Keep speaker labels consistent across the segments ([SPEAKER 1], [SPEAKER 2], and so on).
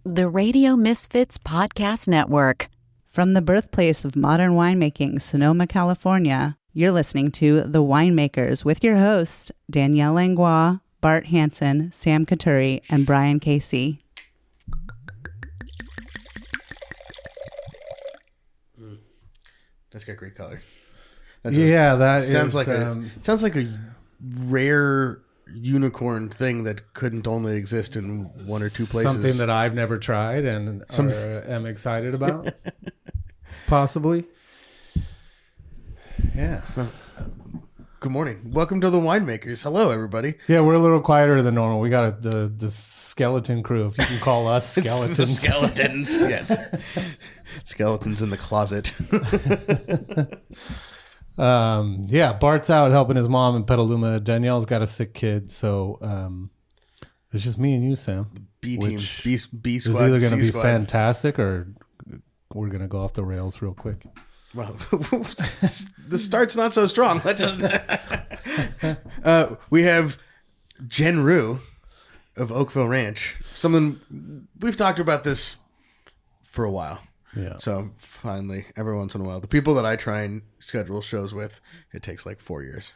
[SPEAKER 1] the Radio Misfits Podcast Network.
[SPEAKER 2] From the birthplace of modern winemaking, Sonoma, California, you're listening to The Winemakers with your hosts, Danielle Langlois, Bart Hansen, Sam Coturri, and Brian Casey.
[SPEAKER 3] That's got great color.
[SPEAKER 4] Sounds
[SPEAKER 3] like a rare unicorn thing that couldn't only exist in one or two places.
[SPEAKER 4] Something that I've never tried and am excited about. Possibly. Yeah.
[SPEAKER 3] Good morning. Welcome to the Winemakers. Hello, everybody.
[SPEAKER 4] Yeah, we're a little quieter than normal. We got the skeleton crew, if you can call us skeletons.
[SPEAKER 3] Skeletons, yes. Skeletons in the closet.
[SPEAKER 4] Bart's out helping his mom in Petaluma. Danielle's got a sick kid, so it's just me and you, Sam.
[SPEAKER 3] B team, B squad.
[SPEAKER 4] Is either going to be fantastic or we're going to go off the rails real quick.
[SPEAKER 3] Well, the start's not so strong. Let's we have Jen Rue of Oakville Ranch. Something we've talked about this for a while.
[SPEAKER 4] Yeah.
[SPEAKER 3] So finally, every once in a while, the people that I try and schedule shows with, it takes like 4 years.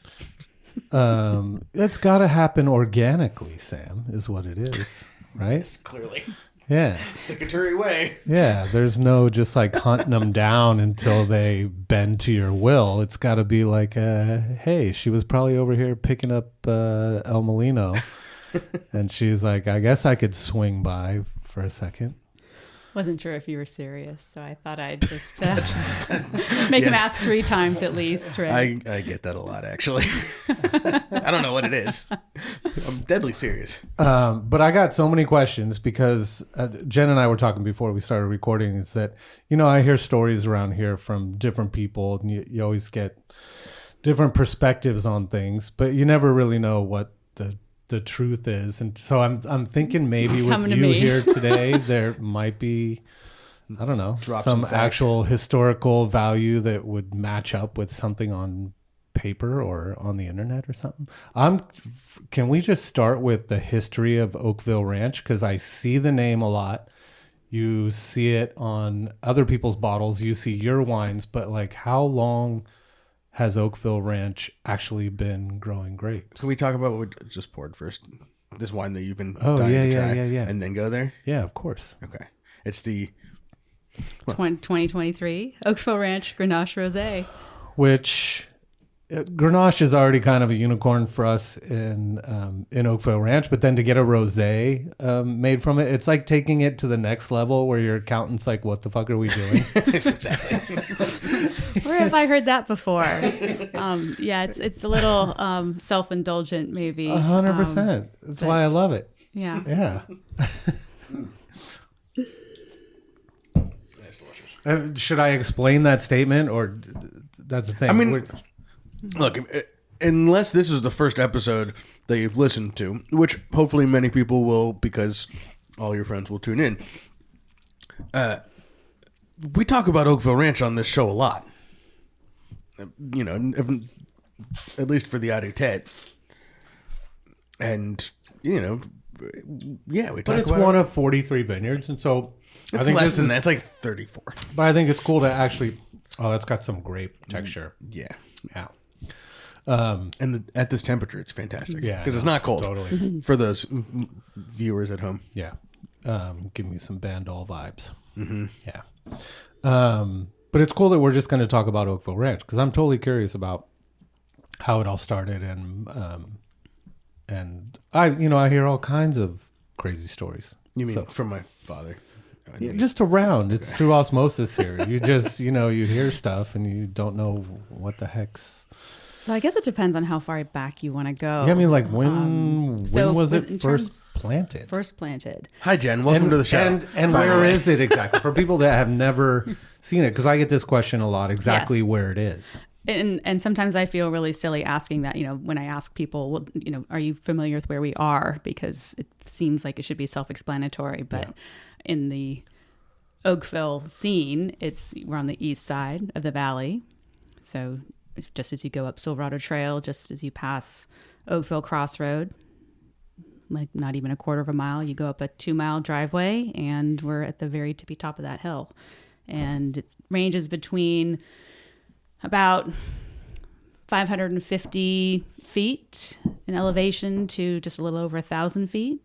[SPEAKER 4] It's got to happen organically, Sam, is what it is, right?
[SPEAKER 3] Yes, clearly.
[SPEAKER 4] Yeah.
[SPEAKER 3] It's the Coturri way.
[SPEAKER 4] Yeah. There's no just like hunting them down until they bend to your will. It's got to be like, hey, she was probably over here picking up El Molino. And she's like, I guess I could swing by for a second.
[SPEAKER 5] Wasn't sure if you were serious, so I thought I'd just make him ask 3 times at least. Right?
[SPEAKER 3] I get that a lot, actually. I don't know what it is. I'm deadly serious.
[SPEAKER 4] But I got so many questions because Jen and I were talking before we started recording. Is that, I hear stories around here from different people, and you always get different perspectives on things, but you never really know what the truth is. And so I'm thinking maybe with you here today, there might be, I don't know, some actual historical value that would match up with something on paper or on the internet or something. Can we just start with the history of Oakville Ranch? Because I see the name a lot. You see it on other people's bottles. You see your wines, but like how long has Oakville Ranch actually been growing grapes?
[SPEAKER 3] Can we talk about what we just poured first? This wine that you've been
[SPEAKER 4] dying
[SPEAKER 3] to try,
[SPEAKER 4] yeah.
[SPEAKER 3] And then go there?
[SPEAKER 4] Yeah, of course.
[SPEAKER 3] Okay. It's the
[SPEAKER 5] 2023 Oakville Ranch Grenache Rosé.
[SPEAKER 4] Which Grenache is already kind of a unicorn for us in Oakville Ranch, but then to get a rosé made from it, it's like taking it to the next level where your accountant's like, what the fuck are we doing?
[SPEAKER 3] Exactly.
[SPEAKER 5] Where have I heard that before? It's a little self-indulgent, maybe.
[SPEAKER 4] 100%. That's why I love it.
[SPEAKER 5] Yeah.
[SPEAKER 4] Yeah.
[SPEAKER 3] That's delicious.
[SPEAKER 4] Should I explain that statement, or that's the thing?
[SPEAKER 3] I mean, look, unless this is the first episode that you've listened to, which hopefully many people will because all your friends will tune in, we talk about Oakville Ranch on this show a lot. At least for the attain. And, we talk about
[SPEAKER 4] But it's one of 43 vineyards, and so
[SPEAKER 3] I think less than that. It's like 34.
[SPEAKER 4] But I think it's cool to actually... Oh, that's got some grape texture.
[SPEAKER 3] Yeah.
[SPEAKER 4] Yeah.
[SPEAKER 3] And at this temperature, it's fantastic.
[SPEAKER 4] Yeah.
[SPEAKER 3] Because it's not cold.
[SPEAKER 4] Totally.
[SPEAKER 3] For those viewers at home.
[SPEAKER 4] Yeah. Give me some Bandol vibes.
[SPEAKER 3] Mm-hmm.
[SPEAKER 4] Yeah. But it's cool that we're just going to talk about Oakville Ranch because I'm totally curious about how it all started, and I hear all kinds of crazy stories.
[SPEAKER 3] You mean from my father?
[SPEAKER 4] Yeah, just around. Okay. It's through osmosis here. You just you hear stuff and you don't know what the heck's.
[SPEAKER 5] So I guess it depends on how far back you want to go.
[SPEAKER 4] Yeah, I mean, like when was it first planted?
[SPEAKER 5] First planted.
[SPEAKER 3] Hi, Jen. Welcome to the show.
[SPEAKER 4] And where is it exactly? For people that have never seen it, because I get this question a lot, exactly where it is.
[SPEAKER 5] And sometimes I feel really silly asking that, when I ask people, well, are you familiar with where we are? Because it seems like it should be self-explanatory, but in the Oakville scene, we're on the east side of the valley. So just as you go up Silverado Trail, just as you pass Oakville Crossroad, like not even a quarter of a mile. You go up a 2-mile driveway and we're at the very tippy top of that hill. And it ranges between about 550 feet in elevation to just a little over 1,000 feet.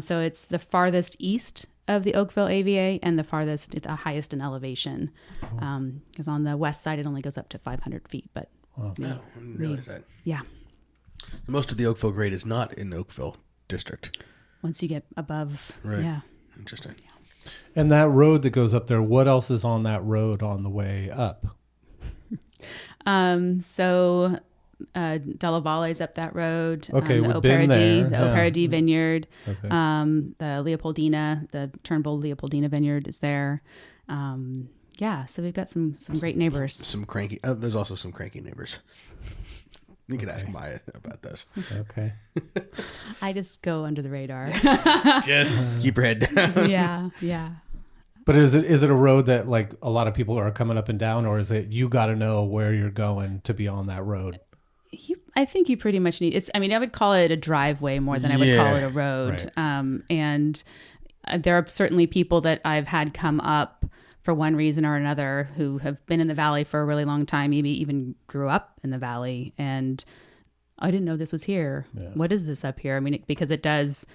[SPEAKER 5] So it's the farthest east of the Oakville AVA and the highest in elevation. Because on the west side, it only goes up to 500 feet. But
[SPEAKER 3] no, I didn't realize that.
[SPEAKER 5] Yeah.
[SPEAKER 3] Most of the Oakville grade is not in Oakville district.
[SPEAKER 5] Once you get above,
[SPEAKER 3] Right.
[SPEAKER 5] yeah.
[SPEAKER 3] Interesting.
[SPEAKER 4] And that road that goes up there, what else is on that road on the way up?
[SPEAKER 5] So Della Valle's up that road.
[SPEAKER 4] Okay,
[SPEAKER 5] the
[SPEAKER 4] we've been there.
[SPEAKER 5] The
[SPEAKER 4] Yeah.
[SPEAKER 5] Oakville Vineyard.
[SPEAKER 4] Okay.
[SPEAKER 5] The Leopoldina, the Turnbull Leopoldina Vineyard is there. So we've got some great neighbors.
[SPEAKER 3] Some cranky. There's also some cranky neighbors. You could ask Maya about this.
[SPEAKER 4] Okay.
[SPEAKER 5] I just go under the radar.
[SPEAKER 3] Just keep your head down.
[SPEAKER 5] Yeah.
[SPEAKER 4] But is it a road that like a lot of people are coming up and down, or is it you got to know where you're going to be on that road?
[SPEAKER 5] I think you pretty much need I would call it a driveway more than I would call it a road.
[SPEAKER 4] Right.
[SPEAKER 5] And there are certainly people that I've had come up for one reason or another who have been in the valley for a really long time, maybe even grew up in the valley. And I didn't know this was here. Yeah. What is this up here? I mean, because it does,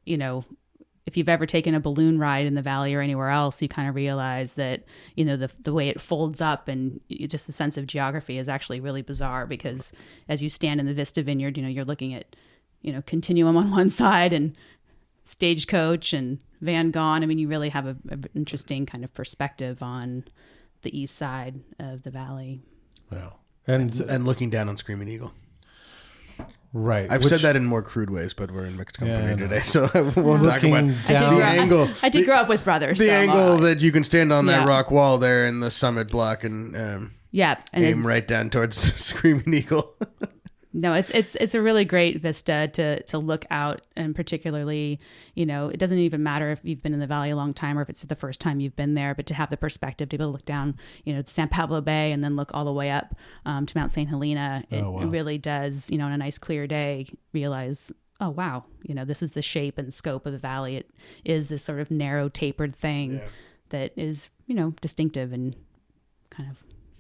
[SPEAKER 5] if you've ever taken a balloon ride in the valley or anywhere else, you kind of realize that, the way it folds up and just the sense of geography is actually really bizarre, because as you stand in the Vista Vineyard, you're looking at, Continuum on one side and Stagecoach and Van Gogh. I mean, you really have an interesting kind of perspective on the east side of the valley.
[SPEAKER 4] Wow.
[SPEAKER 3] And looking down on Screaming Eagle.
[SPEAKER 4] Right.
[SPEAKER 3] I've said that in more crude ways, but we're in mixed company today, so I won't talk
[SPEAKER 4] Looking
[SPEAKER 3] about
[SPEAKER 4] down-
[SPEAKER 3] the angle.
[SPEAKER 5] I did grow up with brothers.
[SPEAKER 3] The
[SPEAKER 5] so,
[SPEAKER 3] angle that you can stand on that
[SPEAKER 5] yeah.
[SPEAKER 3] rock wall there in the summit block and aim right down towards Screaming Eagle.
[SPEAKER 5] No, it's a really great vista to look out, and particularly, it doesn't even matter if you've been in the valley a long time or if it's the first time you've been there, but to have the perspective to be able to look down, the San Pablo Bay and then look all the way up to Mount St. Helena, it really does, on a nice clear day, realize, oh, wow, this is the shape and scope of the valley. It is this sort of narrow tapered thing that is, distinctive and kind of.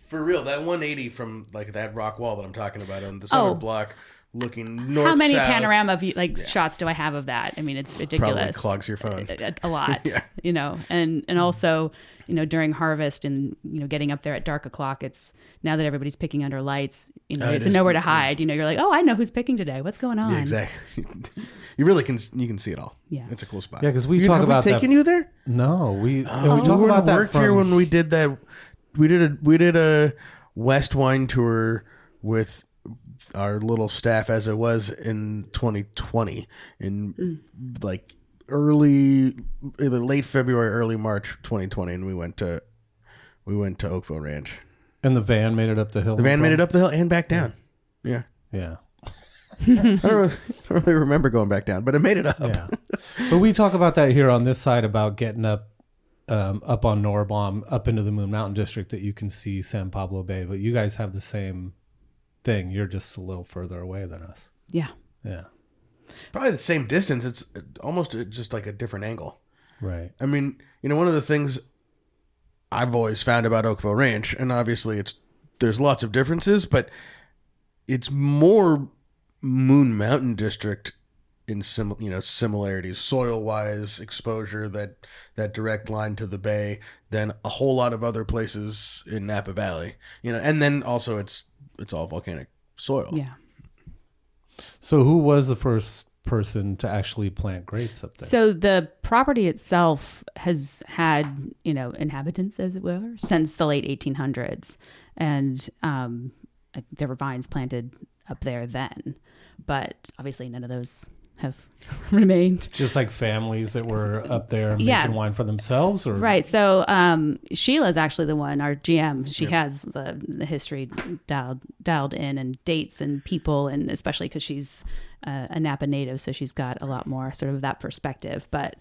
[SPEAKER 3] For real, that 180 from like that rock wall that I'm talking about on the summit block, looking north.
[SPEAKER 5] How many
[SPEAKER 3] south,
[SPEAKER 5] panorama shots do I have of that? I mean, it's ridiculous.
[SPEAKER 3] Probably clogs your phone.
[SPEAKER 5] A lot, and also, during harvest and getting up there at dark o'clock, it's now that everybody's picking under lights, it's nowhere to hide. You're like, oh, I know who's picking today. What's going on?
[SPEAKER 3] Yeah, exactly. You really can see it all.
[SPEAKER 5] Yeah,
[SPEAKER 3] it's a cool spot.
[SPEAKER 4] Yeah, because we talk about
[SPEAKER 3] taking you there.
[SPEAKER 4] No, we talk
[SPEAKER 3] we
[SPEAKER 4] about that
[SPEAKER 3] worked here when we did that. We did a West Wine tour with our little staff as it was in 2020 in like either late February, early March 2020, and we went to Oakville Ranch.
[SPEAKER 4] And the van made it up the hill.
[SPEAKER 3] The van made it up the hill and back down. Yeah.
[SPEAKER 4] Yeah.
[SPEAKER 3] I don't really remember going back down, but it made it up.
[SPEAKER 4] Yeah. But we talk about that here on this side about getting up on Norbaum, up into the Moon Mountain District, that you can see San Pablo Bay, but you guys have the same thing. You're just a little further away than us.
[SPEAKER 5] Yeah.
[SPEAKER 4] Yeah.
[SPEAKER 3] Probably the same distance. It's almost just like a different angle.
[SPEAKER 4] Right.
[SPEAKER 3] I mean, one of the things I've always found about Oakville Ranch, and obviously there's lots of differences, but it's more Moon Mountain District in similarities, soil-wise, exposure, that direct line to the bay, than a whole lot of other places in Napa Valley. And then also it's all volcanic soil.
[SPEAKER 5] Yeah.
[SPEAKER 4] So who was the first person to actually plant grapes up there?
[SPEAKER 5] So the property itself has had, inhabitants, as it were, since the late 1800s. And there were vines planted up there then. But obviously none of those have remained.
[SPEAKER 4] Just like families that were up there making wine for themselves? Or?
[SPEAKER 5] Right. So Sheila's actually the one, our GM. She has the history dialed in, and dates and people, and especially because she's a Napa native, so she's got a lot more sort of that perspective. But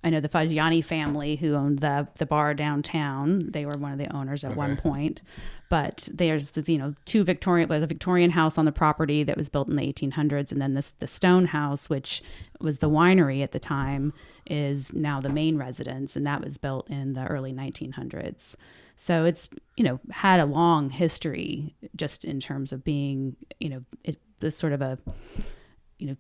[SPEAKER 5] I know the Fagiani family who owned the bar downtown. They were one of the owners at one point. But there's there's a Victorian house on the property that was built in the 1800s, and then the stone house, which was the winery at the time, is now the main residence, and that was built in the early 1900s. So it's had a long history just in terms of being the sort of a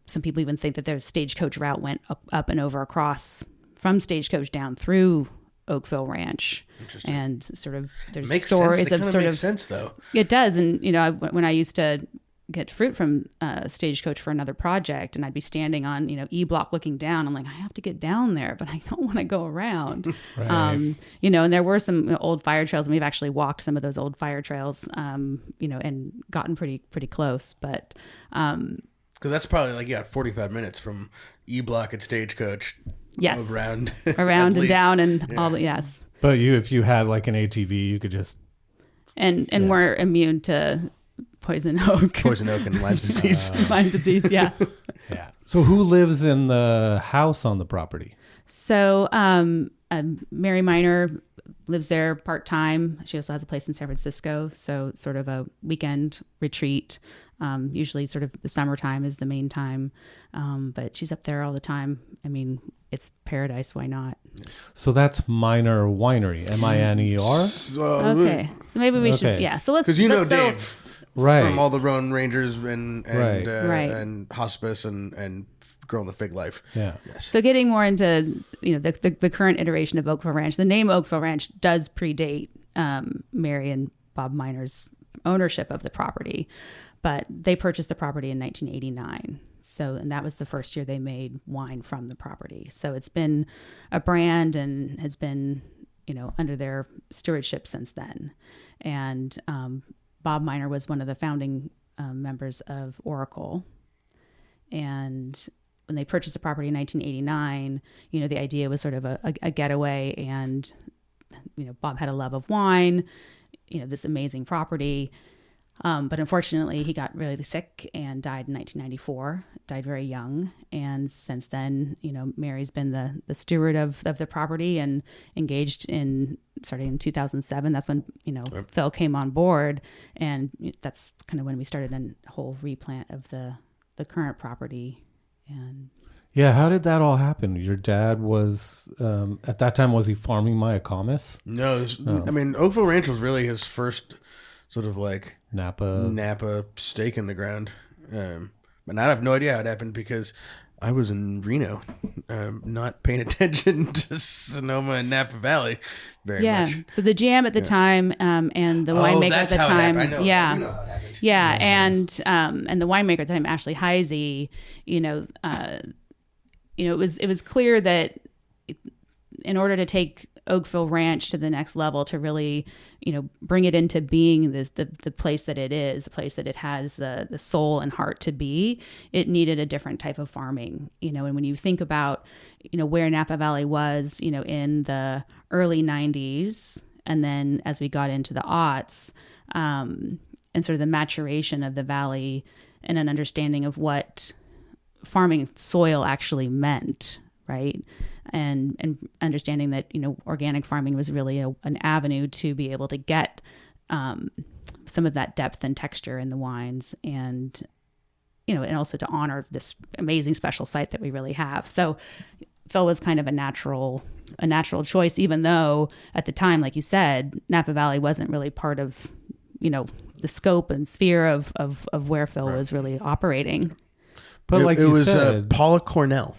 [SPEAKER 5] some people even think that their stagecoach route went up and over across from Stagecoach down through Oakville Ranch. And sort of there's
[SPEAKER 3] makes
[SPEAKER 5] stories
[SPEAKER 3] sense.
[SPEAKER 5] of sort
[SPEAKER 3] makes
[SPEAKER 5] of
[SPEAKER 3] sense though.
[SPEAKER 5] It does. And when I used to get fruit from Stagecoach for another project, and I'd be standing on E block looking down, I'm like, I have to get down there, but I don't want to go around.
[SPEAKER 4] Right.
[SPEAKER 5] And there were some old fire trails, and we've actually walked some of those old fire trails, and gotten pretty close. But
[SPEAKER 3] because that's probably 45 minutes from E block at Stagecoach.
[SPEAKER 5] Yes,
[SPEAKER 3] around
[SPEAKER 5] and down and all the yes.
[SPEAKER 4] But if you had like an ATV, you could just
[SPEAKER 5] and we're immune to poison oak
[SPEAKER 3] and Lyme disease.
[SPEAKER 5] Lyme disease, yeah.
[SPEAKER 4] Yeah. So who lives in the house on the property?
[SPEAKER 5] So Mary Miner lives there part-time. She also has a place in San Francisco. So sort of a weekend retreat. Usually sort of the summertime is the main time. But she's up there all the time. I mean, it's paradise. Why not?
[SPEAKER 4] So that's Miner Winery, MINER?
[SPEAKER 5] Okay. So maybe we should, yeah. So let's,
[SPEAKER 3] because Dave.
[SPEAKER 4] Right.
[SPEAKER 3] From all the Roan Rangers and
[SPEAKER 4] Right.
[SPEAKER 3] and hospice and Girl in the Fig Life.
[SPEAKER 4] Yeah.
[SPEAKER 3] Yes.
[SPEAKER 5] So getting more into the current iteration of Oakville Ranch, the name Oakville Ranch does predate Mary and Bob Miner's ownership of the property, but they purchased the property in 1989. And that was the first year they made wine from the property. So it's been a brand and has been under their stewardship since then. And Bob Miner was one of the founding members of Oracle. And when they purchased the property in 1989, the idea was sort of a getaway. And, Bob had a love of wine, this amazing property. But unfortunately, he got really sick and died in 1994, died very young. And since then, Mary's been the steward of the property and engaged starting in 2007. That's when, Phil came on board. And that's kind of when we started a whole replant of the current property. And
[SPEAKER 4] yeah, how did that all happen? Your dad was, at that time, was he farming Mayacamas?
[SPEAKER 3] No, I mean, Oakville Ranch was really his first sort of
[SPEAKER 4] Napa
[SPEAKER 3] stake in the ground. But I have no idea how it happened because I was in Reno, not paying attention to Sonoma and Napa Valley very much.
[SPEAKER 5] Yeah, so the GM at the time and the winemaker at the time.
[SPEAKER 3] I know.
[SPEAKER 5] Yeah,
[SPEAKER 3] you know how it happened.
[SPEAKER 5] Yeah, yes. And the winemaker at the time, Ashley Heisey, it was clear that in order to take Oakville Ranch to the next level, to really, bring it into being the place that it is, the place that it has the soul and heart to be, it needed a different type of farming, and when you think about, where Napa Valley was, in the early 90s, and then as we got into the aughts, and sort of the maturation of the valley and an understanding of what farming soil actually meant, right? And understanding that, organic farming was really an avenue to be able to get some of that depth and texture in the wines and, and also to honor this amazing special site that we really have. So Phil was kind of a natural choice, even though at the time, like you said, Napa Valley wasn't really part of, the scope and sphere of where Phil was really operating.
[SPEAKER 4] But
[SPEAKER 3] it was Paula Cornell.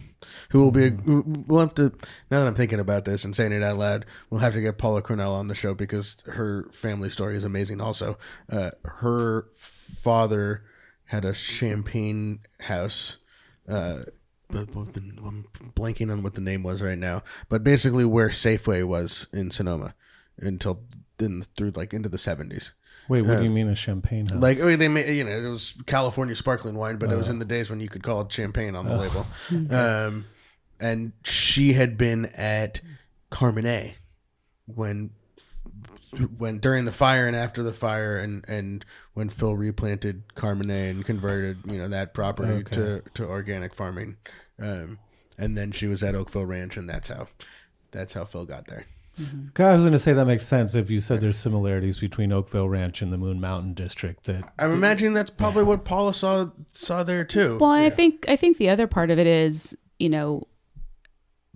[SPEAKER 3] Who will be? We'll have to. Now that I'm thinking about this and saying it out loud, we'll have to get Paula Cornell on the show because her family story is amazing. Also, her father had a champagne house. I'm blanking on what the name was right now, but basically where Safeway was in Sonoma until through into the 70s.
[SPEAKER 4] Wait, what do you mean a champagne house?
[SPEAKER 3] They made, it was California sparkling wine, but it was in the days when you could call it champagne on the label. Okay. And she had been at Carmenet when during the fire and after the fire, and when Phil replanted Carmenet and converted, that property to organic farming. and then she was at Oakville Ranch, and that's how Phil got there.
[SPEAKER 4] Mm-hmm. I was going to say that makes sense if you said there's similarities between Oakville Ranch and the Moon Mountain District. That
[SPEAKER 3] I'm imagining that's probably what Paula saw there too.
[SPEAKER 5] Well, I think the other part of it is,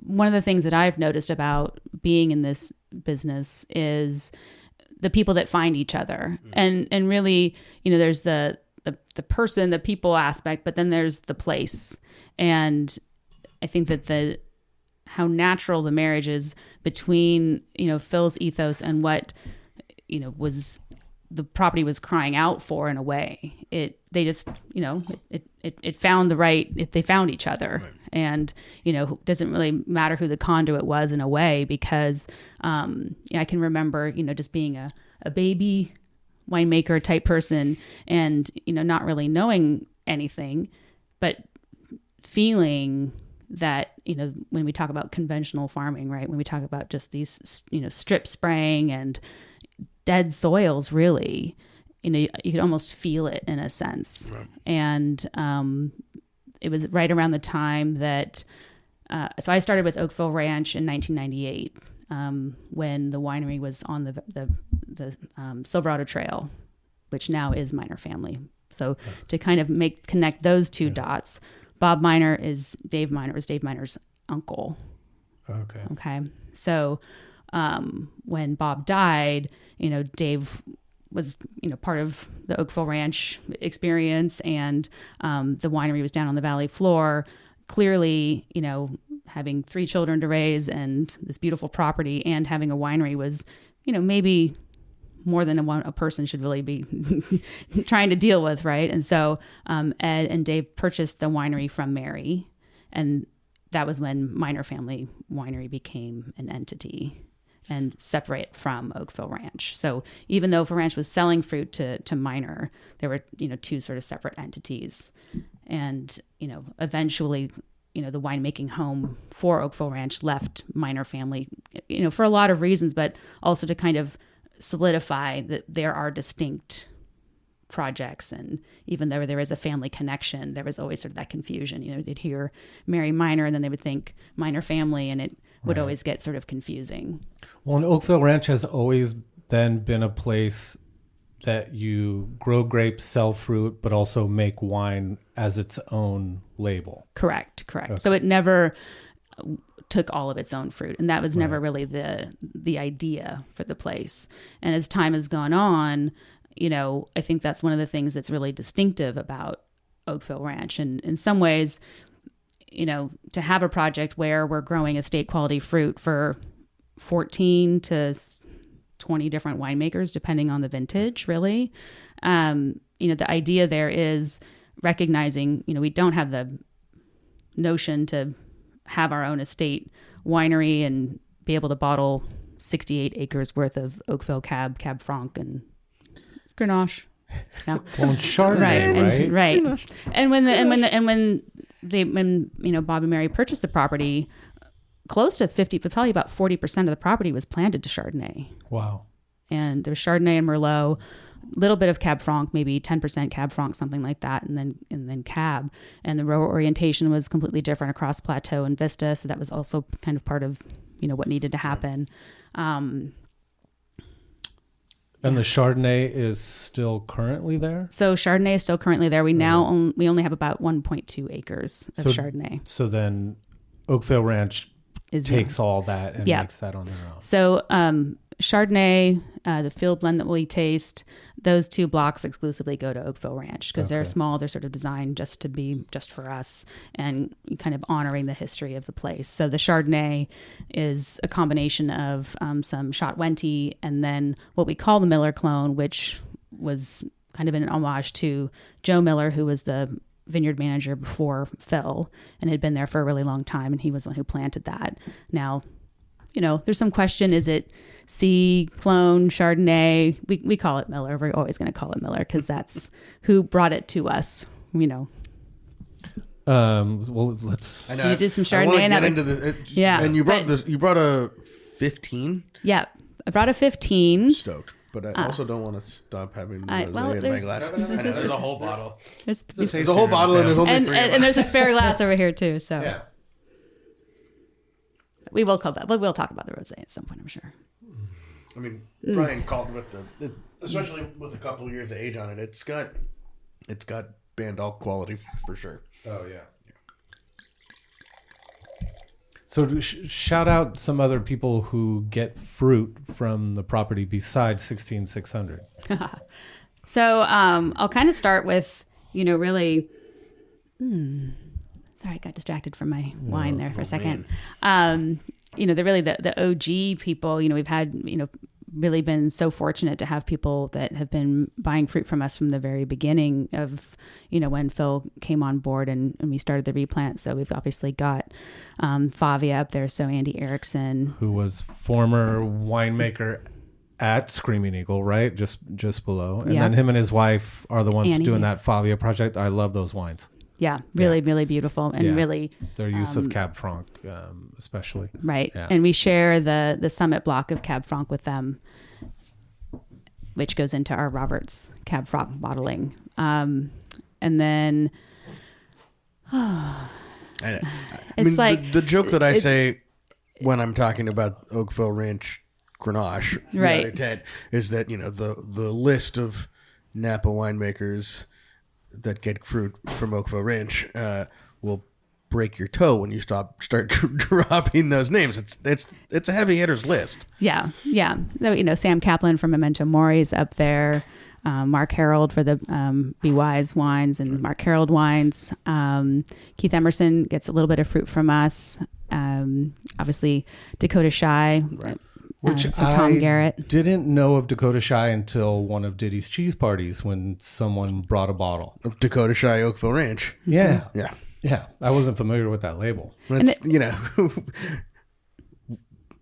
[SPEAKER 5] one of the things that I've noticed about being in this business is the people that find each other, and really, there's the person, the people aspect, but then there's the place, and I think that how natural the marriage is between, Phil's ethos and what, was the property was crying out for in a way. They just, it found they found each other. Right. And, doesn't really matter who the conduit was in a way, because I can remember, just being a baby winemaker type person and, not really knowing anything, but feeling that, when we talk about conventional farming, right, when we talk about just these, strip spraying and dead soils, really, you could almost feel it in a sense. Right. And it was right around the time that, so I started with Oakville Ranch in 1998, when the winery was on the Silverado Trail, which now is Miner Family. So to kind of connect those two dots, Bob Miner is Dave Miner's uncle. Okay. So when Bob died, Dave was, part of the Oakville Ranch experience, and the winery was down on the valley floor. Clearly, having 3 children to raise and this beautiful property and having a winery was, maybe more than a person should really be trying to deal with, right? And so Ed and Dave purchased the winery from Mary, and that was when Miner Family Winery became an entity and separate from Oakville Ranch. So even though Oakville Ranch was selling fruit to Miner, there were 2 sort of separate entities, and eventually the winemaking home for Oakville Ranch left Miner Family, for a lot of reasons, but also to kind of solidify that there are distinct projects. And even though there is a family connection, there was always sort of that confusion. They'd hear Mary Miner and then they would think Miner Family, and it would always get sort of confusing. Well, and
[SPEAKER 4] Oakville Ranch has always then been a place that you grow grapes, sell fruit, but also make wine as its own label.
[SPEAKER 5] Correct. Okay. So it never took all of its own fruit, and that was never really the idea for the place. And as time has gone on, I think that's one of the things that's really distinctive about Oakville Ranch. And in some ways, to have a project where we're growing estate quality fruit for 14 to 20 different winemakers, depending on the vintage, really, the idea there is recognizing, we don't have the notion to have our own estate winery and be able to bottle 68 acres worth of Oakville Cab Franc, and Grenache. Yeah.
[SPEAKER 4] Well, Chardonnay,
[SPEAKER 5] right? And when Bob and Mary purchased the property, close to 50, but probably about 40% of the property was planted to Chardonnay.
[SPEAKER 4] Wow.
[SPEAKER 5] And there was Chardonnay and Merlot, a little bit of Cab Franc, maybe 10% Cab Franc, something like that, and then Cab. And the row orientation was completely different across Plateau and Vista, so that was also kind of part of what needed to happen.
[SPEAKER 4] And the Chardonnay is still currently there?
[SPEAKER 5] So Chardonnay is still currently there. We we only have about 1.2 acres of Chardonnay.
[SPEAKER 4] So then Oakville Ranch takes all that and makes that on their own.
[SPEAKER 5] So Chardonnay, the field blend that we taste, those 2 blocks exclusively go to Oakville Ranch because they're small. They're sort of designed just to be just for us and kind of honoring the history of the place. So the Chardonnay is a combination of some Shot Wente and then what we call the Miller clone, which was kind of an homage to Joe Miller, who was the vineyard manager before Phil and had been there for a really long time. And he was the one who planted that. Now, there's some question, is it C clone Chardonnay? We call it Miller. We're always going to call it Miller because that's who brought it to us.
[SPEAKER 4] Well, let's.
[SPEAKER 5] You do some Chardonnay.
[SPEAKER 3] Get into the. And you brought a 15.
[SPEAKER 5] Yeah, I brought a 15.
[SPEAKER 3] Stoked. But I also don't want to stop having rosé in my glass. There's a whole bottle. There's a whole bottle, and there's only 3 of us.
[SPEAKER 5] And there's a spare glass over here too. So.
[SPEAKER 4] Yeah.
[SPEAKER 5] we will talk about the rosé at some point, I'm sure.
[SPEAKER 3] I mean, Brian called with especially with a couple of years of age on it. It's got Bandol quality for sure.
[SPEAKER 4] Oh yeah. So shout out some other people who get fruit from the property besides 16600.
[SPEAKER 5] So I'll kind of start with, really. Sorry, I got distracted from my wine there for a second. The OG people, we've had, really been so fortunate to have people that have been buying fruit from us from the very beginning of, when Phil came on board and we started the replant. So we've obviously got Favia up there. So Andy Erickson,
[SPEAKER 4] who was former winemaker at Screaming Eagle, right? Just below. And then him and his wife are the ones doing that Favia project. I love those wines.
[SPEAKER 5] Yeah, really beautiful and really
[SPEAKER 4] their use of Cab Franc, especially.
[SPEAKER 5] Right,
[SPEAKER 4] yeah.
[SPEAKER 5] And we share the summit block of Cab Franc with them, which goes into our Roberts Cab Franc bottling, and then
[SPEAKER 3] it's like the joke that I say when I'm talking about Oakville Ranch Grenache,
[SPEAKER 5] right,
[SPEAKER 3] is that the list of Napa winemakers that get fruit from Oakville Ranch will break your toe when you start dropping those names. It's a heavy hitters list.
[SPEAKER 5] Yeah. Sam Kaplan from Memento Mori's up there. Mark Harold for the Be Wise wines and Mark Harold wines. Keith Emerson gets a little bit of fruit from us. Obviously Dakota Shy.
[SPEAKER 3] Right.
[SPEAKER 4] Which
[SPEAKER 5] Tom Garrett
[SPEAKER 4] didn't know of Dakota Shy until one of Diddy's cheese parties when someone brought a bottle
[SPEAKER 3] of Dakota Shy Oakville Ranch.
[SPEAKER 4] Yeah.
[SPEAKER 3] Yeah.
[SPEAKER 4] I wasn't familiar with that label.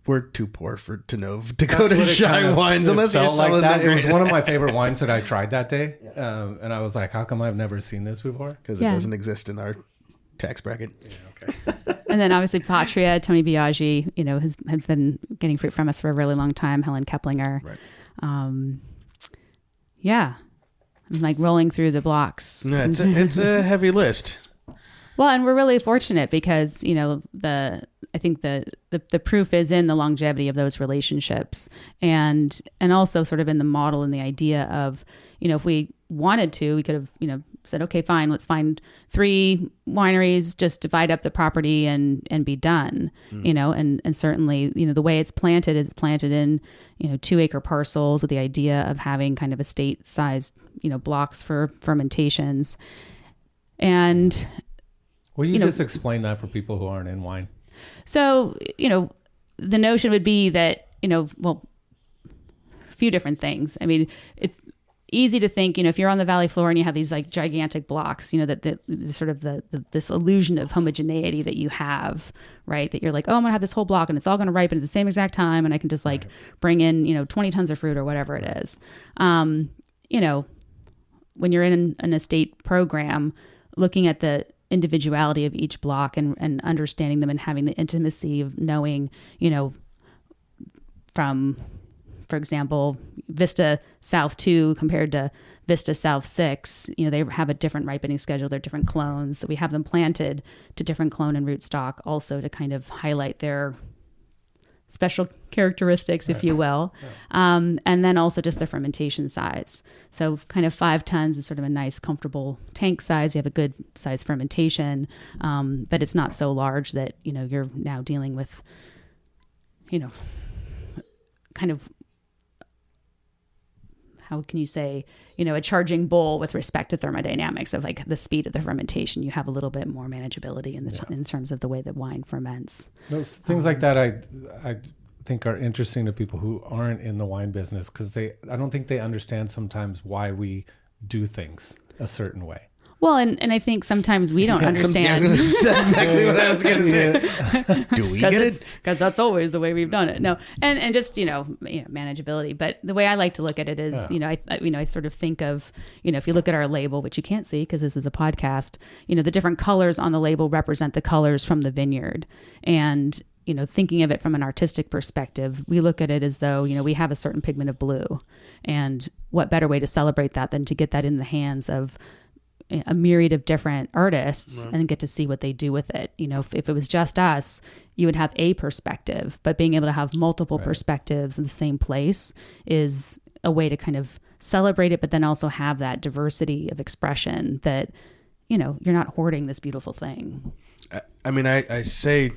[SPEAKER 3] We're too poor to know of Dakota Shy wines unless you're selling
[SPEAKER 4] that. It was one of my favorite wines that I tried that day. And I was like, how come I've never seen this before?
[SPEAKER 3] Because it doesn't exist in our tax bracket. Yeah,
[SPEAKER 5] okay. And then obviously Patria, Tony Biaggi, has been getting fruit from us for a really long time. Helen Keplinger.
[SPEAKER 3] Right.
[SPEAKER 5] I'm like rolling through the blocks.
[SPEAKER 3] Yeah, it's a heavy list.
[SPEAKER 5] Well, and we're really fortunate because, I think the proof is in the longevity of those relationships and also sort of in the model and the idea of, if we wanted to, we could have, said, okay, fine, let's find 3 wineries, just divide up the property and be done, and certainly, the way it's planted is planted in, 2-acre parcels with the idea of having kind of estate sized, blocks for fermentations. And
[SPEAKER 4] will you just explain that for people who aren't in wine?
[SPEAKER 5] So, the notion would be that, a few different things. I mean, it's easy to think, if you're on the valley floor and you have these like gigantic blocks, that the sort of this illusion of homogeneity that you have, right? That you're like, oh, I'm gonna have this whole block and it's all gonna ripen at the same exact time, and I can just like bring in, 20 tons of fruit or whatever it is. When you're in an estate program, looking at the individuality of each block and understanding them and having the intimacy of knowing, from, for example, Vista South 2 compared to Vista South 6, they have a different ripening schedule. They're different clones. So we have them planted to different clone and rootstock also to kind of highlight their special characteristics, if you will. Yeah. And then also just the fermentation size. So kind of 5 tons is sort of a nice, comfortable tank size. You have a good size fermentation, but it's not so large that, you're now dealing with, kind of, how can you say, a charging bowl with respect to thermodynamics of like the speed of the fermentation. You have a little bit more manageability in terms of the way that wine ferments.
[SPEAKER 4] Those things like that, I think are interesting to people who aren't in the wine business because I don't think they understand sometimes why we do things a certain way.
[SPEAKER 5] Well, and I think sometimes we don't understand.
[SPEAKER 3] That's exactly what I was going to say. Do we get it?
[SPEAKER 5] Because that's always the way we've done it. No, and just manageability. But the way I like to look at it is, I sort of think of, if you look at our label, which you can't see because this is a podcast, the different colors on the label represent the colors from the vineyard, and thinking of it from an artistic perspective, we look at it as though we have a certain pigment of blue, and what better way to celebrate that than to get that in the hands of a myriad of different artists and get to see what they do with it. If it was just us, you would have a perspective, but being able to have multiple perspectives in the same place is a way to kind of celebrate it, but then also have that diversity of expression that, you're not hoarding this beautiful thing.
[SPEAKER 3] I mean, I say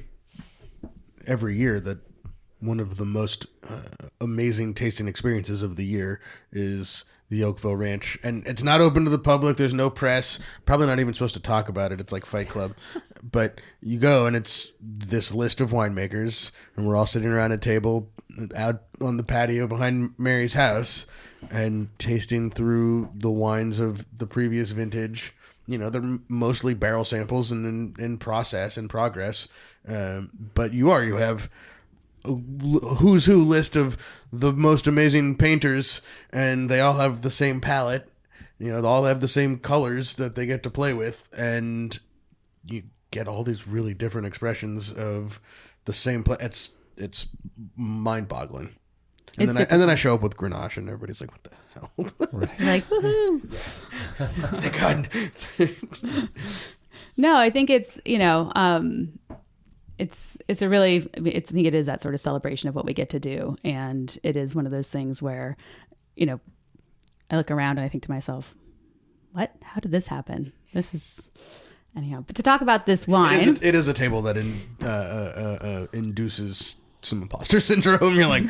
[SPEAKER 3] every year that one of the most amazing tasting experiences of the year is the Oakville Ranch. And it's not open to the public. There's no press. Probably not even supposed to talk about it. It's like Fight Club. But you go and it's this list of winemakers, and we're all sitting around a table out on the patio behind Mary's house and tasting through the wines of the previous vintage. They're mostly barrel samples and in process and progress. But you have a who's who list of the most amazing painters, and they all have the same palette. They all have the same colors that they get to play with, and you get all these really different expressions of the same play. It's mind-boggling. And then I show up with Grenache, and everybody's like, "What the hell?"
[SPEAKER 5] Right. Like, woohoo!
[SPEAKER 3] Thank God.
[SPEAKER 5] No, I think it's it's a really, I think it is that sort of celebration of what we get to do, and it is one of those things where, I look around and I think to myself, "What? How did this happen?" This is. Anyhow, but to talk about this wine,
[SPEAKER 3] it is a table that induces some imposter syndrome. You're like,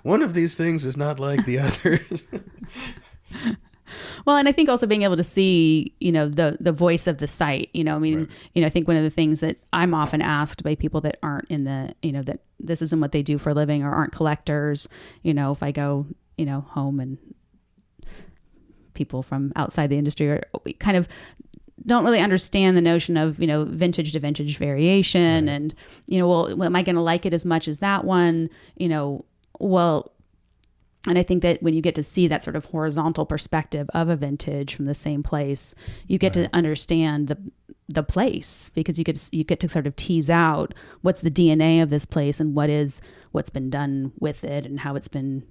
[SPEAKER 3] one of these things is not like the others.
[SPEAKER 5] Well, and I think also being able to see, the voice of the site. I think one of the things that I'm often asked by people that aren't in the, that this isn't what they do for a living or aren't collectors. If I go, home and people from outside the industry are kind of don't really understand the notion of, vintage to vintage variation. Right. And, well, am I going to like it as much as that one? Well, and I think that when you get to see that sort of horizontal perspective of a vintage from the same place, you get to understand the place, because you get to sort of tease out what's the DNA of this place and what's been done with it and how it's been,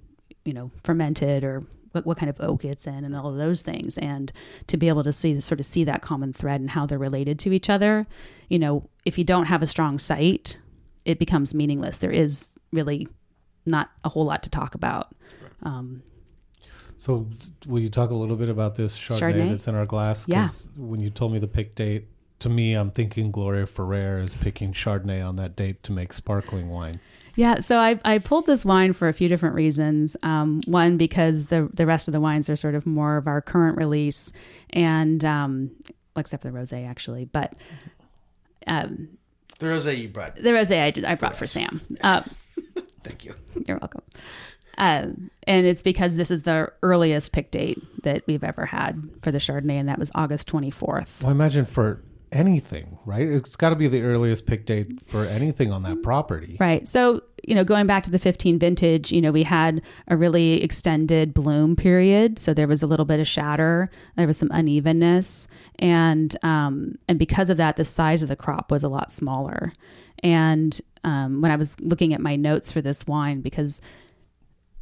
[SPEAKER 5] fermented, or what kind of oak it's in, and all of those things. And to be able to see that common thread and how they're related to each other, if you don't have a strong site, it becomes meaningless. There is really not a whole lot to talk about.
[SPEAKER 4] So will you talk a little bit about this Chardonnay that's in our glass? Because when you told me the pick date, to me, I'm thinking Gloria Ferrer is picking Chardonnay on that date to make sparkling wine.
[SPEAKER 5] Yeah, so I pulled this wine for a few different reasons. One, because the rest of the wines are sort of more of our current release, and except for the rosé, actually. But
[SPEAKER 3] the rosé you brought.
[SPEAKER 5] The rosé I brought for Sam.
[SPEAKER 3] Thank you.
[SPEAKER 5] You're welcome. And it's because this is the earliest pick date that we've ever had for the Chardonnay, and that was August 24th.
[SPEAKER 4] Well, I imagine for anything, right? It's got to be the earliest pick date for anything on that property.
[SPEAKER 5] Right. So, going back to the 15 vintage, we had a really extended bloom period. So there was a little bit of shatter. There was some unevenness. And because of that, the size of the crop was a lot smaller. And when I was looking at my notes for this wine, because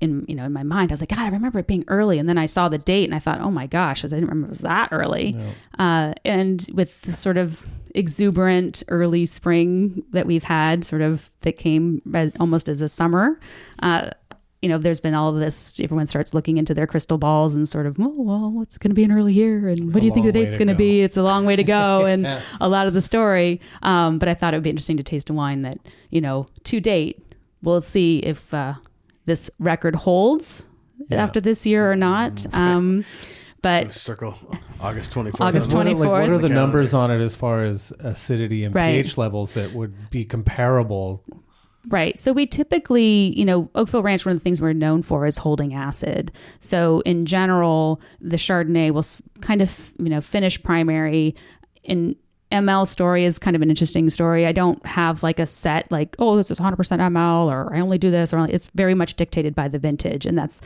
[SPEAKER 5] in my mind, I was like, God, I remember it being early. And then I saw the date and I thought, oh my gosh, I didn't remember it was that early. No. And with the sort of exuberant early spring that we've had, sort of that came almost as a summer, there's been all of this, everyone starts looking into their crystal balls and sort of, oh, well, it's going to be an early year. And what do you think the date's going to be? It's a long way to go. And a lot of the story. But I thought it would be interesting to taste a wine that, to date, we'll see if this record holds after this year or not. But
[SPEAKER 3] circle August 24th.
[SPEAKER 5] August 24th.
[SPEAKER 4] What are the numbers on it as far as acidity and pH levels that would be comparable?
[SPEAKER 5] Right. So we typically, Oakville Ranch, one of the things we're known for is holding acid. So in general, the Chardonnay will kind of, finish primary. In ML story is kind of an interesting story. I don't have like a set like, oh, this is 100% ML, or I only do this, or it's very much dictated by the vintage, and that's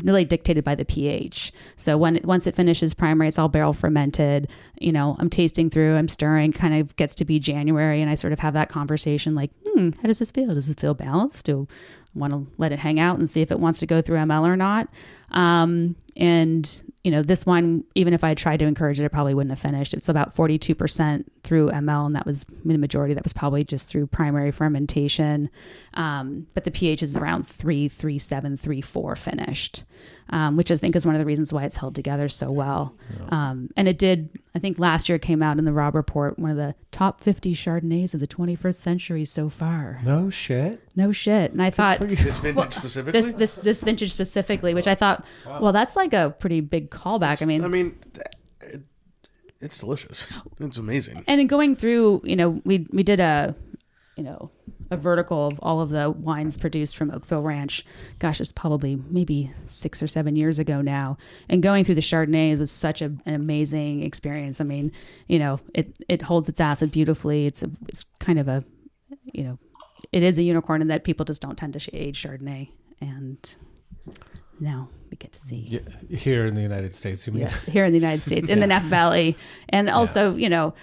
[SPEAKER 5] really dictated by the pH. So once it finishes primary, it's all barrel fermented. I'm tasting through, I'm stirring, kind of gets to be January, and I sort of have that conversation like, how does this feel? Does it feel balanced? want to let it hang out and see if it wants to go through ML or not. And, you know, this wine, even if I had tried to encourage it, it probably wouldn't have finished. It's about 42% through ML, and that was the majority. That was probably just through primary fermentation. But the pH is around 3.7, 3.4 finished, which I think is one of the reasons why it's held together so well. Yeah. And it did, I think last year it came out in the Robb Report, one of the top 50 Chardonnays of the 21st century so far.
[SPEAKER 4] No shit.
[SPEAKER 5] And I thought
[SPEAKER 3] this vintage specifically,
[SPEAKER 5] this vintage specifically, which I thought, well, that's like a pretty big callback.
[SPEAKER 3] It's delicious. It's amazing.
[SPEAKER 5] And in going through, you know, we did a vertical of all of the wines produced from Oakville Ranch. Gosh, it's probably maybe 6 or 7 years ago now. And going through the Chardonnays was such an amazing experience. I mean, you know, it holds its acid beautifully. It's kind of a, you know, it is a unicorn in that people just don't tend to age Chardonnay. And now we get to see.
[SPEAKER 4] Yeah, here in the United States, you mean?
[SPEAKER 5] Yes, here in the United States, in the Napa Valley. And also, you know,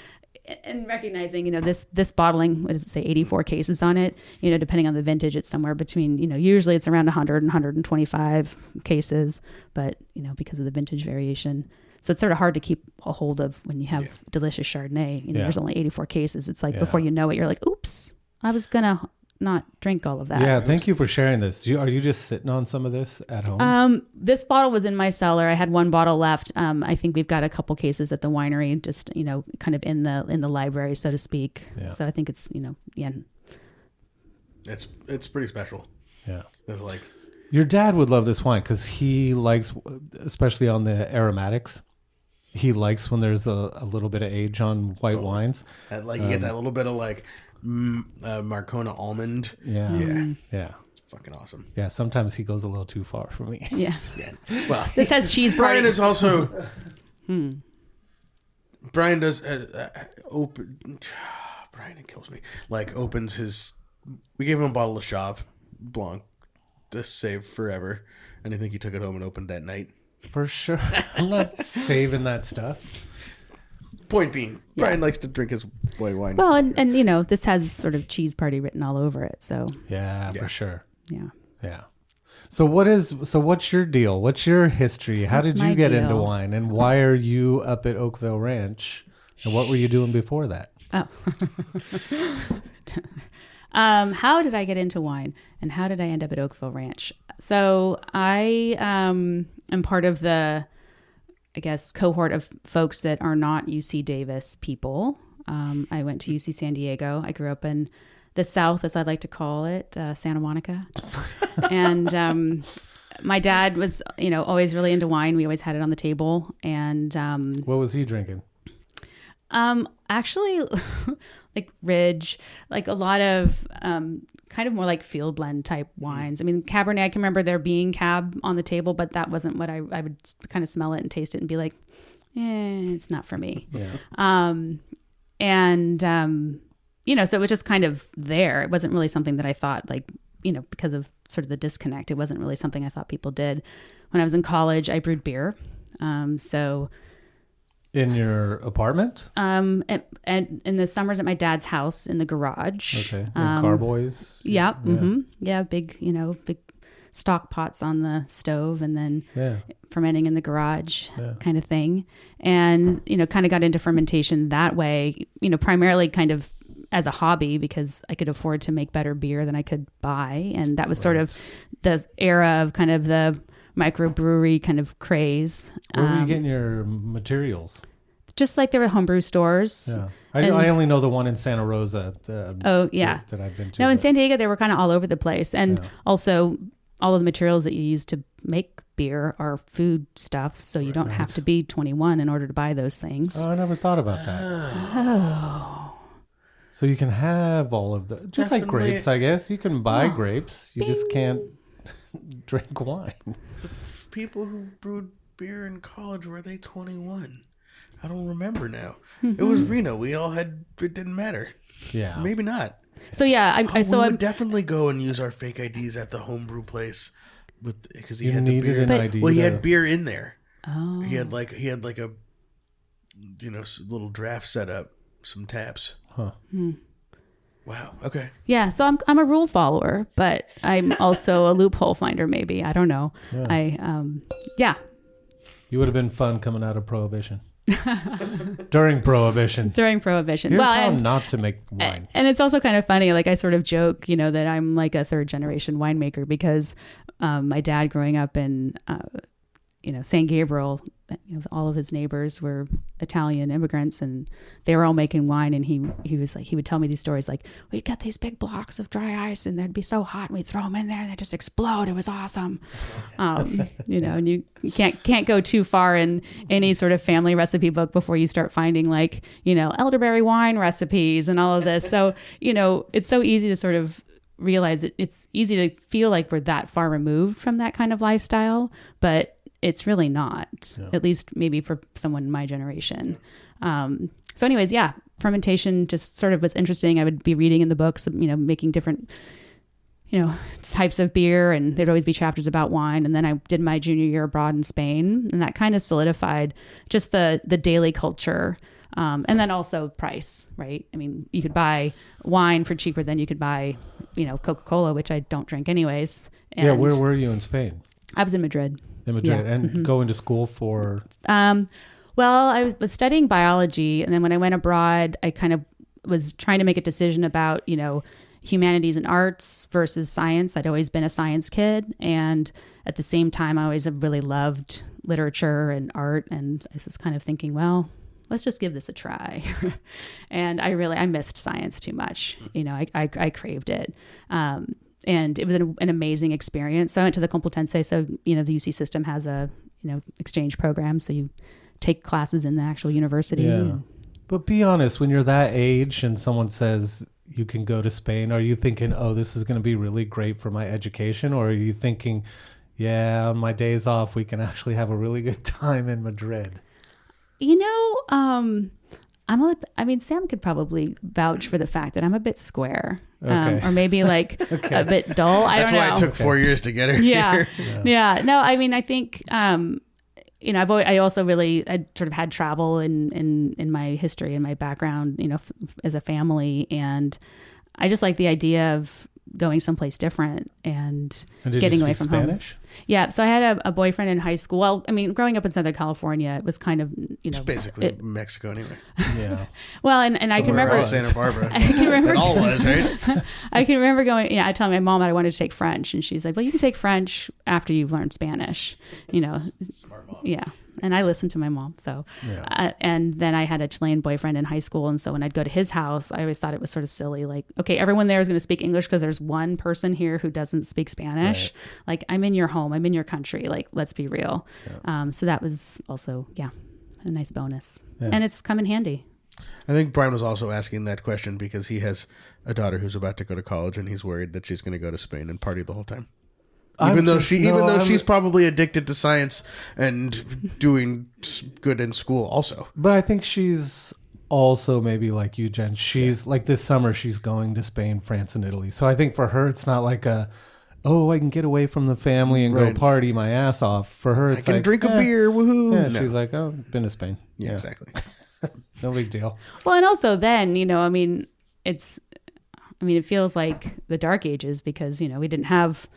[SPEAKER 5] and recognizing, you know, this bottling, what does it say, 84 cases on it, you know, depending on the vintage, it's somewhere between, you know, usually it's around 100 and 125 cases, but, you know, because of the vintage variation. So it's sort of hard to keep a hold of when you have delicious Chardonnay. You know, there's only 84 cases. It's like before you know it, you're like, oops, I was going to not drink all of that.
[SPEAKER 4] Yeah, thank you for sharing this. Are you just sitting on some of this at home?
[SPEAKER 5] This bottle was in my cellar. I had one bottle left. I think we've got a couple cases at the winery, just, you know, kind of in the library, so to speak. Yeah. So I think it's, you know,
[SPEAKER 3] it's pretty special.
[SPEAKER 4] Yeah,
[SPEAKER 3] it's like
[SPEAKER 4] your dad would love this wine because he likes, especially on the aromatics. He likes when there's a little bit of age on white wines.
[SPEAKER 3] And like you get that little bit of like Marcona almond.
[SPEAKER 4] Yeah.
[SPEAKER 3] It's fucking awesome.
[SPEAKER 4] Yeah, sometimes he goes a little too far for me.
[SPEAKER 5] Yeah.
[SPEAKER 3] Well,
[SPEAKER 5] this has cheese party.
[SPEAKER 3] Brian is also Brian does open Brian, it kills me. Like opens his, we gave him a bottle of Chave Blanc to save forever, and I think he took it home and opened that night.
[SPEAKER 4] For sure. I'm not saving that stuff.
[SPEAKER 3] Point being, Brian likes to drink his white wine.
[SPEAKER 5] Well, and you know, this has sort of cheese party written all over it. So
[SPEAKER 4] yeah, for sure.
[SPEAKER 5] Yeah.
[SPEAKER 4] So what's your deal? What's your history? How did you get into wine, and why are you up at Oakville Ranch? And what were you doing before that?
[SPEAKER 5] Oh. How did I get into wine, and how did I end up at Oakville Ranch? So I am part of the, I guess, cohort of folks that are not UC Davis people. I went to UC San Diego. I grew up in the South, as I like to call it, Santa Monica. And my dad was, you know, always really into wine. We always had it on the table. And
[SPEAKER 4] what was he drinking?
[SPEAKER 5] Actually, like Ridge, like a lot of kind of more like field blend type wines. I mean, Cabernet, I can remember there being Cab on the table, but that wasn't what I would kind of smell it and taste it and be like, it's not for me. Yeah. You know, so it was just kind of there. It wasn't really something that I thought, like, you know, because of sort of the disconnect, it wasn't really something I thought people did. When I was in college, I brewed beer. So
[SPEAKER 4] in your apartment?
[SPEAKER 5] And in the summers at my dad's house in the garage.
[SPEAKER 4] Okay. Carboys?
[SPEAKER 5] Yeah. Mm-hmm. Yeah. Big stock pots on the stove and then fermenting in the garage kind of thing. And, you know, kind of got into fermentation that way, you know, primarily kind of as a hobby because I could afford to make better beer than I could buy. And that was sort of the era of kind of the microbrewery kind of craze.
[SPEAKER 4] Where were you getting your materials?
[SPEAKER 5] Just like there were homebrew stores.
[SPEAKER 4] Yeah. I only know the one in Santa Rosa. That I've been to.
[SPEAKER 5] No, in San Diego, they were kind of all over the place. And also all of the materials that you use to make beer are food stuff. So you don't have to be 21 in order to buy those things.
[SPEAKER 4] Oh, I never thought about that. Oh. So you can have all of the, just like grapes, I guess. You can buy grapes. You just can't drink wine.
[SPEAKER 3] The people who brewed beer in college, were they 21? I don't remember now. Mm-hmm. It was Reno. We all had, it didn't matter.
[SPEAKER 4] Yeah.
[SPEAKER 3] Maybe not.
[SPEAKER 5] So yeah,
[SPEAKER 3] we would definitely go and use our fake IDs at the homebrew place because he had the beer.
[SPEAKER 4] An ID
[SPEAKER 3] well, he had beer in there. Oh. He had like a, you know, little draft set up, some taps.
[SPEAKER 4] Huh.
[SPEAKER 3] Wow. Okay.
[SPEAKER 5] Yeah, so I'm a rule follower, but I'm also a loophole finder. Maybe, I don't know.
[SPEAKER 4] Yeah. You would have been fun coming out of Prohibition. During Prohibition.
[SPEAKER 5] Here's
[SPEAKER 4] how not to make wine.
[SPEAKER 5] And it's also kind of funny. Like I sort of joke, that I'm like a third generation winemaker because my dad growing up in San Gabriel, all of his neighbors were Italian immigrants and they were all making wine. And he was like, he would tell me these stories like, we'd get these big blocks of dry ice and they'd be so hot and we'd throw them in there and they'd just explode. It was awesome. And you can't go too far in any sort of family recipe book before you start finding like, elderberry wine recipes and all of this. So, it's so easy to sort of realize it's easy to feel like we're that far removed from that kind of lifestyle, but it's really not, at least maybe for someone in my generation. So anyways, fermentation just sort of was interesting. I would be reading in the books, making different, types of beer, and there'd always be chapters about wine. And then I did my junior year abroad in Spain, and that kind of solidified just the daily culture. And then also price, right? I mean, you could buy wine for cheaper than you could buy, Coca-Cola, which I don't drink anyways. And
[SPEAKER 4] where were you in Spain?
[SPEAKER 5] I was in Madrid.
[SPEAKER 4] And going to school for?
[SPEAKER 5] Well, I was studying biology, and then when I went abroad, I kind of was trying to make a decision about, humanities and arts versus science. I'd always been a science kid, and at the same time, I always really loved literature and art, and I was kind of thinking, well, let's just give this a try. And I missed science too much. I craved it. And it was an amazing experience. So I went to the Complutense. So, the UC system has a, exchange program. So you take classes in the actual university.
[SPEAKER 4] Yeah. But be honest, when you're that age and someone says you can go to Spain, are you thinking, oh, this is going to be really great for my education? Or are you thinking, yeah, on my days off, we can actually have a really good time in Madrid?
[SPEAKER 5] Sam could probably vouch for the fact that I'm a bit square,
[SPEAKER 4] okay.
[SPEAKER 5] Or maybe like a bit dull. I don't know.
[SPEAKER 3] That's why it took 4 years to get her
[SPEAKER 5] here.
[SPEAKER 3] Yeah.
[SPEAKER 5] No, I think, I also really, I sort of had travel in my history and my background, as a family. And I just like the idea of going someplace different and getting away from
[SPEAKER 4] Spanish?
[SPEAKER 5] home. Yeah. So I had a boyfriend in high school. Well, growing up in Southern California, it was kind of,
[SPEAKER 3] it's basically Mexico anyway.
[SPEAKER 4] Yeah.
[SPEAKER 5] Well, and I can remember
[SPEAKER 3] Santa Barbara.
[SPEAKER 5] I can remember
[SPEAKER 3] it all was, right?
[SPEAKER 5] I can remember going, I told my mom that I wanted to take French, and she's like, well, you can take French after you've learned Spanish,
[SPEAKER 3] Smart mom.
[SPEAKER 5] Yeah. And I listened to my mom. So, and then I had a Chilean boyfriend in high school. And so when I'd go to his house, I always thought it was sort of silly. Like, okay, everyone there is going to speak English because there's one person here who doesn't speak Spanish.
[SPEAKER 4] Right.
[SPEAKER 5] Like, I'm in your home. I'm in your country. Like, let's be real. Yeah. So that was also, a nice bonus. Yeah. And it's come in handy.
[SPEAKER 3] I think Brian was also asking that question because he has a daughter who's about to go to college and he's worried that she's going to go to Spain and party the whole time. Even though she's probably addicted to science and doing good in school also.
[SPEAKER 4] But I think she's also maybe like you, Jen. She's like this summer she's going to Spain, France, and Italy. So I think for her it's not like I can get away from the family and go party my ass off. For her it's
[SPEAKER 3] I can drink a beer, woohoo.
[SPEAKER 4] Yeah, no. She's like, been to Spain.
[SPEAKER 3] Yeah, exactly.
[SPEAKER 4] No big deal.
[SPEAKER 5] Well, and also then, it feels like the dark ages because, we didn't have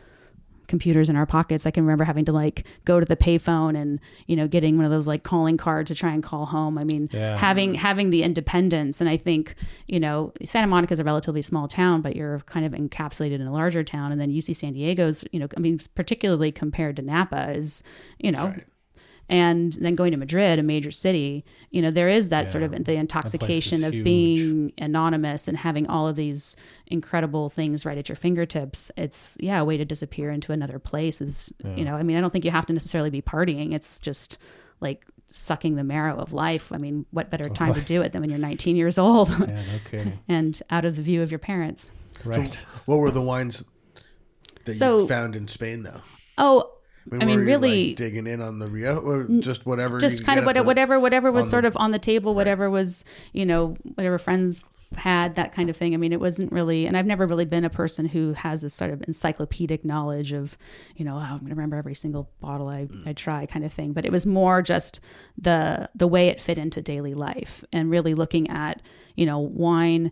[SPEAKER 5] computers in our pockets. I can remember having to go to the payphone and, getting one of those calling cards to try and call home. Having the independence. And I think, Santa Monica is a relatively small town, but you're kind of encapsulated in a larger town. And then UC San Diego's, particularly compared to Napa is,
[SPEAKER 3] right.
[SPEAKER 5] And then going to Madrid, a major city, there is that sort of the intoxication of being anonymous and having all of these incredible things right at your fingertips. It's, a way to disappear into another place is, I don't think you have to necessarily be partying. It's just like sucking the marrow of life. What better time to do it than when you're 19 years old
[SPEAKER 4] no kidding.
[SPEAKER 5] And out of the view of your parents.
[SPEAKER 4] Right.
[SPEAKER 3] So what were the wines that you found in Spain though?
[SPEAKER 5] Really
[SPEAKER 3] digging in on the Rio or just whatever.
[SPEAKER 5] Just kind of whatever was sort of on the table, whatever was, whatever friends had, that kind of thing. It wasn't really, and I've never really been a person who has this sort of encyclopedic knowledge of, I'm going to remember every single bottle I try kind of thing. But it was more just the way it fit into daily life and really looking at, wine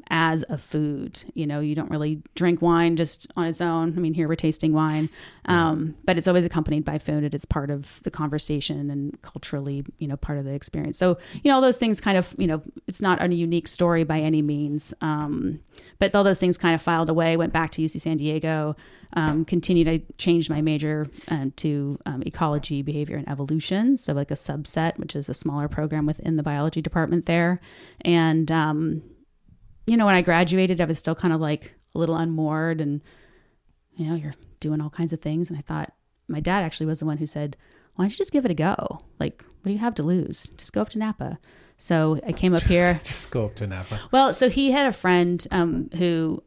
[SPEAKER 5] as a food. You know, you don't really drink wine just on its own. I mean, here we're tasting wine, but it's always accompanied by food. It's part of the conversation and culturally, you know, part of the experience. So, you know, all those things kind of, you know, it's not a unique story by any means. But all those things kind of filed away, went back to UC San Diego, continued. I changed my major to ecology, behavior, and evolution. So like a subset, which is a smaller program within the biology department there. And, you know, when I graduated, I was still kind of like a little unmoored and, you know, you're doing all kinds of things. And I thought, my dad actually was the one who said, why don't you just give it a go? Like, what do you have to lose? Just go up to Napa. So I came up here.
[SPEAKER 4] Just go up to Napa.
[SPEAKER 5] Well, so he had a friend who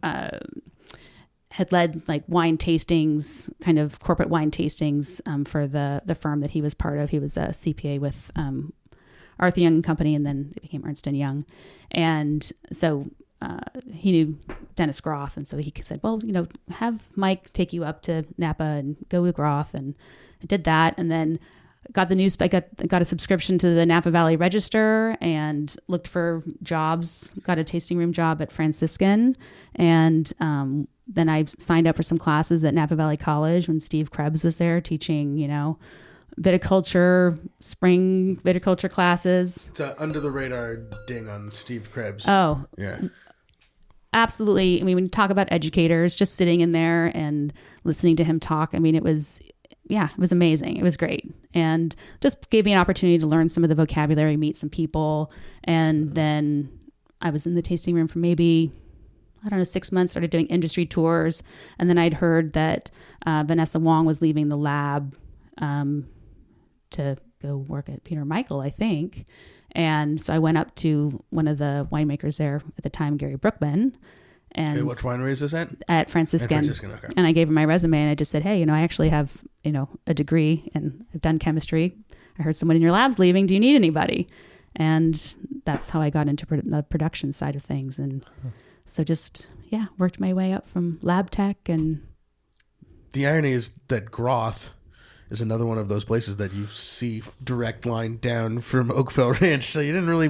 [SPEAKER 5] had led like wine tastings, kind of corporate wine tastings for the firm that he was part of. He was a CPA with Arthur Young and Company, and then it became Ernst & Young. And so he knew Dennis Groth. And so he said, well, you know, have Mike take you up to Napa and go to Groth. And I did that. And then got the news. I got a subscription to the Napa Valley Register and looked for jobs. Got a tasting room job at Franciscan, and then I signed up for some classes at Napa Valley College when Steve Krebs was there teaching. You know, viticulture, spring viticulture classes.
[SPEAKER 3] It's under the radar ding on Steve Krebs.
[SPEAKER 5] Oh,
[SPEAKER 3] yeah.
[SPEAKER 5] Absolutely. I mean, when you talk about educators, just sitting in there and listening to him talk, I mean, it was amazing. It was great. And just gave me an opportunity to learn some of the vocabulary, meet some people. And then I was in the tasting room for maybe, 6 months, started doing industry tours. And then I'd heard that Vanessa Wong was leaving the lab to go work at Peter Michael, I think. And so I went up to one of the winemakers there at the time, Gary Brookman. And
[SPEAKER 3] which winery is this at?
[SPEAKER 5] At Franciscan.
[SPEAKER 3] Okay.
[SPEAKER 5] And I gave him my resume and I just said, hey, you know, I actually have, you know, a degree and I've done chemistry. I heard someone in your lab's leaving. Do you need anybody? And that's how I got into the production side of things. And so just, worked my way up from lab tech. And
[SPEAKER 3] the irony is that Groth is another one of those places that you see direct line down from Oakville Ranch. So you didn't really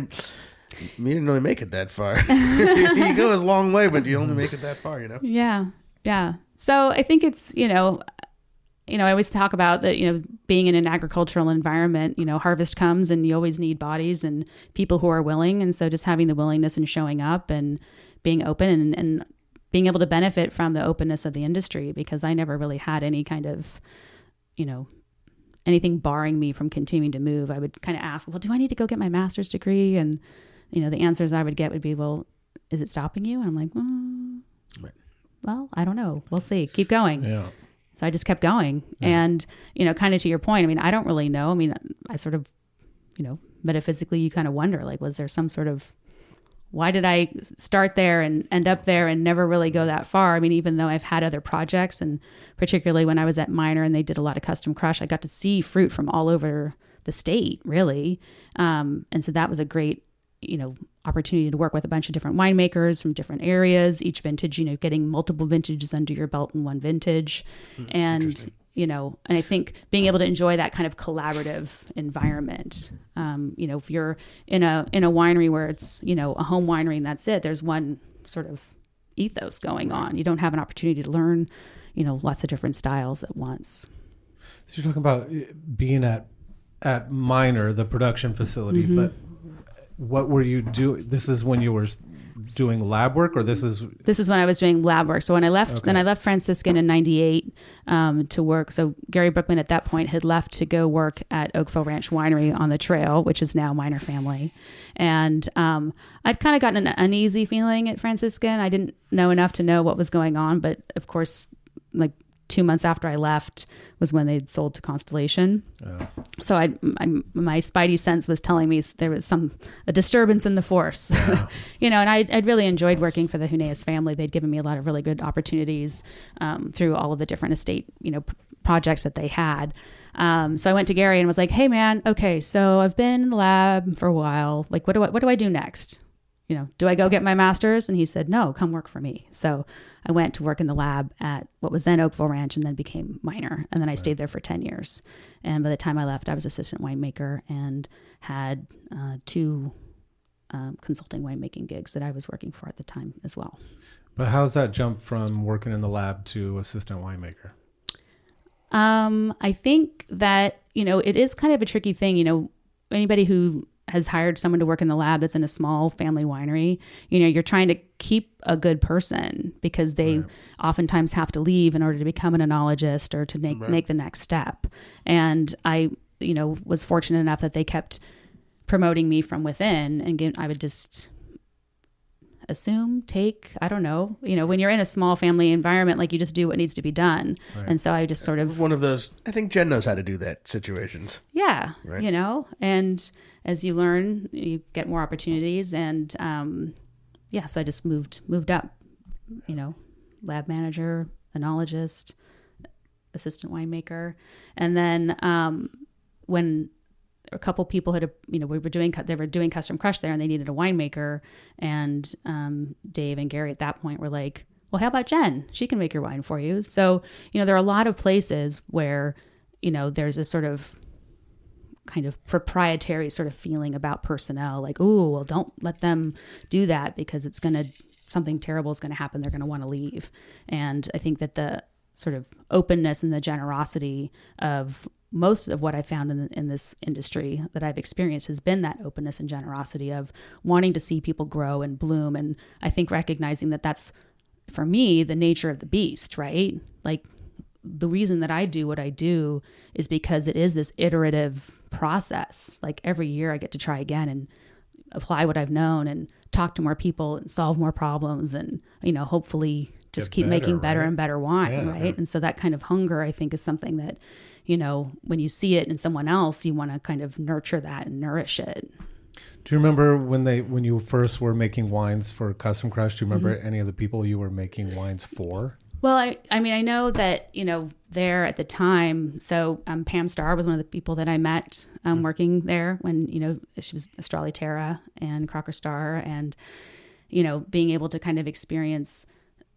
[SPEAKER 3] make it that far. You go a long way, but you only make it that far, you know?
[SPEAKER 5] Yeah. So I think it's, you know, I always talk about that, you know, being in an agricultural environment, you know, harvest comes and you always need bodies and people who are willing. And so just having the willingness and showing up and being open and being able to benefit from the openness of the industry, because I never really had any kind of, you know, anything barring me from continuing to move. I would kind of ask, well, do I need to go get my master's degree? And, you know, the answers I would get would be, well, is it stopping you? And I'm like,
[SPEAKER 3] Right.
[SPEAKER 5] Well, I don't know. We'll see. Keep going.
[SPEAKER 4] Yeah.
[SPEAKER 5] So I just kept going. Yeah. And, you know, kind of to your point, I mean, I don't really know. I mean, I sort of, you know, metaphysically, you kind of wonder, like, was there some sort of, why did I start there and end up there and never really go that far? I mean, even though I've had other projects, and particularly when I was at Miner and they did a lot of custom crush, I got to see fruit from all over the state, really. And so that was a great, you know, opportunity to work with a bunch of different winemakers from different areas, each vintage, you know, getting multiple vintages under your belt in one vintage. And, you know, and I think being able to enjoy that kind of collaborative environment, you know, if you're in a winery where it's, you know, a home winery and that's it, there's one sort of ethos going on. You don't have an opportunity to learn, you know, lots of different styles at once.
[SPEAKER 4] So you're talking about being at Miner, the production facility, but what were you doing? This is when you were doing lab work, or this is when I was doing lab work. So when I left, then I left Franciscan in 98 to work. So Gary Brookman at that point had left to go work at Oakville Ranch Winery on the trail, which is now Miner Family. And I'd kind of gotten an uneasy feeling at Franciscan. I didn't know enough to know what was going on, but of course, like 2 months after I left was when they'd sold to Constellation. Oh. So my spidey sense was telling me there was a disturbance in the force, you know, and I'd really enjoyed working for the Huneeus family. They'd given me a lot of really good opportunities through all of the different estate, you know, projects that they had. So I went to Gary and was like, hey man, okay, so I've been in the lab for a while. Like, what do I do next? You know, do I go get my master's? And he said, no, come work for me. So I went to work in the lab at what was then Oakville Ranch and then became Miner. And then I stayed there for 10 years. And by the time I left, I was assistant winemaker and had two
[SPEAKER 5] consulting winemaking gigs that I was working for at the time as well.
[SPEAKER 4] But how's that jump from working in the lab to assistant winemaker?
[SPEAKER 5] I think that, it is kind of a tricky thing. Anybody who has hired someone to work in the lab that's in a small family winery, you're trying to keep a good person because they oftentimes have to leave in order to become an enologist or to make the next step. And I, was fortunate enough that they kept promoting me from within, and I would just I don't know, when you're in a small family environment, like you just do what needs to be done. Right. And so I just sort of,
[SPEAKER 3] one of those, I think Jen knows how to do that situations.
[SPEAKER 5] Yeah. Right. And as you learn, you get more opportunities. And, so I just moved up, lab manager, enologist, assistant winemaker. And then, when a couple people they were doing custom crush there and they needed a winemaker, and Dave and Gary at that point were like, well, how about Jen? She can make your wine for you. So, there are a lot of places where, there's a sort of kind of proprietary sort of feeling about personnel, like, oh, well, don't let them do that because something terrible is going to happen. They're going to want to leave. And I think that the sort of openness and the generosity of most of what I found in this industry that I've experienced has been that openness and generosity of wanting to see people grow and bloom. And I think recognizing that that's, for me, the nature of the beast, right? Like the reason that I do what I do is because it is this iterative process. Like every year I get to try again and apply what I've known and talk to more people and solve more problems and, hopefully just keep making better and better wine, right? And so that kind of hunger, I think, is something that, when you see it in someone else, you want to kind of nurture that and nourish it.
[SPEAKER 4] Do you remember when you first were making wines for Custom Crush? Do you remember any of the people you were making wines for?
[SPEAKER 5] Well, I mean, I know that, there at the time, so Pam Starr was one of the people that I met working there when, she was Astrali Terra and Crocker Star, and, being able to kind of experience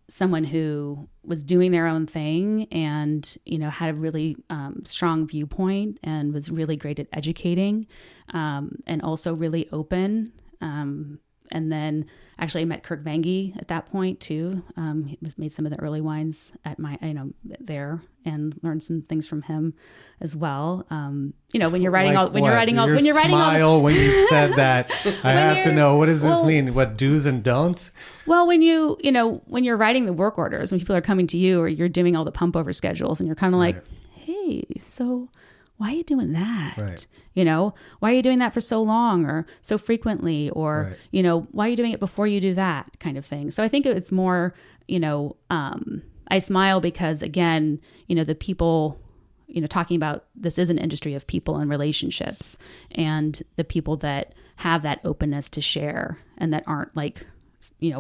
[SPEAKER 5] someone who was doing their own thing and, had a really strong viewpoint and was really great at educating, and also really open. And then actually I met Kirk Vange at that point too. He made some of the early wines at there, and learned some things from him as well. When you're writing when you said that, I have to know, what does this mean? What do's and don'ts? Well, when you're writing the work orders, when people are coming to you or you're doing all the pump over schedules and you're kind of like, hey, so why are you doing that? Right. Why are you doing that for so long or so frequently? Or, why are you doing it before you do that kind of thing? So I think it's more, I smile because, again, the people, talking about this is an industry of people and relationships, and the people that have that openness to share and that aren't like,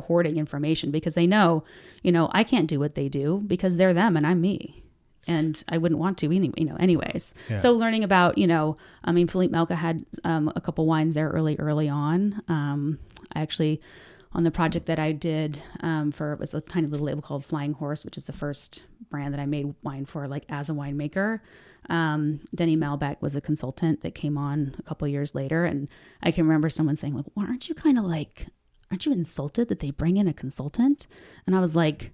[SPEAKER 5] hoarding information because they know, I can't do what they do because they're them and I'm me. And I wouldn't want to, anyways. Yeah. So learning about, Philippe Melka had a couple wines there early on. I actually, on the project that I did it was a tiny little label called Flying Horse, which is the first brand that I made wine for, like as a winemaker. Denny Malbec was a consultant that came on a couple years later. And I can remember someone saying, like, well, aren't you insulted that they bring in a consultant? And I was like,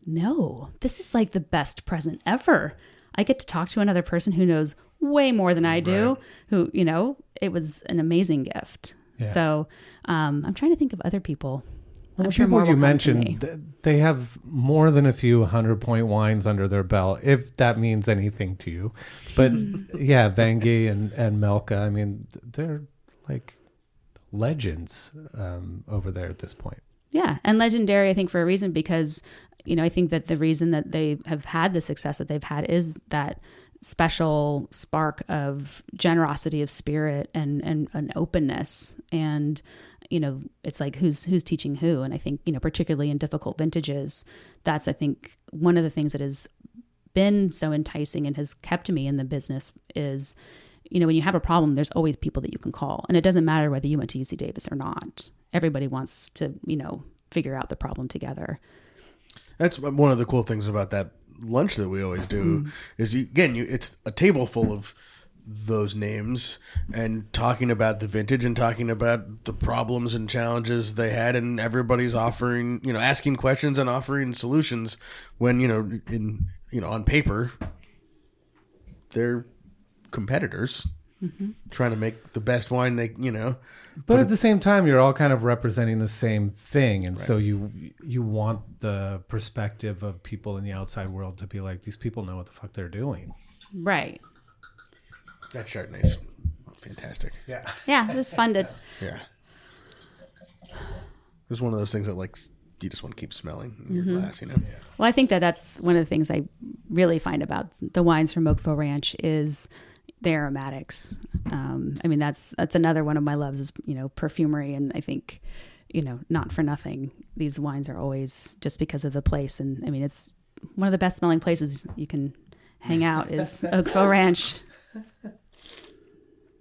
[SPEAKER 5] no, this is like the best present ever. I get to talk to another person who knows way more than I do, who, it was an amazing gift. Yeah. So I'm trying to think of other people.
[SPEAKER 4] Well, I'm sure people you mentioned, they have more than a few 100-point wines under their belt, if that means anything to you. But Vange and Melka, I mean, they're like legends over there at this point.
[SPEAKER 5] Yeah, and legendary, I think, for a reason, because I think that the reason that they have had the success that they've had is that special spark of generosity of spirit and an openness. And, it's like who's teaching who. And I think, particularly in difficult vintages, that's, I think, one of the things that has been so enticing and has kept me in the business is, when you have a problem, there's always people that you can call. And it doesn't matter whether you went to UC Davis or not. Everybody wants to, figure out the problem together.
[SPEAKER 3] That's one of the cool things about that lunch that we always do is it's a table full of those names and talking about the vintage and talking about the problems and challenges they had, and everybody's offering, asking questions and offering solutions when, on paper, they're competitors trying to make the best wine
[SPEAKER 4] But at the same time, you're all kind of representing the same thing. And so you want the perspective of people in the outside world to be like, these people know what the fuck they're doing.
[SPEAKER 5] Right.
[SPEAKER 3] That Chardonnay's fantastic.
[SPEAKER 5] Yeah, it was fun to...
[SPEAKER 3] Yeah. It's one of those things that, you just want to keep smelling in your glass,
[SPEAKER 5] Well, I think that's one of the things I really find about the wines from Oakville Ranch is the aromatics. That's another one of my loves is, perfumery. And I think, not for nothing, these wines are always just because of the place. And it's one of the best smelling places you can hang out is Oakville Ranch.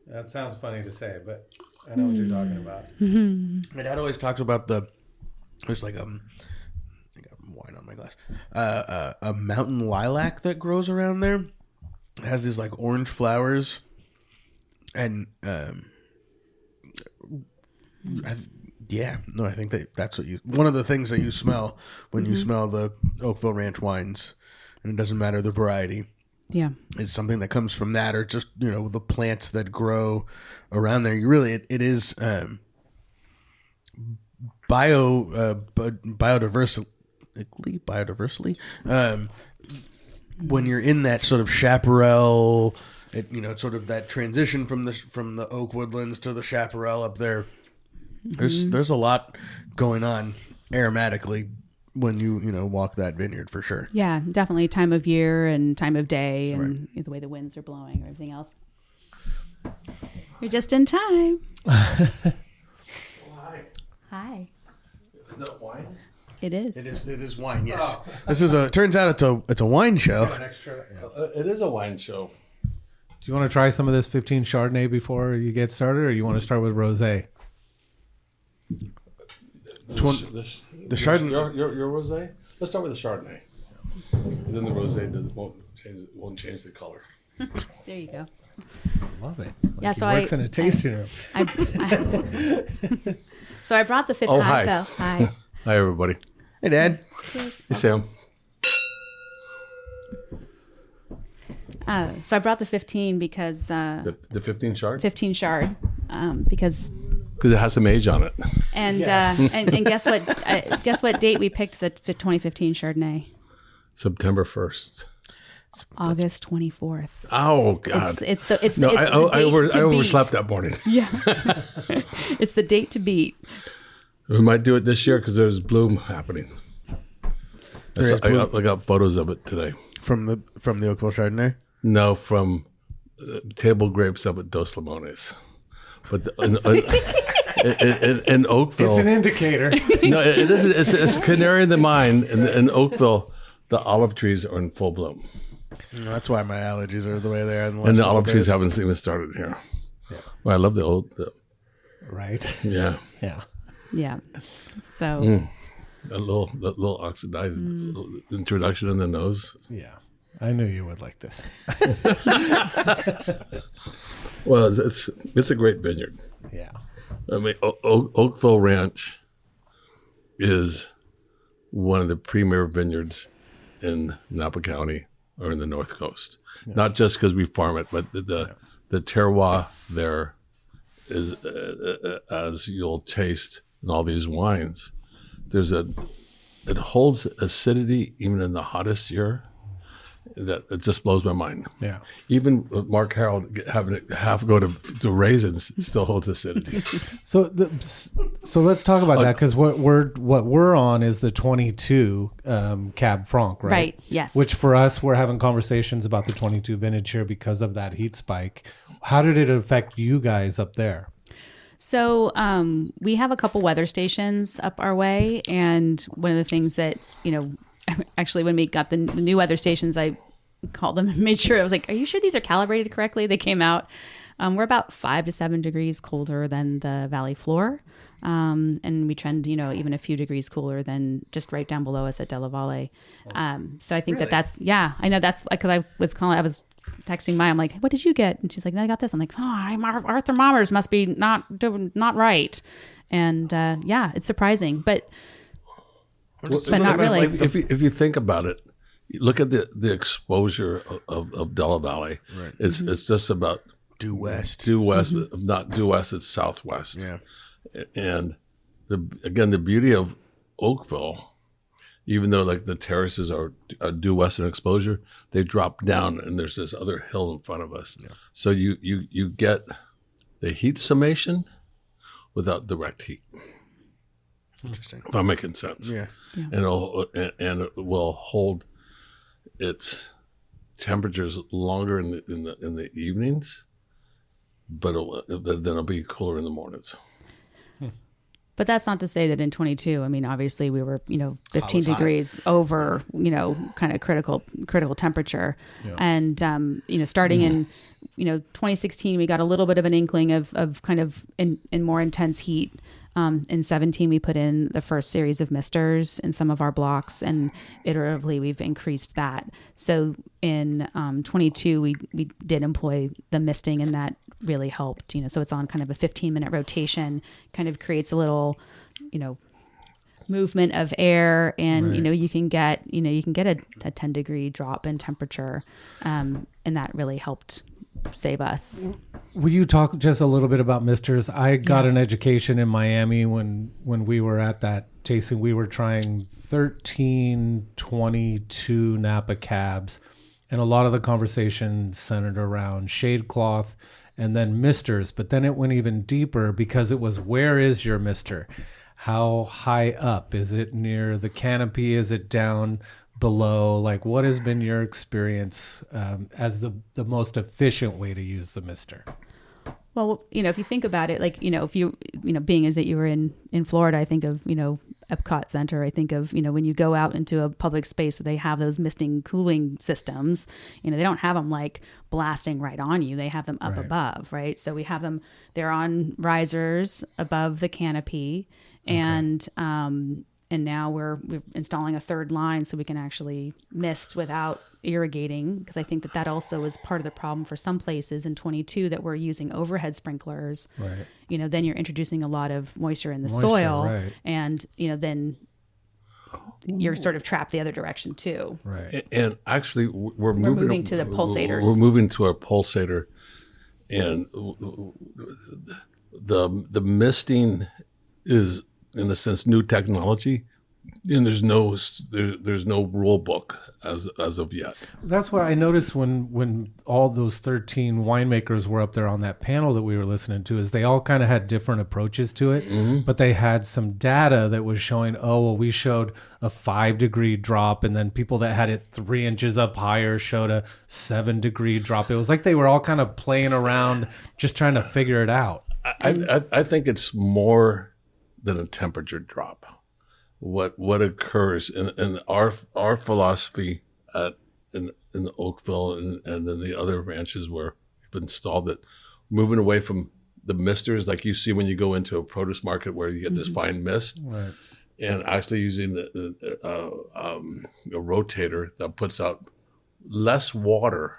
[SPEAKER 4] That sounds funny to say, but I know what you're talking about.
[SPEAKER 3] My dad always talks about there's I got wine on my glass, a mountain lilac that grows around there. It has these orange flowers, and I think that's what one of the things that you smell when you smell the Oakville Ranch wines, and it doesn't matter the variety.
[SPEAKER 5] Yeah,
[SPEAKER 3] it's something that comes from that, or just the plants that grow around there. It is biodiversity. When you're in that sort of chaparral, sort of that transition from the oak woodlands to the chaparral up there. There's a lot going on aromatically when you walk that vineyard, for sure.
[SPEAKER 5] Yeah, definitely time of year and time of day and the way the winds are blowing or everything else. You're just in time.
[SPEAKER 6] Hi.
[SPEAKER 5] Hi.
[SPEAKER 6] Is that wine?
[SPEAKER 5] It is.
[SPEAKER 3] It is wine. Yes. Oh. This is turns out it's a wine show.
[SPEAKER 6] It is a wine show.
[SPEAKER 4] Do you want to try some of this 15 Chardonnay before you get started, or you want to start with rosé?
[SPEAKER 6] The Chardonnay. Your rosé. Let's start with the Chardonnay, because then the rosé won't change the color.
[SPEAKER 5] There you go.
[SPEAKER 4] Love it.
[SPEAKER 5] Yeah.
[SPEAKER 4] So works in a tasting room.
[SPEAKER 5] So I brought the 15.
[SPEAKER 6] Oh, hi.
[SPEAKER 5] Hi.
[SPEAKER 6] Hi, everybody.
[SPEAKER 3] Hey, Dad.
[SPEAKER 5] Cheers.
[SPEAKER 6] Hey, Sam.
[SPEAKER 5] So I brought the 15 because
[SPEAKER 6] The 15 Chard?
[SPEAKER 5] 15 Chard because
[SPEAKER 6] it has some age on it.
[SPEAKER 5] and
[SPEAKER 4] Yes.
[SPEAKER 5] and guess what? Guess what date we picked the 2015 Chardonnay?
[SPEAKER 6] September 1st.
[SPEAKER 5] August 24th.
[SPEAKER 6] Oh, God.
[SPEAKER 5] It's the date
[SPEAKER 6] I
[SPEAKER 5] to
[SPEAKER 6] overslept
[SPEAKER 5] beat.
[SPEAKER 6] that morning.
[SPEAKER 5] Yeah. It's the date to beat.
[SPEAKER 6] We might do it this year because there's bloom happening. I got photos of it today.
[SPEAKER 3] From the Oakville Chardonnay?
[SPEAKER 6] No, from table grapes up at Dos Limones. But in Oakville,
[SPEAKER 4] It's an indicator.
[SPEAKER 6] no, it isn't. It's canary in the mine. In Oakville, the olive trees are in full bloom,
[SPEAKER 3] That's why my allergies are the way they are.
[SPEAKER 6] and the olive trees haven't even started here. Yeah. Well, I love the
[SPEAKER 4] Right.
[SPEAKER 6] yeah,
[SPEAKER 4] Yeah.
[SPEAKER 5] Yeah. So
[SPEAKER 6] that little oxidized introduction in the nose.
[SPEAKER 4] Yeah. I knew you would like this.
[SPEAKER 6] Well, it's a great vineyard.
[SPEAKER 4] Yeah.
[SPEAKER 6] I mean, Oakville Ranch is one of the premier vineyards in Napa County or in the North Coast. Yeah. Not just because we farm it, but the terroir there is, as you'll taste in all these wines, it holds acidity even in the hottest year. That it just blows my mind.
[SPEAKER 4] Yeah.
[SPEAKER 6] Even Mark Harold having it half go to raisins still holds acidity.
[SPEAKER 4] So let's talk about that, because what we're on is the 22 Cab Franc, right?
[SPEAKER 5] Right. Yes.
[SPEAKER 4] Which for us, we're having conversations about the 22 vintage here because of that heat spike. How did it affect you guys up there?
[SPEAKER 5] So we have a couple weather stations up our way, and one of the things that actually, when we got the new weather stations, I called them and made sure. I was like, are you sure these are calibrated correctly? They came out. We're about 5 to 7 degrees colder than the valley floor. And we trend, even a few degrees cooler than just right down below us at Della Valle. So I think that's, I know that's because I was texting Maya. I'm like, what did you get? And she's like, I got this. I'm like, our thermometers must be not right. And it's surprising, but not really.
[SPEAKER 6] If you think about it, look at the exposure of Della Valley.
[SPEAKER 3] Right.
[SPEAKER 6] It's just about
[SPEAKER 3] due west.
[SPEAKER 6] Not due west. It's southwest.
[SPEAKER 3] Yeah.
[SPEAKER 6] And the beauty of Oakville, even though like the terraces are due west in exposure, they drop down and there's this other hill in front of us. Yeah. So you get the heat summation without direct heat.
[SPEAKER 3] Interesting.
[SPEAKER 6] If I'm making sense.
[SPEAKER 3] Yeah.
[SPEAKER 6] And it will hold its temperatures longer in the evenings, but then it'll be cooler in the mornings.
[SPEAKER 5] But that's not to say that in 22, I mean, obviously we were, 15 degrees over, kind of critical temperature. Yeah. And, starting in, 2016, we got a little bit of an inkling of kind of in more intense heat. In 17, we put in the first series of misters in some of our blocks, and iteratively we've increased that. So in 22, we did employ the misting, and that really helped. So it's on kind of a 15-minute rotation, kind of creates a little, movement of air, and
[SPEAKER 4] right.
[SPEAKER 5] You can get a 10-degree drop in temperature, and that really helped save us.
[SPEAKER 4] Will you talk just a little bit about misters? I got an education in Miami when we were at that tasting. We were trying 1322 Napa cabs, and a lot of the conversation centered around shade cloth and then misters. But then it went even deeper because it was, where is your mister? How high up? Is it near the canopy? Is it down below? Like, what has been your experience as the most efficient way to use the mister?
[SPEAKER 5] Well, if you think about it, like, if you, being as that you were in Florida, I think of, Epcot Center. I think of, when you go out into a public space where they have those misting cooling systems, they don't have them like blasting right on you. They have them up above, right? So we have them, they're on risers above the canopy. And now we're installing a third line so we can actually mist without irrigating, because I think that also is part of the problem for some places in 22 that we're using overhead sprinklers. Right. Then you're introducing a lot of moisture in the soil, right. And then you're sort of trapped the other direction too.
[SPEAKER 6] Right. And actually, we're
[SPEAKER 5] moving to the pulsators.
[SPEAKER 6] We're moving to our pulsator, and the misting is, in a sense, new technology, and there's no rule book as of yet.
[SPEAKER 4] That's what I noticed when all those 13 winemakers were up there on that panel that we were listening to, is they all kind of had different approaches to it, but they had some data that was showing, we showed a 5-degree drop, and then people that had it 3 inches up higher showed a 7-degree drop. It was like they were all kind of playing around, just trying to figure it out.
[SPEAKER 6] I think it's more than a temperature drop. What occurs in our philosophy in Oakville and in the other ranches where we've installed it, moving away from the misters like you see when you go into a produce market where you get this fine mist, right. And actually using a rotator that puts out less water,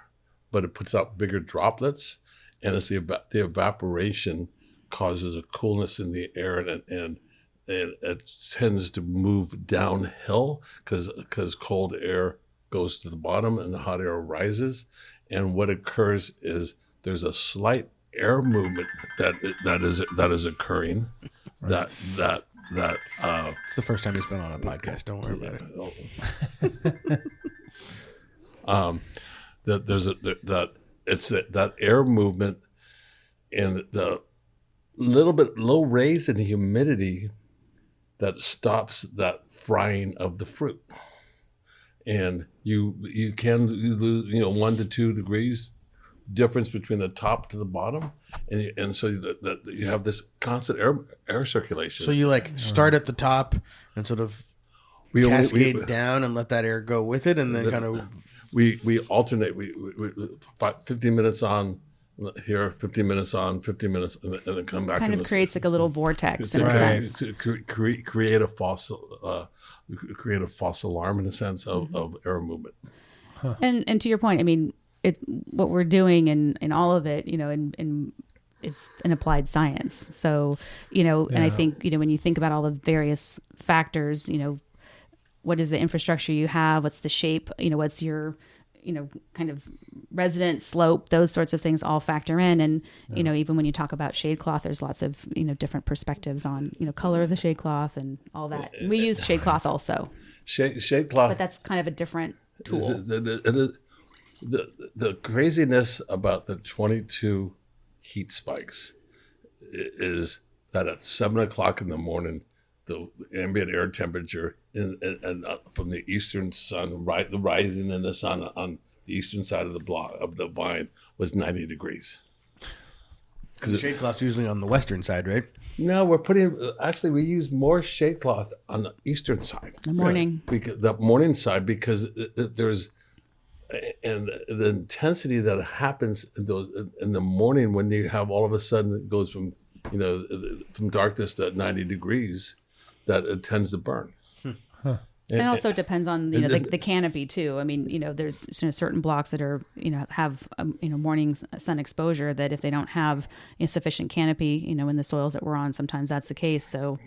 [SPEAKER 6] but it puts out bigger droplets, and it's the evaporation causes a coolness in the air, and it tends to move downhill because cold air goes to the bottom and the hot air rises. And what occurs is there's a slight air movement that is occurring. Right. That
[SPEAKER 3] it's the first time he's been on a podcast. Don't worry about it. That air movement and the little bit low raise in humidity that stops that frying of the fruit, and you lose 1 to 2 degrees difference between the top to the bottom, and so that you have this constant air circulation. So you start at the top and sort of cascade down and let that air go with it, and then kind of
[SPEAKER 6] we alternate. We 15 minutes on here, 15 minutes on, 15 minutes, and then come back.
[SPEAKER 5] Kind of creates like a little vortex in a sense.
[SPEAKER 6] Create a false alarm in a sense of air movement.
[SPEAKER 5] Huh. And to your point, I mean, what we're doing in all of it, is an applied science. So, and I think, when you think about all the various factors, what is the infrastructure you have? What's the shape? What's your, kind of resident slope? Those sorts of things all factor in. And, even when you talk about shade cloth, there's lots of, different perspectives on, color of the shade cloth and all that. We use shade cloth also.
[SPEAKER 6] Shade cloth.
[SPEAKER 5] But that's kind of a different tool.
[SPEAKER 6] The craziness about the 22 heat spikes is that at 7 o'clock in the morning, the ambient air temperature and from the eastern sun, the rising in the sun on the eastern side of the vine was 90 degrees.
[SPEAKER 3] Because the shade cloth's usually on the western side, right?
[SPEAKER 6] No, we use more shade cloth on the eastern side.
[SPEAKER 5] The morning.
[SPEAKER 6] Because the morning side, because there's, and the intensity that happens in the morning when you have all of a sudden it goes from darkness to 90 degrees, that it tends to burn.
[SPEAKER 5] And also depends on the canopy too. I mean, there's certain blocks that are have morning sun exposure that if they don't have sufficient canopy, in the soils that we're on, sometimes that's the case. So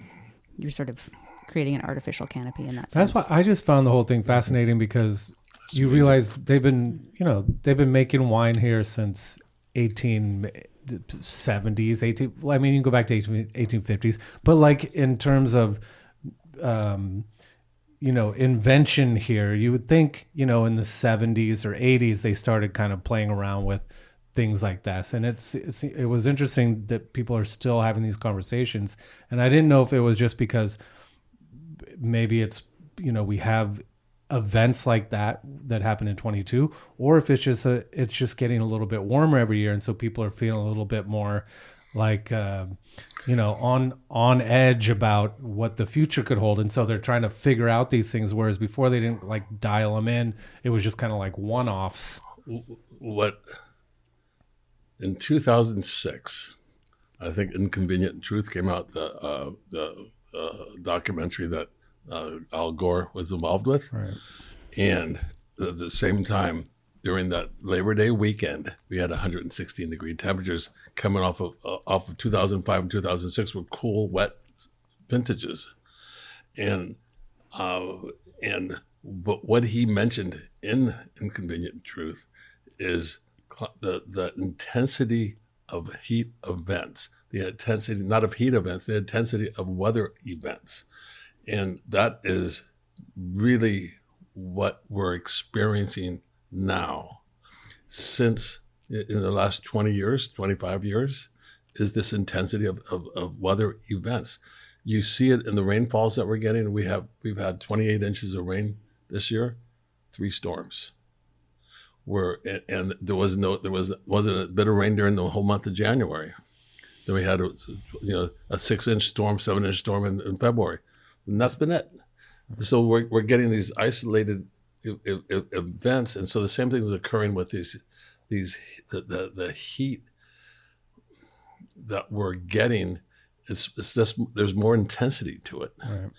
[SPEAKER 5] you're sort of creating an artificial canopy in that sense.
[SPEAKER 4] That's why I just found the whole thing fascinating, because you realize they've been making wine here since 1870s. Well, I mean, you can go back to 1850s, but like in terms of invention here, you would think, in the 70s or 80s, they started kind of playing around with things like this. And it was interesting that people are still having these conversations. And I didn't know if it was just because maybe it's, we have events like that happen in 22, or if it's just getting a little bit warmer every year. And so people are feeling a little bit more like, on edge about what the future could hold. And so they're trying to figure out these things, whereas before they didn't like dial them in. It was just kind of like one-offs.
[SPEAKER 6] In 2006, I think Inconvenient Truth came out, the documentary that Al Gore was involved with.
[SPEAKER 4] Right.
[SPEAKER 6] And at the same time, during that Labor Day weekend, we had 116 degree temperatures coming off of 2005 and 2006 with cool, wet vintages. And but what he mentioned in Inconvenient Truth is the intensity of heat events, the intensity, not of heat events, the intensity of weather events. And that is really what we're experiencing now. Since in the last 20 years, 25 years, is this intensity of weather events. You see it in the rainfalls that we're getting. We've had 28 inches of rain this year, 3 storms. And there wasn't a bit of rain during the whole month of January. Then we had a 6-inch storm, 7-inch storm in February, and that's been it. So we're getting these isolated events, and so the same thing is occurring with the heat that we're getting. It's just there's more intensity to it.
[SPEAKER 4] Right.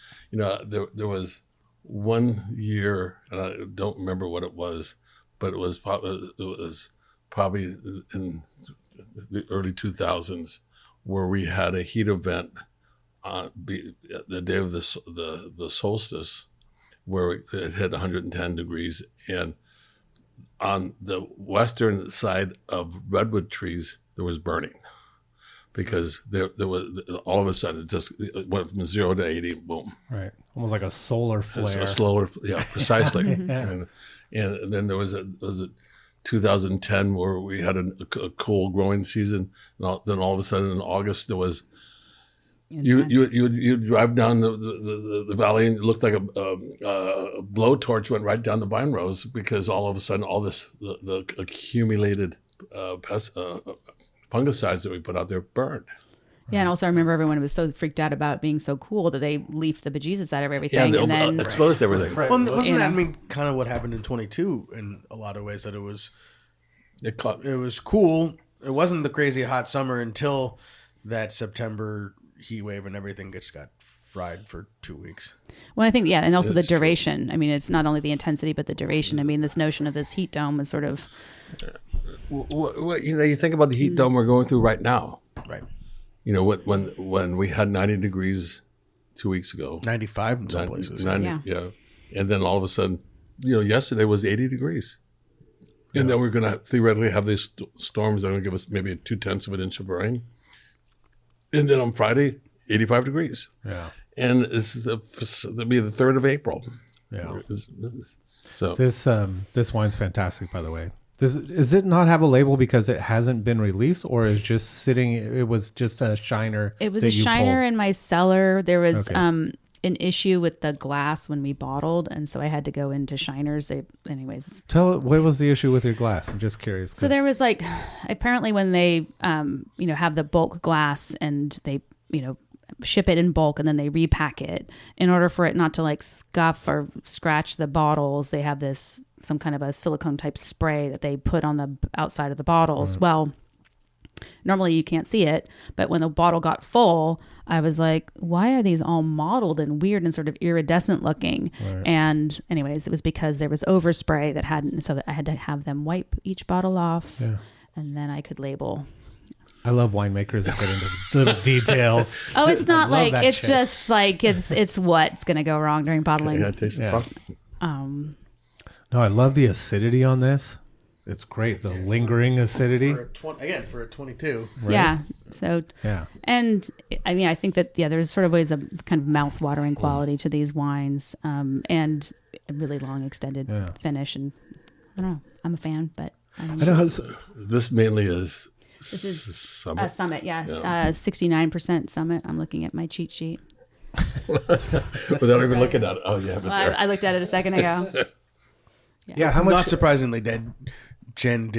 [SPEAKER 6] There was one year, and I don't remember what it was, but it was probably in the early 2000s where we had a heat event on the day of the solstice, where it hit 110 degrees, and on the western side of redwood trees there was burning, because there was all of a sudden it went from 0 to 80, boom.
[SPEAKER 4] Right, almost like a solar flare.
[SPEAKER 6] A slower, yeah, precisely. And then there was a 2010 where we had a cool growing season. Then all of a sudden in August there was. You drive down the valley and it looked like a blowtorch went right down the vine rows, because all of a sudden all this the accumulated fungicides that we put out there burned.
[SPEAKER 5] Yeah, and also I remember everyone was so freaked out about being so cool that they leafed the bejesus out of everything.
[SPEAKER 6] Yeah,
[SPEAKER 5] and then
[SPEAKER 6] exposed everything.
[SPEAKER 3] Well, wasn't that kind of what happened in 22 in a lot of ways? That it was cool. It wasn't the crazy hot summer until that September heat wave and everything got fried for 2 weeks.
[SPEAKER 5] Well, I think, yeah, and also the
[SPEAKER 6] It's true.
[SPEAKER 5] duration. I mean, it's not only the intensity, but the duration. I mean, this notion of this heat dome is sort of,
[SPEAKER 6] What, you think about the heat dome we're going through right now.
[SPEAKER 3] Right.
[SPEAKER 6] When we had 90 degrees 2 weeks ago.
[SPEAKER 3] 95 in some places.
[SPEAKER 6] 90, yeah. And then all of a sudden, yesterday was 80 degrees. And then we're going to theoretically have these storms that are going to give us maybe 0.2 of an inch of rain. And then on Friday, 85 degrees.
[SPEAKER 4] Yeah.
[SPEAKER 6] And it'll be the 3rd of April.
[SPEAKER 4] Yeah.
[SPEAKER 6] So
[SPEAKER 4] This wine's fantastic, by the way. Does it not have a label because it hasn't been released, or is just sitting? It was just a shiner.
[SPEAKER 5] it was
[SPEAKER 4] that
[SPEAKER 5] a
[SPEAKER 4] you
[SPEAKER 5] shiner
[SPEAKER 4] pulled?
[SPEAKER 5] in my cellar. There was
[SPEAKER 4] Okay.
[SPEAKER 5] an issue with the glass when we bottled, and so I had to go into shiners. Anyways.
[SPEAKER 4] What was the issue with your glass? I'm just curious.
[SPEAKER 5] So there was apparently when they, have the bulk glass and they, ship it in bulk and then they repack it, in order for it not to scuff or scratch the bottles, they have some kind of a silicone type spray that they put on the outside of the bottles. Right. Well, normally you can't see it, but when the bottle got full, I was like, why are these all mottled and weird and sort of iridescent looking? Right. And anyways, it was because there was overspray that hadn't, so I had to have them wipe each bottle off, and then I could label.
[SPEAKER 4] I love winemakers that get into little details.
[SPEAKER 5] Oh, it's not it's
[SPEAKER 4] shit.
[SPEAKER 5] just it's what's going to go wrong during bottling.
[SPEAKER 6] yeah, taste the product.
[SPEAKER 4] No, I love the acidity on this. It's great. The lingering acidity.
[SPEAKER 3] For a 22.
[SPEAKER 4] Right?
[SPEAKER 5] Yeah. So,
[SPEAKER 4] yeah.
[SPEAKER 5] And I mean, I think that, there's sort of always a kind of mouth-watering quality to these wines, and a really long extended finish. And I don't know, I'm a fan, but I don't know.
[SPEAKER 6] This mainly is
[SPEAKER 5] This is
[SPEAKER 6] Summit.
[SPEAKER 5] Summit, yes. 69% Summit. I'm looking at my cheat sheet.
[SPEAKER 6] Without even looking at it. Oh, yeah. But
[SPEAKER 5] Well, I looked at it a second ago.
[SPEAKER 4] Yeah. How much?
[SPEAKER 3] Not surprisingly, Jen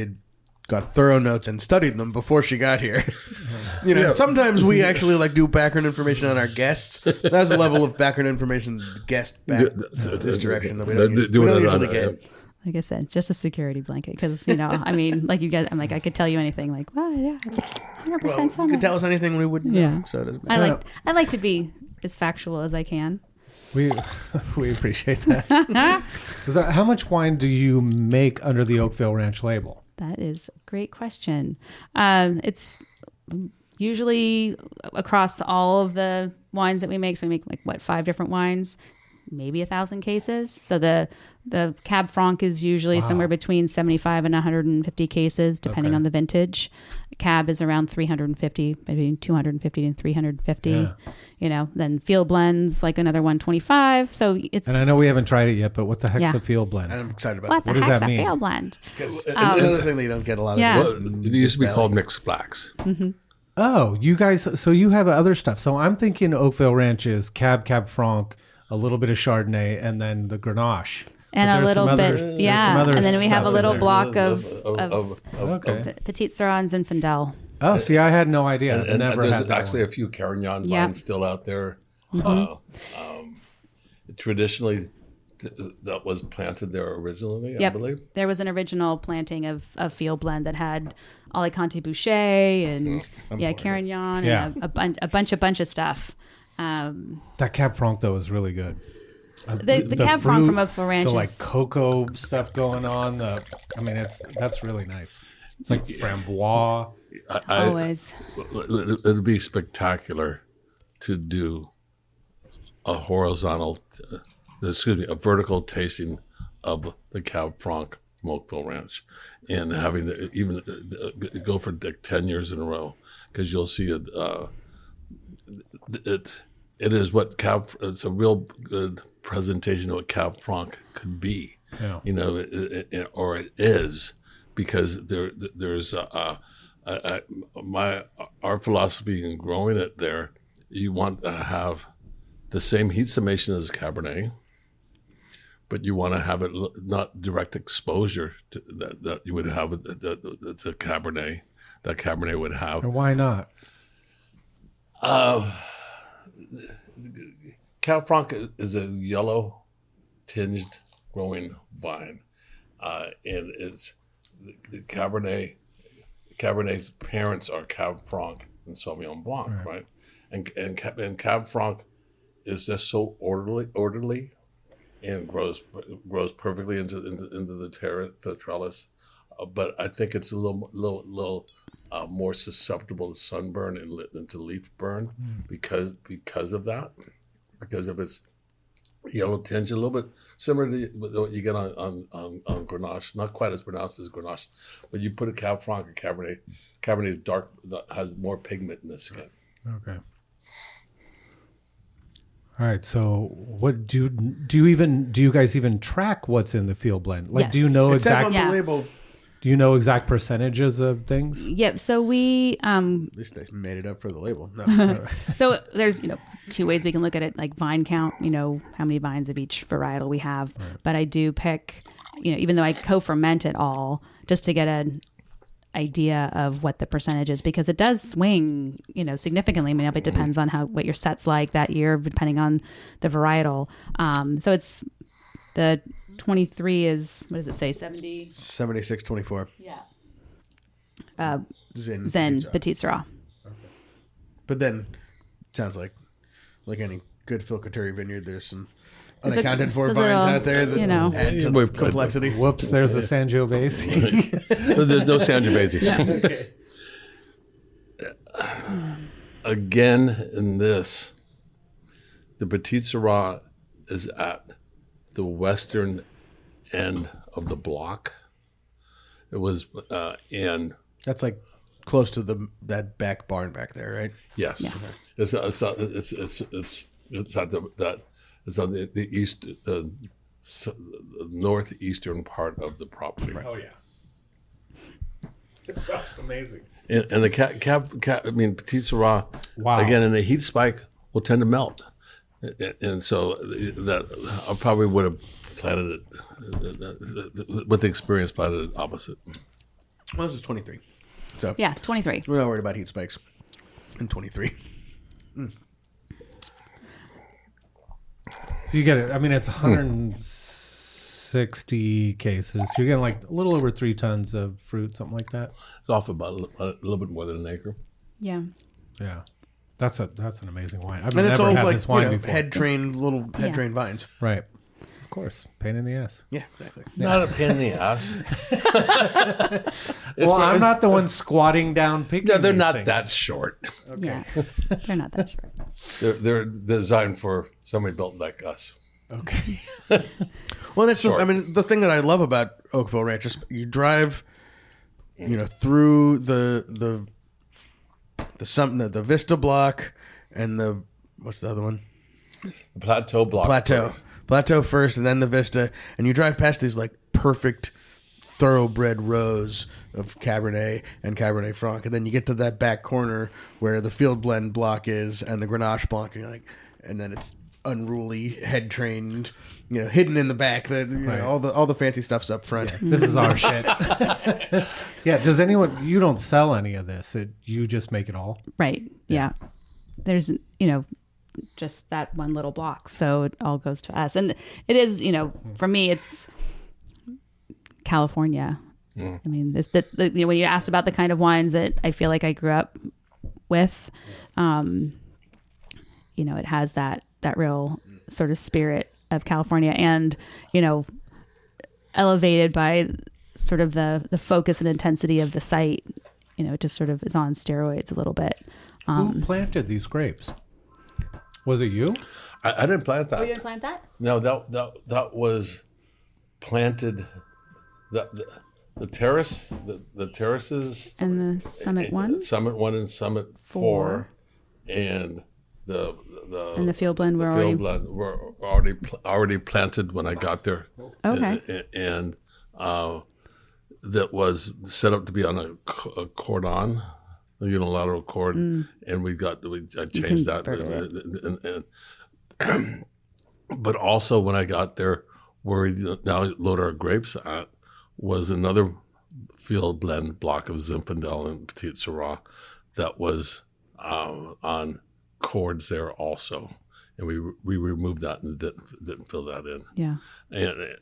[SPEAKER 3] got thorough notes and studied them before she got here. Sometimes we actually do background information on our guests. That's a level of background information the guest back this direction that we don't usually get.
[SPEAKER 5] Like I said, just a security blanket, because I mean, like you guys, I'm like, I could tell you anything. Like, well, yeah, it's 100%
[SPEAKER 3] You
[SPEAKER 5] Summit.
[SPEAKER 3] could tell us anything we wouldn't know. So it doesn't matter.
[SPEAKER 5] I like to be as factual as I can.
[SPEAKER 4] We appreciate that. How much wine do you make under the Oakville Ranch label?
[SPEAKER 5] That is a great question. It's usually across all of the wines that we make. So we make 5 different wines, maybe 1,000 cases. So the Cab Franc is usually somewhere between 75 and 150 cases, depending on the vintage. Cab is around 350, between 250 and 350. Yeah. Then field blends another 125. So it's.
[SPEAKER 4] And I know we haven't tried it yet, but what the heck's a field blend?
[SPEAKER 3] I'm excited about
[SPEAKER 5] What
[SPEAKER 3] that.
[SPEAKER 5] the
[SPEAKER 4] does
[SPEAKER 5] heck's
[SPEAKER 4] that
[SPEAKER 5] a
[SPEAKER 4] mean?
[SPEAKER 5] field blend?
[SPEAKER 3] Because another thing that you don't get a lot of.
[SPEAKER 5] Yeah.
[SPEAKER 6] Well, it used to be called mixed blacks.
[SPEAKER 5] Mm-hmm.
[SPEAKER 4] Oh, you guys, so you have other stuff. So I'm thinking Oakville Ranch is Cab Franc, a little bit of Chardonnay, and then the Grenache.
[SPEAKER 5] And a little bit, and then we have a little block of Petit Syrah and Zinfandel.
[SPEAKER 4] Oh, see, I had no idea.
[SPEAKER 6] And
[SPEAKER 4] Never
[SPEAKER 6] there's
[SPEAKER 4] had that
[SPEAKER 6] actually
[SPEAKER 4] one.
[SPEAKER 6] a few Carignan
[SPEAKER 5] Yeah.
[SPEAKER 6] vines still out there.
[SPEAKER 5] Mm-hmm.
[SPEAKER 6] Traditionally, that was planted there originally, I believe.
[SPEAKER 5] There was an original planting of field blend that had Alicante Boucher and Carignan and a bunch of stuff.
[SPEAKER 4] That Cab Franc, though, is really good.
[SPEAKER 5] The Cab Franc from Oakville Ranch
[SPEAKER 4] the
[SPEAKER 5] is
[SPEAKER 4] cocoa stuff going on. That's really nice. It's like framboise.
[SPEAKER 5] always.
[SPEAKER 6] It'd be spectacular to do a vertical tasting of the Cab Franc from Oakville Ranch, and having to even go for 10 years in a row, because you'll see it. It is what it's a real good presentation of what Cab Franc could be. Yeah. Or it is, because there's our philosophy in growing it there. You want to have the same heat summation as Cabernet, but you want to have it not direct exposure to that you would have the Cabernet that Cabernet would have.
[SPEAKER 4] And why not?
[SPEAKER 6] Cab Franc is a yellow tinged growing vine, and it's the Cabernet's parents are Cab Franc and Sauvignon Blanc, right? And Cab Franc is just so orderly, and grows perfectly into the trellis. But I think it's a little more susceptible to sunburn and to leaf burn because of that, because of its yellow tinge, a little bit similar to what you get on Grenache, not quite as pronounced as Grenache, but you put a Cab Franc or Cabernet. Cabernet is dark, has more pigment in the skin.
[SPEAKER 4] Okay. All right. So, what do you guys even track what's in the field blend? Like,
[SPEAKER 5] Yes.
[SPEAKER 4] do you know
[SPEAKER 3] It says on
[SPEAKER 4] exactly?
[SPEAKER 3] the label.
[SPEAKER 4] Do you know exact percentages of things?
[SPEAKER 5] Yep. So we
[SPEAKER 3] At least they made it up for the label. No.
[SPEAKER 5] so there's two ways we can look at it, like vine count, how many vines of each varietal we have. Right. But I do pick, even though I co-ferment it all, just to get an idea of what the percentage is, because it does swing, significantly. I mean, it depends on what your set's like that year, depending on the varietal. So it's the 23 is, what does it say? 70?
[SPEAKER 3] 76-24.
[SPEAKER 5] Yeah.
[SPEAKER 3] Zen
[SPEAKER 5] Petite Syrah.
[SPEAKER 3] Okay. But then, sounds like any good Phil Coturri vineyard, there's some unaccounted for vines out there that add to the complexity.
[SPEAKER 4] Whoops, there's the Sangiovese.
[SPEAKER 6] There's no Sangiovese.
[SPEAKER 3] Okay.
[SPEAKER 6] Again, in this, the Petite Syrah is at the western end of the block. It was in.
[SPEAKER 3] That's like close to that back barn back there, right?
[SPEAKER 6] Yes,
[SPEAKER 5] Yeah.
[SPEAKER 6] It's at the east, the northeastern part of the property.
[SPEAKER 4] Oh yeah, this stuff's amazing.
[SPEAKER 6] And the Petite Syrah,
[SPEAKER 4] Wow.
[SPEAKER 6] again, in a heat spike, will tend to melt. And so that I probably would have planted it, with the experience, planted it opposite.
[SPEAKER 3] Well, this is 23. So
[SPEAKER 5] Yeah, 23.
[SPEAKER 3] we're not worried about heat spikes in 23.
[SPEAKER 4] So you get it. I mean, it's 160 cases. So you're getting like a little over 3 tons of fruit, something like that.
[SPEAKER 6] It's off about a little bit more than an acre.
[SPEAKER 5] Yeah.
[SPEAKER 4] Yeah, that's an amazing wine. I've
[SPEAKER 3] And it's
[SPEAKER 4] never
[SPEAKER 3] all
[SPEAKER 4] had
[SPEAKER 3] like
[SPEAKER 4] this wine before.
[SPEAKER 3] little head trained vines.
[SPEAKER 4] Right. Of course, pain in the ass.
[SPEAKER 3] Yeah, exactly.
[SPEAKER 6] Not a pain in the ass.
[SPEAKER 4] Well, I'm not the one squatting down picking.
[SPEAKER 6] No, they're
[SPEAKER 4] these
[SPEAKER 6] not
[SPEAKER 4] things.
[SPEAKER 6] that short.
[SPEAKER 5] Yeah. They're not that short.
[SPEAKER 6] They're designed for somebody built like us.
[SPEAKER 4] Okay.
[SPEAKER 3] Well, that's the thing that I love about Oakville Ranch is you drive, through the Vista block and what's the other one?
[SPEAKER 6] The Plateau block.
[SPEAKER 3] Plateau first, and then the Vista, and you drive past these like perfect thoroughbred rows of Cabernet and Cabernet Franc, and then you get to that back corner where the field blend block is and the Grenache block, and you're like, and then it's unruly, head trained, hidden in the back. That
[SPEAKER 4] Right.
[SPEAKER 3] all the fancy stuff's up front.
[SPEAKER 4] Yeah, this is our shit. Yeah. Does anyone? You don't sell any of this. You just make it all.
[SPEAKER 5] Right. Yeah. There's, just that one little block. So it all goes to us. And it is, for me, it's California. I mean, when you asked about the kind of wines that I feel like I grew up with, it has that real sort of spirit of California and, elevated by sort of the focus and intensity of the site, it just sort of is on steroids a little bit.
[SPEAKER 4] Who planted these grapes? Was it you?
[SPEAKER 6] I didn't plant that.
[SPEAKER 5] Oh, you didn't plant that?
[SPEAKER 6] No, that was planted. The terrace, the terraces,
[SPEAKER 5] And the Summit 1?
[SPEAKER 6] Summit 1 and Summit 4, and the
[SPEAKER 5] And the field blend were
[SPEAKER 6] field blend were already planted when I got there.
[SPEAKER 5] Okay.
[SPEAKER 6] And that was set up to be on a cordon, a unilateral cord, and I changed that. But also when I got there, where we now load our grapes at, was another field blend block of Zinfandel and Petite Syrah that was on cords there also, and we removed that and didn't fill that in.
[SPEAKER 5] Yeah.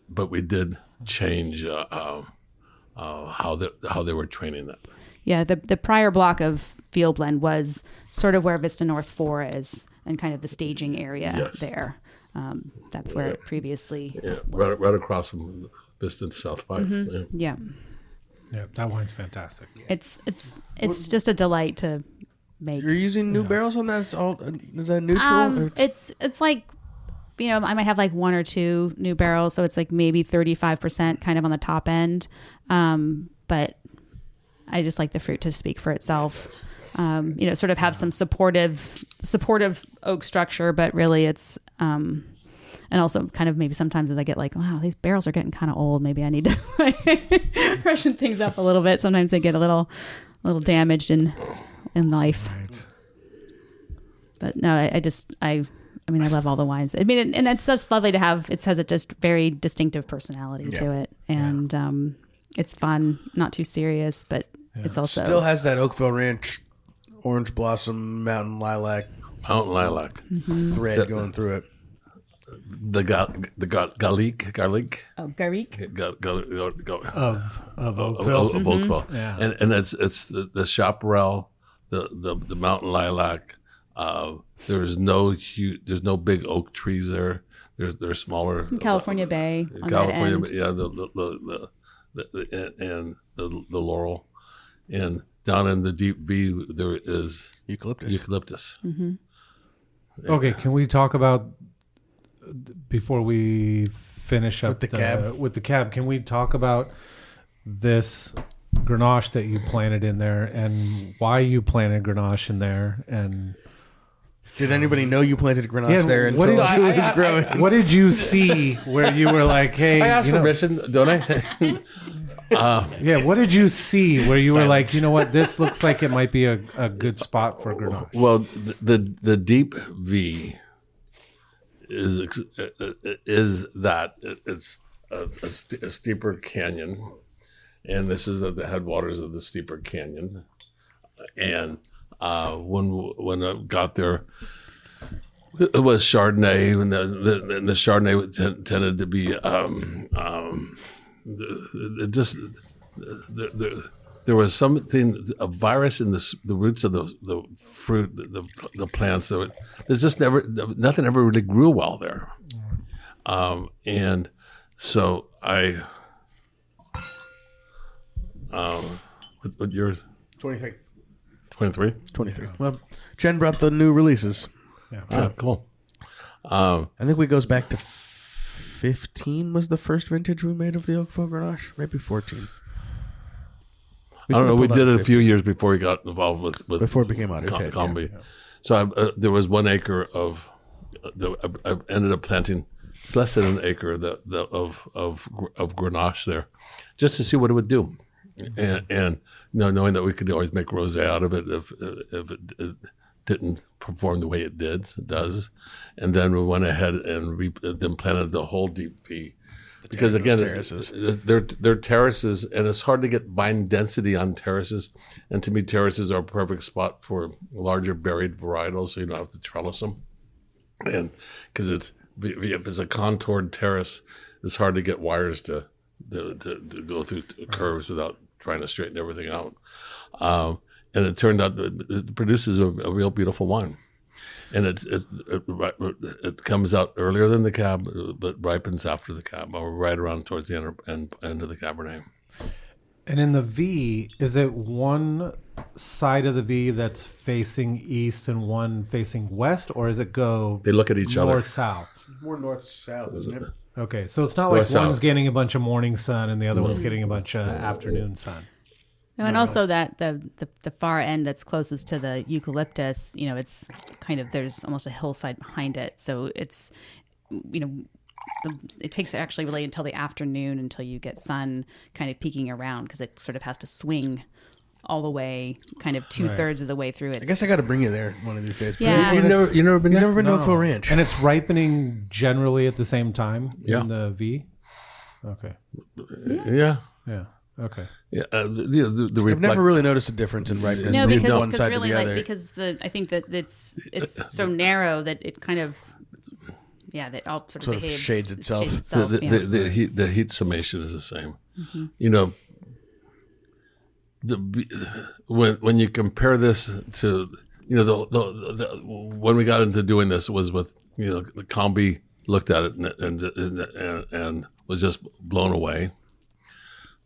[SPEAKER 6] But we did change how they were training that.
[SPEAKER 5] Yeah. The prior block of field blend was sort of where Vista North 4 is and kind of the staging area
[SPEAKER 6] Yes.
[SPEAKER 5] there. That's where it previously
[SPEAKER 6] right,
[SPEAKER 5] was.
[SPEAKER 6] right across from Vista South 5.
[SPEAKER 5] Yeah.
[SPEAKER 4] Yeah, that wine's fantastic.
[SPEAKER 5] It's just a delight to make.
[SPEAKER 3] You're using new barrels on that? It's all, is that neutral? Or
[SPEAKER 5] It's like, I might have like 1 or 2 new barrels, so it's like maybe 35% kind of on the top end. But I just like the fruit to speak for itself. Sort of have some supportive oak structure, but really it's and also kind of maybe sometimes as I get like, wow, these barrels are getting kind of old. Maybe I need to like, freshen things up a little bit. Sometimes they get a little damaged in life.
[SPEAKER 4] Right.
[SPEAKER 5] But no, I love all the wines. I mean, and it's just lovely to have. It has a just very distinctive personality to it, and it's fun, not too serious, but it's also
[SPEAKER 3] still has that Oakville Ranch orange blossom mountain lilac thread going through it.
[SPEAKER 6] The garlic.
[SPEAKER 5] Oh, Garrick.
[SPEAKER 4] Of Oakville.
[SPEAKER 6] Of Oakville.
[SPEAKER 4] Yeah.
[SPEAKER 6] And it's the chaparral, the mountain lilac. There's no big oak trees there. There's smaller.
[SPEAKER 5] Some California Bay on
[SPEAKER 6] California,
[SPEAKER 5] that end.
[SPEAKER 6] and the laurel, and down in the deep V there is eucalyptus.
[SPEAKER 4] Okay, can we talk about, before we finish up with the cab, can we talk about this Grenache that you planted in there and why you planted Grenache in there? And
[SPEAKER 3] did anybody know you planted Grenache there until it was growing?
[SPEAKER 4] What did you see where you were like, hey,
[SPEAKER 6] I asked permission, don't I?
[SPEAKER 4] What did you see where you were like, you know what, this looks like it might be a good spot for Grenache?
[SPEAKER 6] Well, the deep V is that it's a steeper canyon, and this is at the headwaters of the steeper canyon. And when I got there, it was Chardonnay, and the Chardonnay tended to be there was something, a virus in the roots of the fruit, the plants. There's just nothing ever really grew well there, and so I. What yours?
[SPEAKER 3] 23.
[SPEAKER 6] 23?
[SPEAKER 3] 23. Well, Jen brought the new releases.
[SPEAKER 6] Yeah, cool.
[SPEAKER 3] I think we goes back to 15 was the first vintage we made of the Oakville Grenache. Maybe 14.
[SPEAKER 6] I don't know. We did it a few years before we got involved with
[SPEAKER 3] before it became out.
[SPEAKER 6] Combi. Yeah. So there was 1 acre of. I ended up planting. It's less than an acre of Grenache there, just to see what it would do, and knowing that we could always make rosé out of it if it didn't perform the way it does, and then we went ahead and then planted the whole deep V. Because again, they're terraces, and it's hard to get vine density on terraces. And to me, terraces are a perfect spot for larger berried varietals, so you don't have to trellis them. And because if it's a contoured terrace, it's hard to get wires to go through curves without trying to straighten everything out. And it turned out that it produces a real beautiful wine. And it comes out earlier than the Cab, but ripens after the Cab, or right around towards the end of the Cabernet.
[SPEAKER 4] And in the V, is it one side of the V that's facing east and one facing west, or is it go?
[SPEAKER 6] They look at each other.
[SPEAKER 4] North-south.
[SPEAKER 3] More north-south, isn't it?
[SPEAKER 4] Okay, so it's not like one's getting a bunch of morning sun and the other one's getting a bunch of afternoon sun.
[SPEAKER 5] No, and also that the far end that's closest to the eucalyptus, it's kind of, there's almost a hillside behind it. So it's, it takes actually really until the afternoon until you get sun kind of peeking around, because it sort of has to swing all the way, kind of 2/3 of the way through it.
[SPEAKER 3] I guess I got to bring you there one of these days.
[SPEAKER 5] Yeah.
[SPEAKER 6] You've never been there?
[SPEAKER 3] to Oakville Ranch.
[SPEAKER 4] And it's ripening generally at the same time
[SPEAKER 6] in
[SPEAKER 4] the V? Okay.
[SPEAKER 6] Yeah.
[SPEAKER 4] Yeah. Okay.
[SPEAKER 6] Yeah,
[SPEAKER 3] I've never really noticed a difference in ripeness
[SPEAKER 5] No,
[SPEAKER 3] from
[SPEAKER 5] because
[SPEAKER 3] one side
[SPEAKER 5] really,
[SPEAKER 3] to the other.
[SPEAKER 5] because I think that it's so narrow that it kind of, that all sort of behaves,
[SPEAKER 3] shades itself.
[SPEAKER 6] The heat summation is the same. Mm-hmm. when you compare this to, you know, the when we got into doing this was with, you know, the Combi looked at it and was just blown away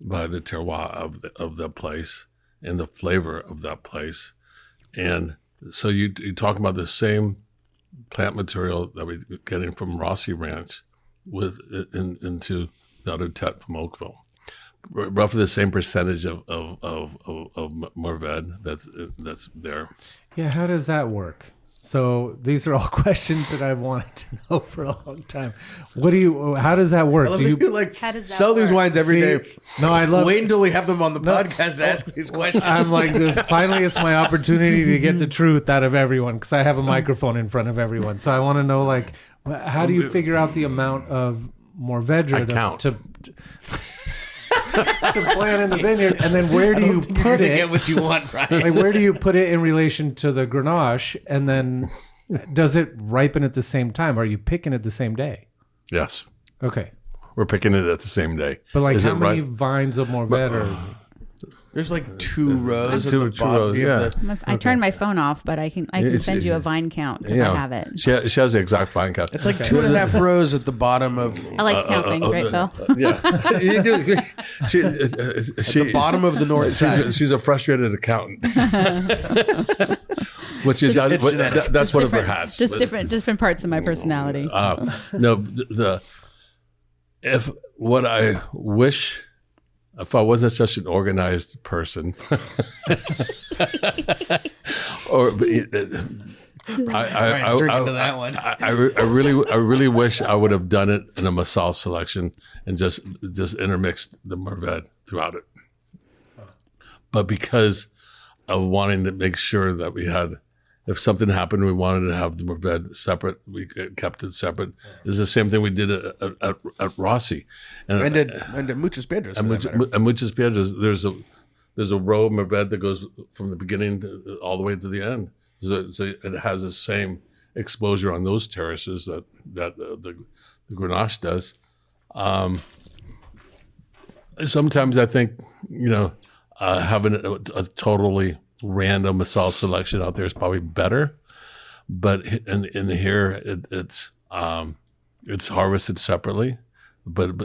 [SPEAKER 6] by the terroir of the place and the flavor of that place. And so you talk about the same plant material that we're getting from Rossi Ranch into the other tet from Oakville. Roughly the same percentage of Mourvedre that's there.
[SPEAKER 4] Yeah, how does that work? So these are all questions that I've wanted to know for a long time. How does that work?
[SPEAKER 3] I love that you like
[SPEAKER 5] How does that
[SPEAKER 3] sell these
[SPEAKER 5] work?
[SPEAKER 3] wines every day.
[SPEAKER 4] No, I love.
[SPEAKER 3] Wait until we have them on the podcast to ask these questions.
[SPEAKER 4] I'm like, finally, it's my opportunity to get the truth out of everyone because I have a microphone in front of everyone. So I want to know, like, how do you figure out the amount of Mourvedre to plant in the vineyard, and then where do you put it?
[SPEAKER 3] Get what you want, right?
[SPEAKER 4] Like, where do you put it in relation to the Grenache, and then does it ripen at the same time? Are you picking it the same day?
[SPEAKER 6] Yes,
[SPEAKER 4] Okay,
[SPEAKER 6] we're picking it at the same day.
[SPEAKER 4] but like,
[SPEAKER 6] Is
[SPEAKER 4] how
[SPEAKER 6] it
[SPEAKER 4] many
[SPEAKER 6] right?
[SPEAKER 4] vines of Mourvedre?
[SPEAKER 3] There's like 2 rows at
[SPEAKER 6] Two
[SPEAKER 3] the bottom.
[SPEAKER 6] rows,
[SPEAKER 3] You have
[SPEAKER 6] yeah.
[SPEAKER 3] the-
[SPEAKER 5] I turned my phone off, but I can send you a vine count because I have it.
[SPEAKER 6] She has the exact vine count.
[SPEAKER 3] It's like 2.5 rows at the bottom of
[SPEAKER 5] I like to count things, right, Phil?
[SPEAKER 6] Yeah, you do. She,
[SPEAKER 3] the bottom of the north side.
[SPEAKER 6] she's a frustrated accountant, which is that's one of her hats.
[SPEAKER 5] Just different parts of my personality.
[SPEAKER 6] No, if what I wish. If I wasn't such an organized person, or I really wish I would have done it in a Massal selection and just intermixed the Mourvedre throughout it. But because of wanting to make sure that we had, if something happened, we wanted to have the Mourvedre separate. We kept it separate. It's the same thing we did at Rossi, and
[SPEAKER 3] at Muchas Piedras.
[SPEAKER 6] and Muchas Piedras. There's a row of Mourvedre that goes from the beginning all the way to the end. So it has the same exposure on those terraces that the Grenache does. Sometimes I think, you know, having a totally random Massal selection out there is probably better, but in here it's harvested separately, but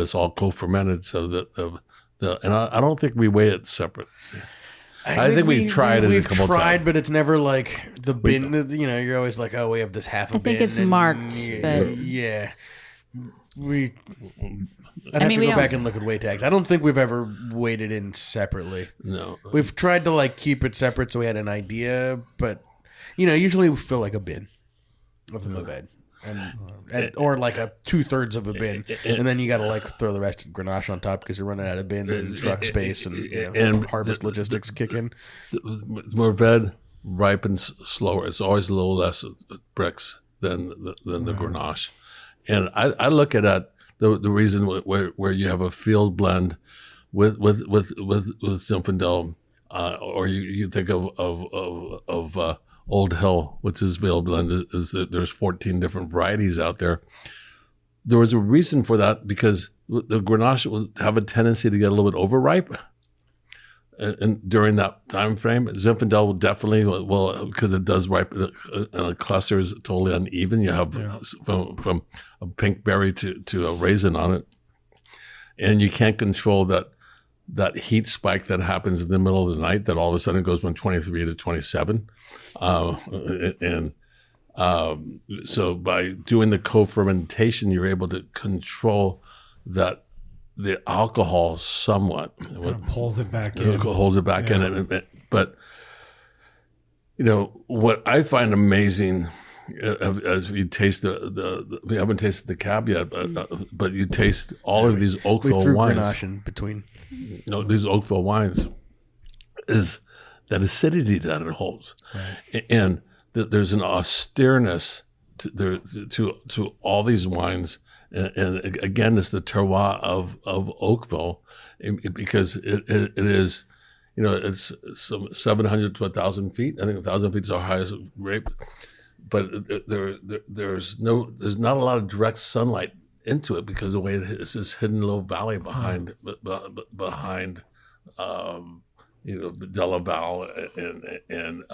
[SPEAKER 6] it's all co-fermented, so that and I don't think we weigh it separate. I think we've tried it a couple times,
[SPEAKER 3] but it's never like the bin. You know, you're always like, oh, we have this half a bin.
[SPEAKER 5] I think it's marked, but
[SPEAKER 3] yeah, I'd have to go back and look at weight tags. I don't think we've ever weighed it in separately.
[SPEAKER 6] No,
[SPEAKER 3] we've tried to like keep it separate so we had an idea, but you know, usually we fill like a bin of the Mourvedre, or like a 2/3 of a bin, and then you got to like throw the rest of Grenache on top because you're running out of bins and truck space, and harvest logistics kick in.
[SPEAKER 6] Mourvedre ripens slower. It's always a little less bricks than the Grenache, and I look at that. The reason where you have a field blend with Zinfandel, or you think of Old Hill, which is Vale blend, is that there's 14 different varieties out there. There was a reason for that because the Grenache will have a tendency to get a little bit overripe, and during that time frame, Zinfandel will definitely because it does ripen and a cluster is totally uneven. You have from a pink berry to a raisin on it, and you can't control that heat spike that happens in the middle of the night. That all of a sudden goes from 23 to 27, so by doing the co-fermentation, you're able to control the alcohol somewhat.
[SPEAKER 4] Kind of pulls it back in.
[SPEAKER 6] Holds it back in. But, you know, what I find amazing as you taste we haven't tasted the cab yet, but you taste all of these Oakville wines.
[SPEAKER 3] Grenache in between.
[SPEAKER 6] No, these Oakville wines is that acidity that it holds. Right. And there's an austereness to all these wines. And again, it's the terroir of Oakville, because it is, you know, it's some 700 to 1,000 feet. I think 1,000 feet is our highest grape, but there's not a lot of direct sunlight into it because the way it's this hidden little valley behind Della Val and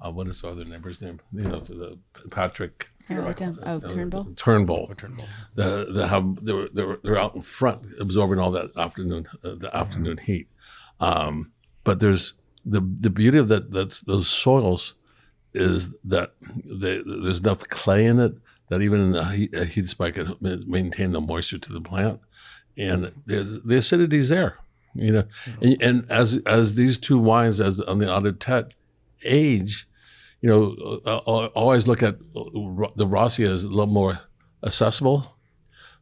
[SPEAKER 6] what is the other neighbor's name? For the Patrick.
[SPEAKER 5] Turnbull.
[SPEAKER 6] Turnbull. They're out in front absorbing all that afternoon heat. But there's the beauty of those soils is that there's enough clay in it that even in a heat spike it maintain the moisture to the plant, and the acidity's there. And as these two wines on the attain age. I always look at the Rossi as a little more accessible.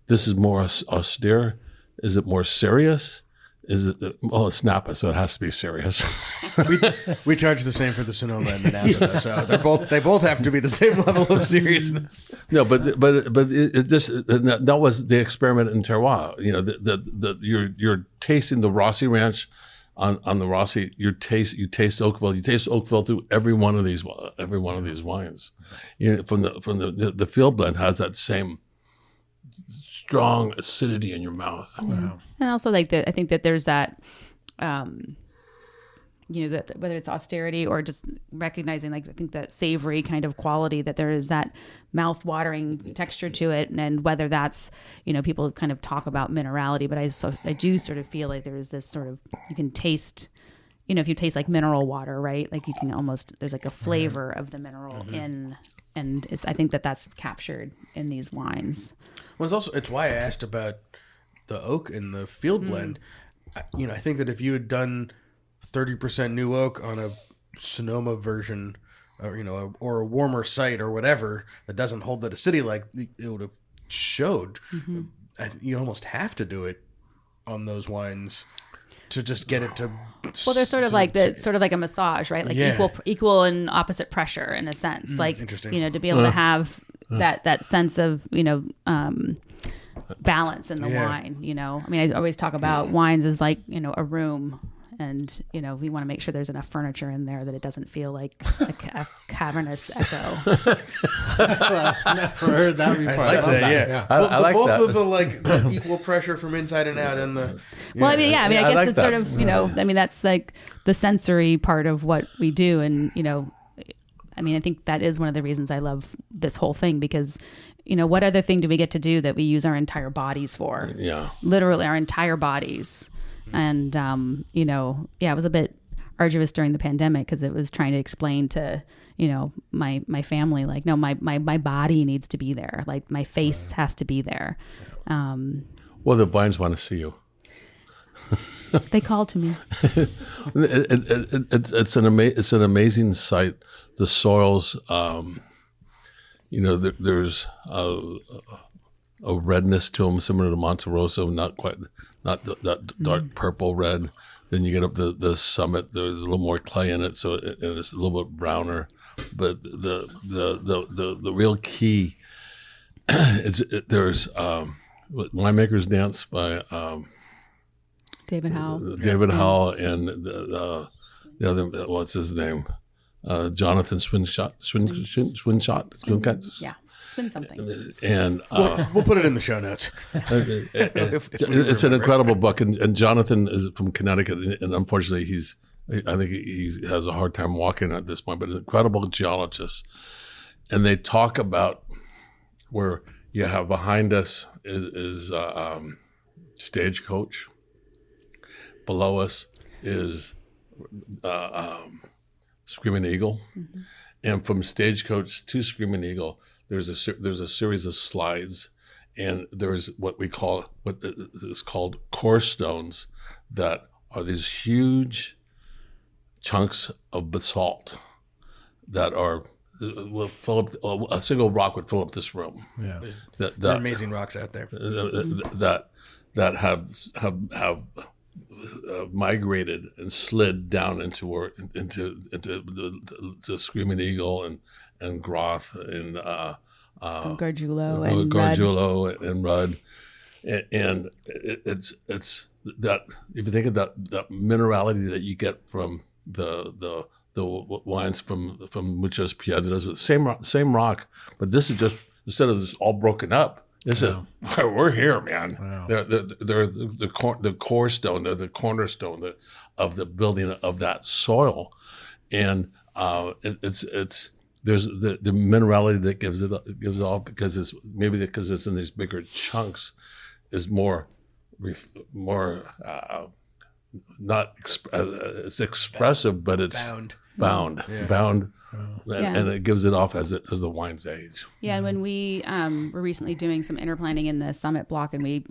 [SPEAKER 6] This is more austere. Is it more serious? Is it? It's Napa, so it has to be serious.
[SPEAKER 3] we charge the same for the Sonoma and the Napa, so they both have to be the same level of seriousness.
[SPEAKER 6] No, but it just that was the experiment in terroir. You're tasting the Rossi Ranch. On the Rossi, you taste Oakville. You taste Oakville through every one of these wines. From the field blend has that same strong acidity in your mouth.
[SPEAKER 5] Wow. And also, I think that there's that, that whether it's austerity or just recognizing, I think that savory kind of quality, that there is that mouth-watering texture to it, and whether that's, people kind of talk about minerality, but I do sort of feel like there is this sort of, you can taste, if you taste like mineral water, right? Like you can almost, there's like a flavor of the mineral in, and I think that that's captured in these wines.
[SPEAKER 3] Well, it's why I asked about the oak in the field blend. I think that if you had done 30% new oak on a Sonoma version, or or a warmer site or whatever that doesn't hold that acidity, like it would have showed. You almost have to do it on those wines to just get it to.
[SPEAKER 5] Well, they're sort of like a massage, right? Like equal and opposite pressure in a sense. Like
[SPEAKER 3] interesting.
[SPEAKER 5] To be able to have that sense of balance in the wine. I always talk about wines as like a room. And, we want to make sure there's enough furniture in there that it doesn't feel like a cavernous echo.
[SPEAKER 4] I've never heard that before.
[SPEAKER 3] I like that, yeah.
[SPEAKER 6] I like
[SPEAKER 3] both
[SPEAKER 6] that.
[SPEAKER 3] of the equal pressure from inside and out, and the.
[SPEAKER 5] Well, I guess
[SPEAKER 6] like
[SPEAKER 5] it's
[SPEAKER 6] that.
[SPEAKER 5] sort of, that's like the sensory part of what we do. And, I think that is one of the reasons I love this whole thing, because, what other thing do we get to do that we use our entire bodies for?
[SPEAKER 6] Yeah.
[SPEAKER 5] Literally our entire bodies. And, it was a bit arduous during the pandemic because it was trying to explain to, my family, like, no, my body needs to be there. Like my face has to be there.
[SPEAKER 6] Well, the vines want to see you.
[SPEAKER 5] They call to me.
[SPEAKER 6] It's an amazing sight. The soils, there's a redness to them, similar to Monte Rosso, not that dark purple red. Then you get up the summit. There's a little more clay in it, so it's a little bit browner. But the real key there's Winemaker's Dance by
[SPEAKER 5] David Howell.
[SPEAKER 6] David Howell and the other, what's his name? Jonathan Swinshot.
[SPEAKER 5] Yeah. Spin something.
[SPEAKER 6] And
[SPEAKER 3] we'll put it in the show notes.
[SPEAKER 6] It's an incredible book, and Jonathan is from Connecticut, and unfortunately I think he has a hard time walking at this point, but an incredible geologist. And they talk about where you have behind us is Stagecoach. Below us is Screaming Eagle, and from Stagecoach to Screaming Eagle, there's a series of slides, and there's what is called core stones that are these huge chunks of basalt that will fill up. A single rock would fill up this room.
[SPEAKER 4] Yeah,
[SPEAKER 3] there are amazing rocks out there
[SPEAKER 6] that have migrated and slid down into the Screaming Eagle and Groth and
[SPEAKER 5] Gargiulo
[SPEAKER 6] and Rudd, and it's that if you think of that minerality that you get from the wines from Muchas Piedras, same rock, but this is just, instead of this all broken up, This is we're here, man.
[SPEAKER 4] Wow.
[SPEAKER 6] They're the cornerstone, they're the cornerstone of the building of that soil, and it's there's the minerality that gives it all, because it's maybe because it's in these bigger chunks, is more it's expressive, but it's bound. And it gives it off as the wines age.
[SPEAKER 5] Yeah, and when we were recently doing some interplanting in the Summit block, and we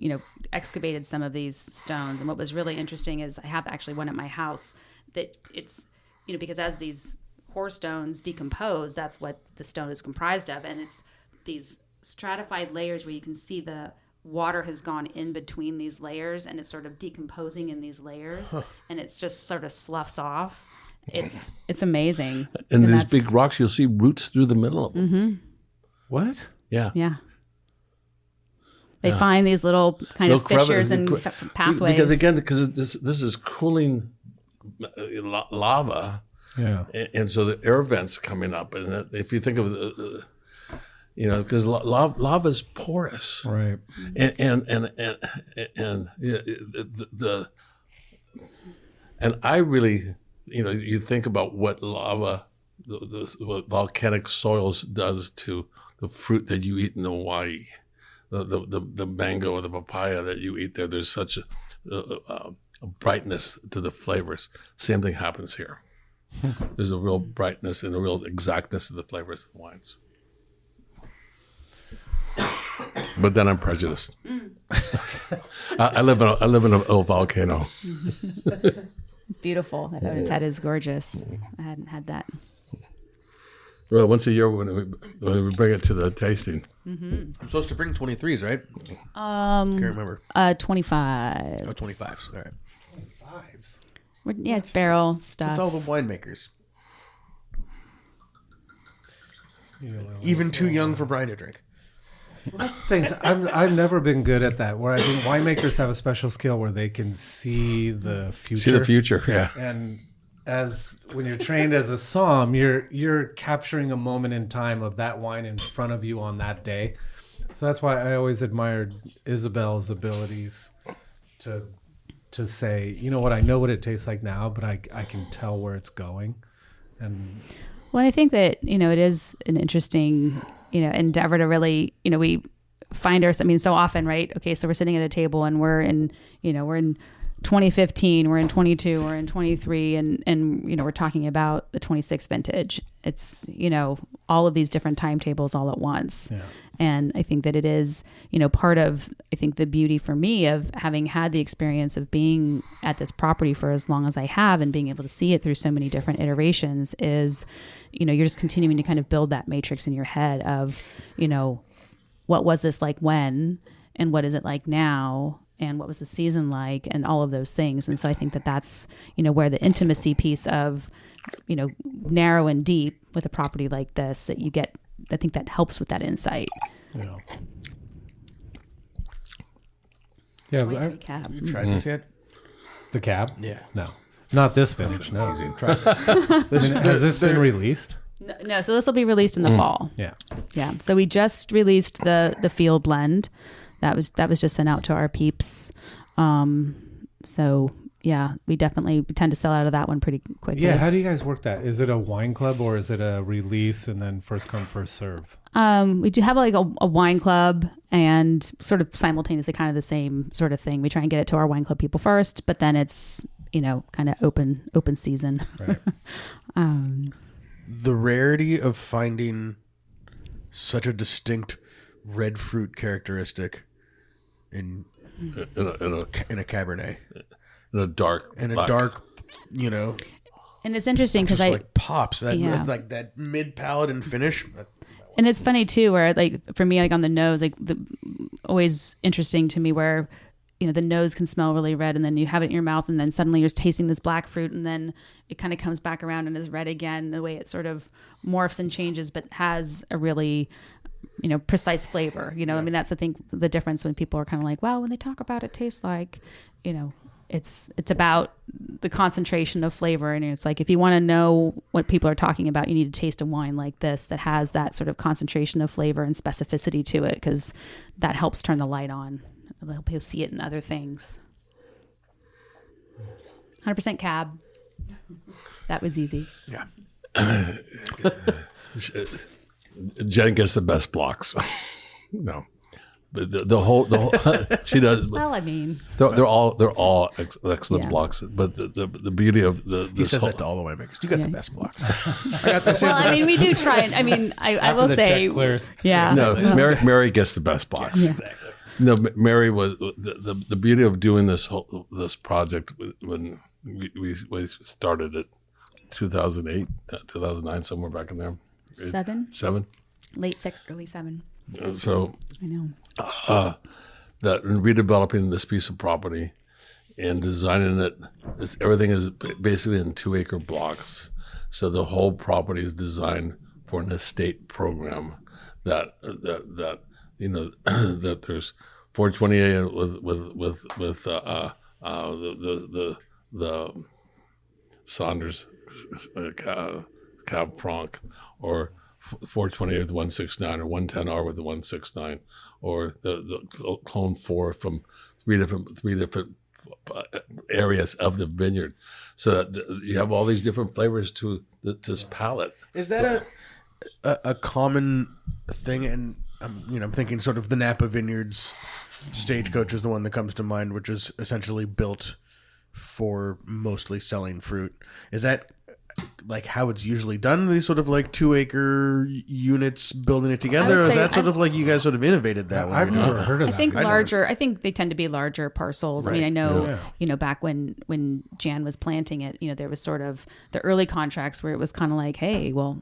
[SPEAKER 5] excavated some of these stones, and what was really interesting is I have actually one at my house that it's because as these core stones decompose, that's what the stone is comprised of, and it's these stratified layers where you can see the water has gone in between these layers, and it's sort of decomposing in these layers, and it's just sort of sloughs off. It's amazing.
[SPEAKER 6] And these big rocks, you'll see roots through the middle of them.
[SPEAKER 5] Mm-hmm.
[SPEAKER 4] What?
[SPEAKER 6] Yeah.
[SPEAKER 5] Yeah. They find these little kind of fissures and pathways.
[SPEAKER 6] Because this is cooling lava.
[SPEAKER 4] Yeah.
[SPEAKER 6] And so the air vents coming up. And if you think of because lava is porous.
[SPEAKER 4] Right.
[SPEAKER 6] And I really, you think about what lava, what volcanic soils does to the fruit that you eat in Hawaii, the mango or the papaya that you eat there. There's such a brightness to the flavors. Same thing happens here. There's a real brightness and a real exactness to the flavors of the wines. But then I'm prejudiced. I live in a volcano.
[SPEAKER 5] It's beautiful. That is gorgeous. I hadn't had that.
[SPEAKER 6] Well, once a year when we bring it to the tasting.
[SPEAKER 3] I'm supposed to bring 23s, right? Can't remember.
[SPEAKER 5] 25.
[SPEAKER 3] Oh, 25s. All right.
[SPEAKER 4] 25s.
[SPEAKER 5] Yeah, it's barrel stuff.
[SPEAKER 3] It's all the winemakers. Even too young for Brian to drink.
[SPEAKER 4] Well, that's the thing. I've never been good at that. Where I think winemakers have a special skill where they can see the future.
[SPEAKER 6] See the future, yeah.
[SPEAKER 4] And when you're trained as a somm, you're capturing a moment in time of that wine in front of you on that day. So that's why I always admired Isabel's abilities to say, you know what, I know what it tastes like now, but I can tell where it's going. And
[SPEAKER 5] well, I think that it is an interesting endeavor to really we find ourselves. So often, right? Okay, so we're sitting at a table and we're in 2015, we're in 22, we're in 23, and we're talking about the 26 vintage. It's all of these different timetables all at once. Yeah. And I think that it is part of the beauty for me of having had the experience of being at this property for as long as I have and being able to see it through so many different iterations is you're just continuing to kind of build that matrix in your head of what was this like when, and what is it like now, and what was the season like, and all of those things. And so I think that that's where the intimacy piece of narrow and deep with a property like this that you get, I think that helps with that insight.
[SPEAKER 4] Yeah.
[SPEAKER 3] Have you tried this yet?
[SPEAKER 4] The cab?
[SPEAKER 3] Yeah.
[SPEAKER 4] No. Not this vintage, no.
[SPEAKER 3] Try this.
[SPEAKER 4] Has this been released?
[SPEAKER 5] No, so this will be released in the fall.
[SPEAKER 4] Yeah.
[SPEAKER 5] Yeah. So we just released the field blend. That was just sent out to our peeps. So yeah, we tend to sell out of that one pretty quickly.
[SPEAKER 4] Yeah, how do you guys work that? Is it a wine club or is it a release and then first come, first serve?
[SPEAKER 5] We do have like a wine club and sort of simultaneously kind of the same sort of thing. We try and get it to our wine club people first, but then it's, kind of open season.
[SPEAKER 4] Right.
[SPEAKER 3] The rarity of finding such a distinct red fruit characteristic in a Cabernet.
[SPEAKER 6] In a dark,
[SPEAKER 5] And it's interesting because
[SPEAKER 3] pops that like that mid palate and finish.
[SPEAKER 5] And it's funny too, where like for me, like on the nose, like always interesting to me where the nose can smell really red, and then you have it in your mouth, and then suddenly you're tasting this black fruit, and then it kind of comes back around and is red again. The way it sort of morphs and changes, but has a really precise flavor. I mean, that's the difference when people are kind of like, well, when they talk about it tastes like, it's about the concentration of flavor. And it's like, if you want to know what people are talking about, you need to taste a wine like this that has that sort of concentration of flavor and specificity to it, because that helps turn the light on. It'll help you see it in other things. 100% cab. That was easy.
[SPEAKER 3] Yeah.
[SPEAKER 6] Jen gets the best blocks. No. But the whole she does.
[SPEAKER 5] Well, I mean,
[SPEAKER 6] they're all excellent
[SPEAKER 5] Yeah.
[SPEAKER 6] blocks. But the beauty of
[SPEAKER 3] He says that to all the winemakers. You got the best blocks. I got the
[SPEAKER 5] well, I mean, we do try and, I mean, I will
[SPEAKER 4] the
[SPEAKER 5] say,
[SPEAKER 4] check clears.
[SPEAKER 5] yeah.
[SPEAKER 6] no. Mary gets the best blocks.
[SPEAKER 5] Yeah.
[SPEAKER 6] No, Mary was the beauty of doing this project when we started it, 2008, 2009, somewhere back in there. Seven.
[SPEAKER 5] Late 6, early 7.
[SPEAKER 6] So
[SPEAKER 5] I know.
[SPEAKER 6] that in redeveloping this piece of property and designing it, everything is basically in 2-acre blocks. So the whole property is designed for an estate program that you know that there's 428 with the Saunders Cab Franc, or 428 with the 169, or 110R with the 169, or the Clone 4 from three different areas of the vineyard, so that you have all these different flavors to this palate.
[SPEAKER 3] Is that a common thing? And I'm thinking sort of the Napa Vineyards Stagecoach is the one that comes to mind, which is essentially built for mostly selling fruit. Is that like how it's usually done? These sort of like 2-acre units building it together, or is that sort of like you guys sort of innovated that one?
[SPEAKER 4] I've never heard of that.
[SPEAKER 5] I think they tend to be larger parcels.
[SPEAKER 3] Right.
[SPEAKER 5] I mean, I know, back when Jan was planting it, there was sort of the early contracts where it was kind of like, hey, well,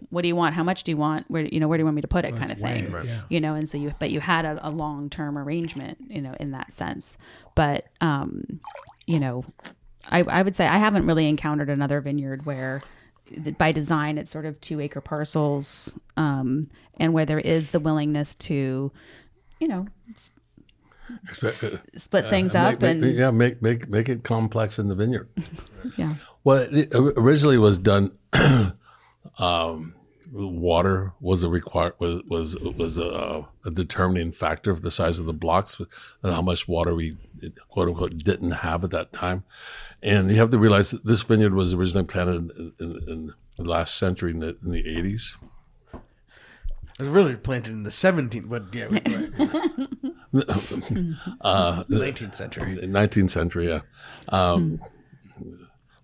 [SPEAKER 5] what do you want? How much do you want? Where do you want me to put it, kind of thing, and so you had a long-term arrangement, in that sense. But, I would say I haven't really encountered another vineyard where by design it's sort of 2-acre parcels, and where there is the willingness to, split things up
[SPEAKER 6] make it complex in the vineyard.
[SPEAKER 5] Yeah.
[SPEAKER 6] Well, it originally was done. Water was a determining factor of the size of the blocks and how much water we, quote unquote, didn't have at that time. And you have to realize that this vineyard was originally planted in the last century, in the 80s.
[SPEAKER 3] It was really planted in the 17th, but yeah, 19th century.
[SPEAKER 6] 19th century, yeah.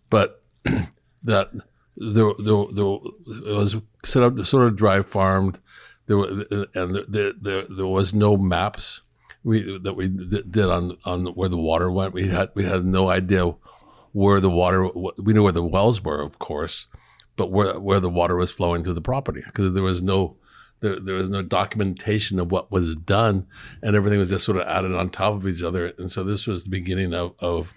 [SPEAKER 6] But that there it was set up sort of dry farmed. There was no maps that we did on where the water went. We had no idea where the water. We knew where the wells were, of course, but where the water was flowing through the property, because there was no documentation of what was done, and everything was just sort of added on top of each other. And so this was the beginning of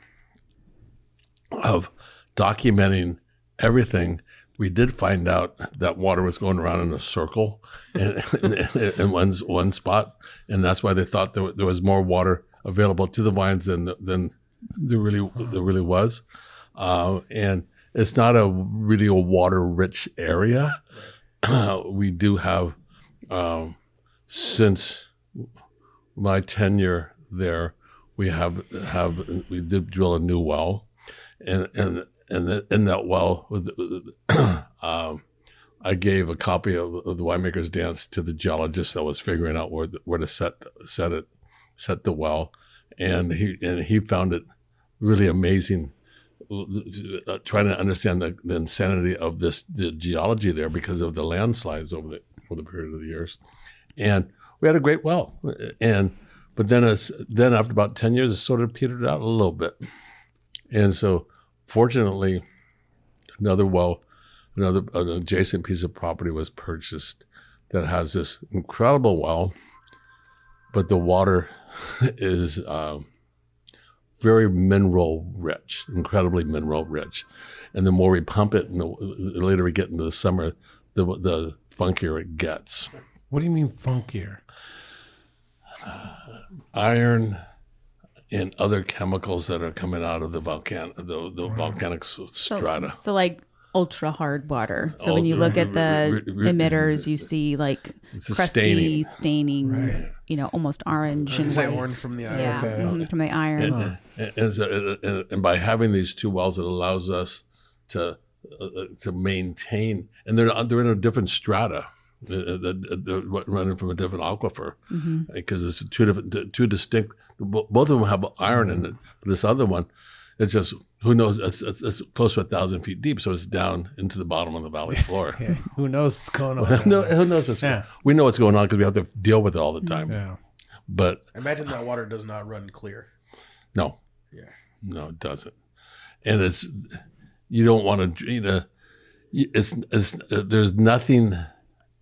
[SPEAKER 6] documenting everything. We did find out that water was going around in a circle in one spot, and that's why they thought there was more water available to the vines than there really was. And it's not really a water-rich area. We do have, since my tenure there, we did drill a new well, and in that well, I gave a copy of the Winemaker's Dance to the geologist that was figuring out where to set the well, and he found it really amazing, trying to understand the insanity of the geology there because of the landslides over the period of the years. And we had a great well, but then after about 10 years, it sort of petered out a little bit, and so fortunately, an adjacent piece of property was purchased that has this incredible well, but the water is very mineral rich, incredibly mineral rich. And the more we pump it, and the later we get into the summer, the funkier it gets.
[SPEAKER 4] What do you mean funkier?
[SPEAKER 6] Iron and other chemicals that are coming out of the volcanic strata.
[SPEAKER 5] So like ultra hard water. So when you look at the emitters, you see like crusty, staining, almost orange and white.
[SPEAKER 3] Orange from the iron.
[SPEAKER 5] Yeah, from the iron.
[SPEAKER 6] And by having these two wells, it allows us to maintain, and they're in a different strata. They're running from a different aquifer because it's two distinct. Both of them have iron in it. This other one, it's just who knows. It's close to 1,000 feet deep, so it's down into the bottom of the valley floor.
[SPEAKER 4] Yeah. Who knows what's going on?
[SPEAKER 6] Who knows what's going on? We know what's going on because we have to deal with it all the time.
[SPEAKER 4] Yeah.
[SPEAKER 6] But
[SPEAKER 3] I imagine that water does not run clear.
[SPEAKER 6] No.
[SPEAKER 3] Yeah.
[SPEAKER 6] No, it doesn't. And you don't want to. There's nothing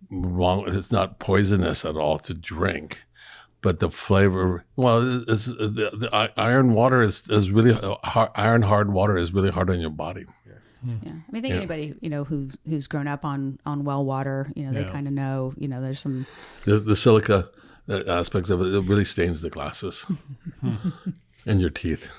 [SPEAKER 6] wrong. It's not poisonous at all to drink, but the flavor. Well, the iron water is really hard. Iron hard water is really hard on your body.
[SPEAKER 5] Yeah, I mean, I think anybody who's grown up on well water, they kind of know. There's some
[SPEAKER 6] the silica aspects of it really stains the glasses and your teeth.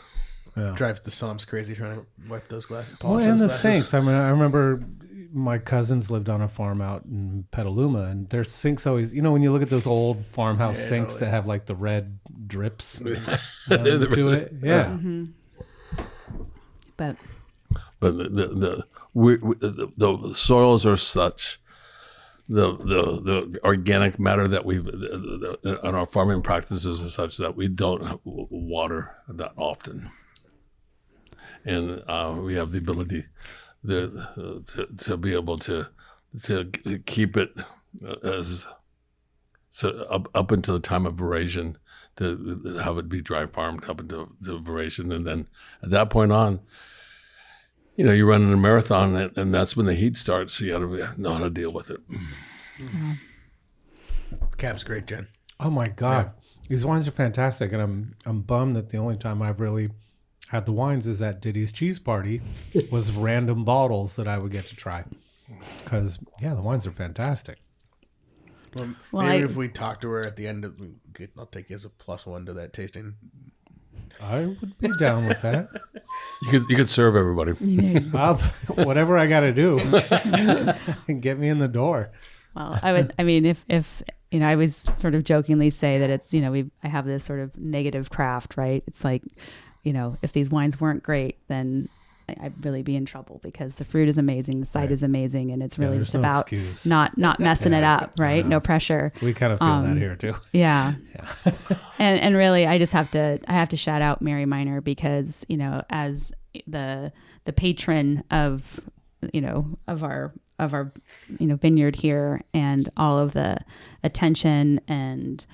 [SPEAKER 4] Yeah.
[SPEAKER 3] Drives the Psalms crazy trying to wipe those glasses.
[SPEAKER 4] Well, and the sinks. I mean, I remember my cousins lived on a farm out in Petaluma, and their sinks always, when you look at those old farmhouse sinks that have like the red drips to it. Yeah.
[SPEAKER 5] Mm-hmm. But
[SPEAKER 6] the soils are such, the organic matter that we've on our farming practices are such that we don't water that often. And we have the ability to be able to keep it up until the time of veraison, to have it be dry farmed up until the veraison, and then at that point on, you're running a marathon, and that's when the heat starts. So you got to know how to deal with it.
[SPEAKER 5] Mm-hmm.
[SPEAKER 3] Cab's great, Jen.
[SPEAKER 4] Oh my God, these wines are fantastic, and I'm bummed that the only time I've really had the wines is at Diddy's cheese party was random bottles that I would get to try, because the wines are fantastic.
[SPEAKER 3] Well, maybe if we talk to her at the end, I'll take you as a +1 to that tasting.
[SPEAKER 4] I would be down with that.
[SPEAKER 6] You could serve everybody.
[SPEAKER 4] Whatever I got to do, get me in the door.
[SPEAKER 5] Well, I mean, if I would sort of jokingly say that it's I have this sort of negative craft, right? It's like, if these wines weren't great, then I'd really be in trouble, because the fruit is amazing, the site is amazing, and it's really just about not messing it up, right? No pressure.
[SPEAKER 4] We kind of feel that here too.
[SPEAKER 5] Yeah. and really, I have to shout out Mary Miner, because as the patron of our vineyard here, and all of the attention and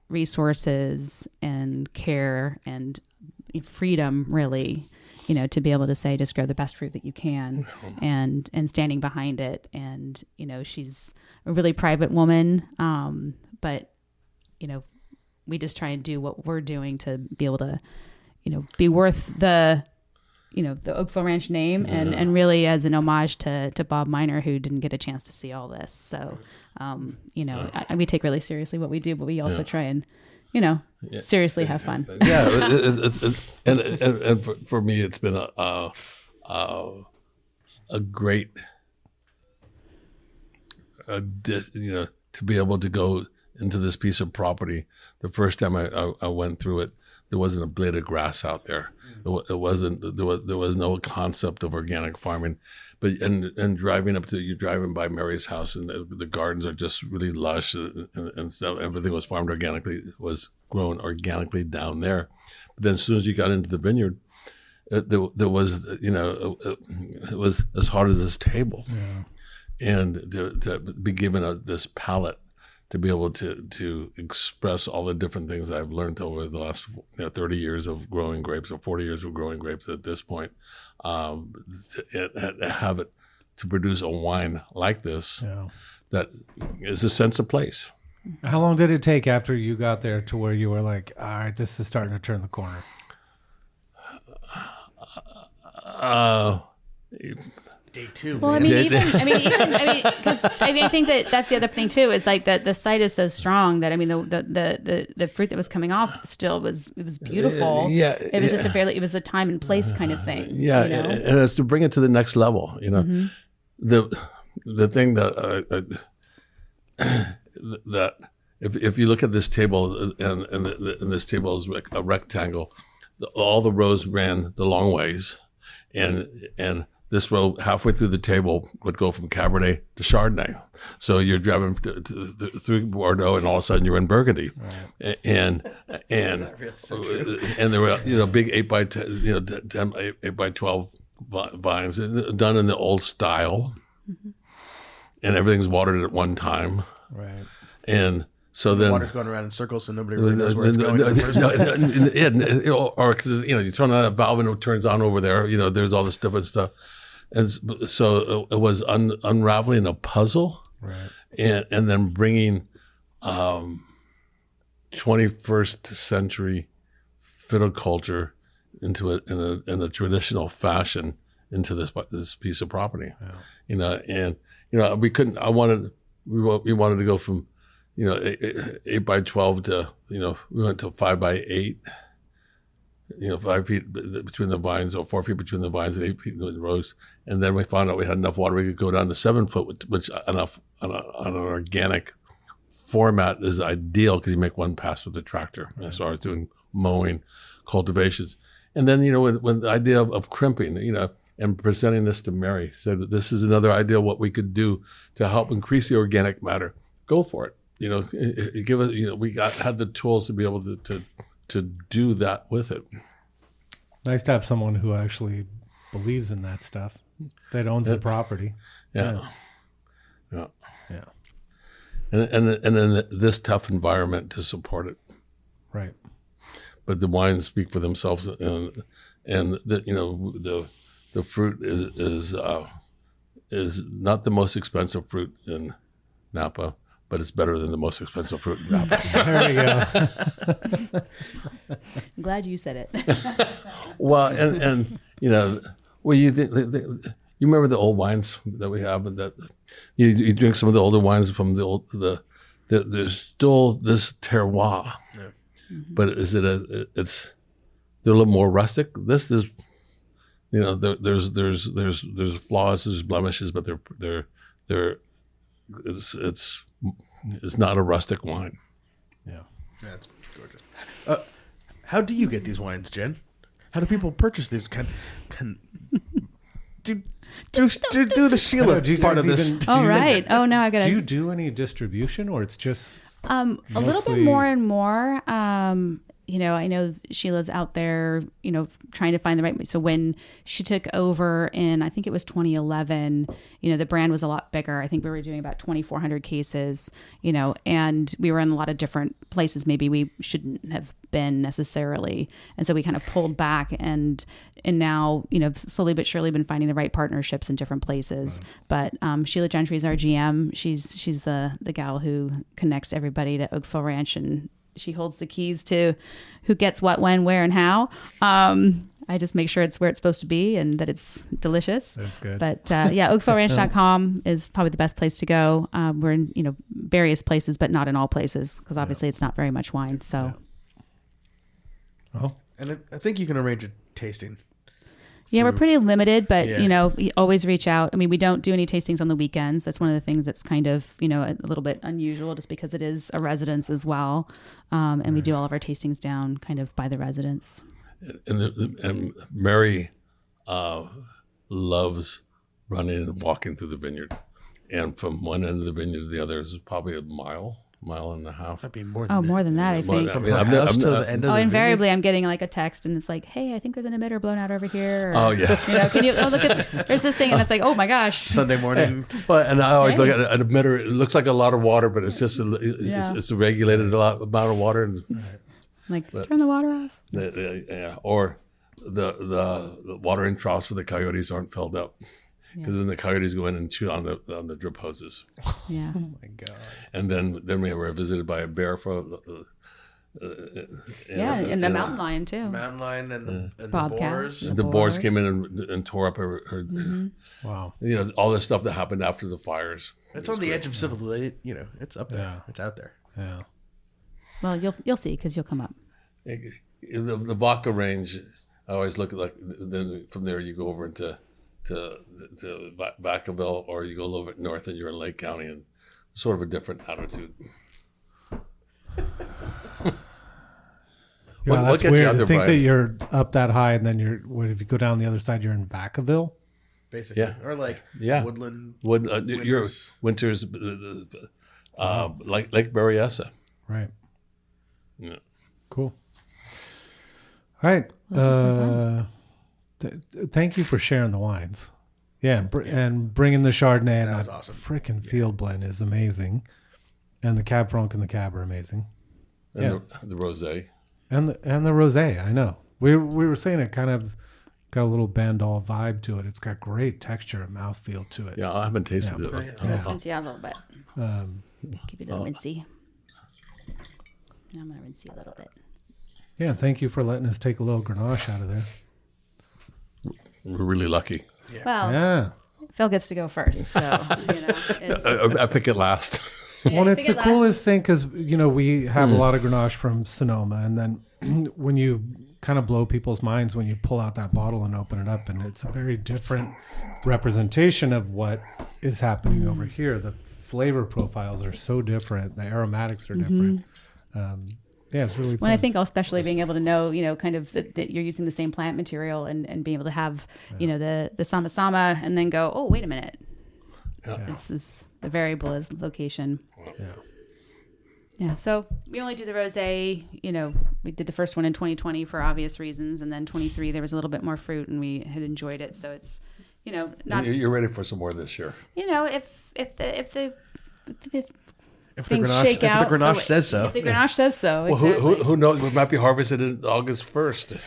[SPEAKER 5] resources and care and freedom, really, to be able to say, just grow the best fruit that you can, and standing behind it. And she's a really private woman, but we just try and do what we're doing to be able to be worth the Oakville Ranch name, and really as an homage to Bob Miner, who didn't get a chance to see all this. So we take really seriously what we do, but we also try and seriously have fun.
[SPEAKER 6] Yeah, and for me, it's been a great to be able to go into this piece of property. The first time I went through it, there wasn't a blade of grass out there. It wasn't. There was no concept of organic farming. But and driving you're driving by Mary's house, and the gardens are just really lush, and stuff. Everything was farmed organically, was grown organically down there. But then as soon as you got into the vineyard, there was it was as hard as this table, and to be given this palette to be able to express all the different things that I've learned over the last 30 years of growing grapes, or 40 years of growing grapes at this point, to have it to produce a wine like this that is a sense of place.
[SPEAKER 4] How long did it take after you got there to where you were like, all right, this is starting to turn the corner?
[SPEAKER 3] Day 2.
[SPEAKER 5] Well, I
[SPEAKER 3] man.
[SPEAKER 5] mean, because I think that's the other thing too. Is like that the site is so strong that I mean the fruit that was coming off still was beautiful. It was just it was a time and place kind of thing.
[SPEAKER 6] Yeah,
[SPEAKER 5] you know?
[SPEAKER 6] And it's to bring it to the next level. You know, the thing that that if you look at this table and this table is a rectangle, all the rows ran the long ways, and this row halfway through the table would go from Cabernet to Chardonnay. So you're driving through Bordeaux, and all of a sudden you're in Burgundy, and there were big 8x10, 10 8x12 vines done in the old style, and everything's watered at one time,
[SPEAKER 4] Right.
[SPEAKER 6] And so then
[SPEAKER 3] water's going around in circles, so nobody really knows where it's going.
[SPEAKER 6] Or because you turn on a valve and it turns on over there. There's all this different stuff, and so it was unraveling a puzzle,
[SPEAKER 4] Right.
[SPEAKER 6] And then bringing 21st century viticulture into it in a traditional fashion into this piece of property. And we couldn't. We wanted to go from 8x12 to we went to 5x8. 5 feet between the vines, or 4 feet between the vines, and 8 feet in the rows. And then we found out we had enough water. We could go down to 7 foot, which on an organic format is ideal because you make one pass with the tractor. And so I was doing mowing, cultivations, and then when the idea of crimping, and presenting this to Mary, said this is another idea what we could do to help increase the organic matter. Go for it. Give us. We had the tools to be able to do that with it.
[SPEAKER 4] Nice to have someone who actually believes in that stuff, that owns the property.
[SPEAKER 6] Yeah.
[SPEAKER 4] Yeah.
[SPEAKER 6] And in this tough environment to support it.
[SPEAKER 4] Right.
[SPEAKER 6] But the wines speak for themselves, and the fruit is not the most expensive fruit in Napa, but it's better than the most expensive fruit in Napa.
[SPEAKER 4] There we go.
[SPEAKER 5] I'm glad you said it.
[SPEAKER 6] Well, you remember the old wines that we have, and that you drink some of the older wines from there's still this terroir, but they're a little more rustic. This is, there's flaws, there's blemishes, but it's not a rustic wine.
[SPEAKER 4] Yeah.
[SPEAKER 3] That's gorgeous. How do you get these wines, Jen? How do people purchase these? Do the Sheila
[SPEAKER 4] Do you
[SPEAKER 3] part
[SPEAKER 4] guys
[SPEAKER 3] of this.
[SPEAKER 4] even-
[SPEAKER 5] Oh, right. Oh, no, I got
[SPEAKER 4] Do you
[SPEAKER 5] to.
[SPEAKER 4] do any distribution, or it's just
[SPEAKER 5] A little
[SPEAKER 4] mostly-
[SPEAKER 5] bit more and more. I know Sheila's out there, trying to find the right. So when she took over in, I think it was 2011, the brand was a lot bigger. I think we were doing about 2,400 cases, and we were in a lot of different places. Maybe we shouldn't have been necessarily. And so we kind of pulled back and now, slowly but surely been finding the right partnerships in different places. Right. But Sheila Gentry is our GM. She's the gal who connects everybody to Oakville Ranch, and she holds the keys to who gets what, when, where, and how. I just make sure it's where it's supposed to be and that it's delicious.
[SPEAKER 4] That's good.
[SPEAKER 5] But oakvilleranch.com is probably the best place to go. We're in, various places, but not in all places because obviously it's not very much wine. So.
[SPEAKER 4] Oh.
[SPEAKER 3] And I think you can arrange a tasting.
[SPEAKER 5] Yeah, we're pretty limited, but
[SPEAKER 3] Yeah.
[SPEAKER 5] you always reach out. I mean, we don't do any tastings on the weekends. That's one of the things that's kind of, a little bit unusual just because it is a residence as well. And we do all of our tastings down kind of by the residence.
[SPEAKER 6] And Mary loves running and walking through the vineyard. And from one end of the vineyard to the other is probably a mile and a half.
[SPEAKER 3] That'd be more
[SPEAKER 5] Oh, more than that, I think.
[SPEAKER 3] From her house to the end of the
[SPEAKER 5] Invariably, I'm getting like a text and it's like, hey, I think there's an emitter blown out over here. Or,
[SPEAKER 6] Oh, yeah.
[SPEAKER 5] can you look at, there's this thing and it's like, oh my gosh.
[SPEAKER 3] Sunday morning.
[SPEAKER 6] And I always look at an emitter. It looks like a lot of water, but it's just it's a regulated amount of water. And
[SPEAKER 5] Like, turn the water off.
[SPEAKER 6] or the watering troughs for the coyotes aren't filled up. Because then the coyotes go in and chew on the drip hoses.
[SPEAKER 5] Yeah.
[SPEAKER 4] Oh my God.
[SPEAKER 6] And then we were visited by a bear for
[SPEAKER 5] And the mountain lion too.
[SPEAKER 3] Mountain lion and the
[SPEAKER 5] Bobcats.
[SPEAKER 3] boars.
[SPEAKER 5] The
[SPEAKER 6] The boars
[SPEAKER 5] boars.
[SPEAKER 6] came in and tore up her
[SPEAKER 4] Wow.
[SPEAKER 6] all this stuff that happened after the fires.
[SPEAKER 3] It's on the edge of civilization. It's up there.
[SPEAKER 4] Yeah.
[SPEAKER 3] It's out there.
[SPEAKER 4] Yeah.
[SPEAKER 5] Well, you'll see because you'll come up.
[SPEAKER 6] The Vaca range, I always look at then from there you go over into to Vacaville, or you go a little bit north and you're in Lake County, and sort of a different attitude.
[SPEAKER 4] Yeah,
[SPEAKER 6] What
[SPEAKER 4] that's
[SPEAKER 6] gets you
[SPEAKER 4] weird
[SPEAKER 6] out
[SPEAKER 4] to
[SPEAKER 6] there,
[SPEAKER 4] think that
[SPEAKER 6] Brian?
[SPEAKER 4] you're up that high and then if you go down the other side, you're in Vacaville.
[SPEAKER 3] Basically.
[SPEAKER 6] Yeah.
[SPEAKER 3] Or like
[SPEAKER 6] Yeah.
[SPEAKER 3] woodland.
[SPEAKER 6] Your winters, like Lake Berryessa.
[SPEAKER 4] Right.
[SPEAKER 6] Yeah.
[SPEAKER 4] Cool. All right.
[SPEAKER 5] This has been
[SPEAKER 4] Thank you for sharing the wines. Yeah, and bringing the Chardonnay.
[SPEAKER 3] That
[SPEAKER 4] And
[SPEAKER 3] was
[SPEAKER 4] that
[SPEAKER 3] awesome.
[SPEAKER 4] freaking field blend is amazing. And the Cab Franc and the Cab are amazing.
[SPEAKER 6] And the rosé.
[SPEAKER 4] And the rosé, I know. We were saying it kind of got a little Bandol vibe to it. It's got great texture and mouthfeel to it.
[SPEAKER 6] Yeah, I haven't tasted it.
[SPEAKER 5] Let's rinse you out a little bit. Keep it a little rinsey. Now I'm gonna rinse you a little bit.
[SPEAKER 4] Yeah, thank you for letting us take a little Grenache out of there.
[SPEAKER 6] We're really lucky.
[SPEAKER 5] Well,
[SPEAKER 4] Yeah.
[SPEAKER 5] Phil gets to go first, so it's,
[SPEAKER 6] I pick it last.
[SPEAKER 4] Well, it's the
[SPEAKER 5] figure that-
[SPEAKER 4] coolest thing because, we have a lot of Grenache from Sonoma. And then when you kind of blow people's minds when you pull out that bottle and open it up, and it's a very different representation of what is happening over here. The flavor profiles are so different. The aromatics are different. It's really fun.
[SPEAKER 5] when I think especially being able to know, kind of that you're using the same plant material and being able to have, the sama and then go, oh, wait a minute. This is the variable is location. Yeah. So we only do the rosé, we did the first one in 2020 for obvious reasons. And then 23, there was a little bit more fruit and we had enjoyed it. So it's, not,
[SPEAKER 6] You're ready for some more this year.
[SPEAKER 5] if the
[SPEAKER 3] If the
[SPEAKER 5] things
[SPEAKER 3] Grenache,
[SPEAKER 5] shake out.
[SPEAKER 3] if the Grenache says so.
[SPEAKER 5] If the Grenache says so.
[SPEAKER 6] Well,
[SPEAKER 5] Exactly.
[SPEAKER 6] who knows? We might be harvested in August 1st.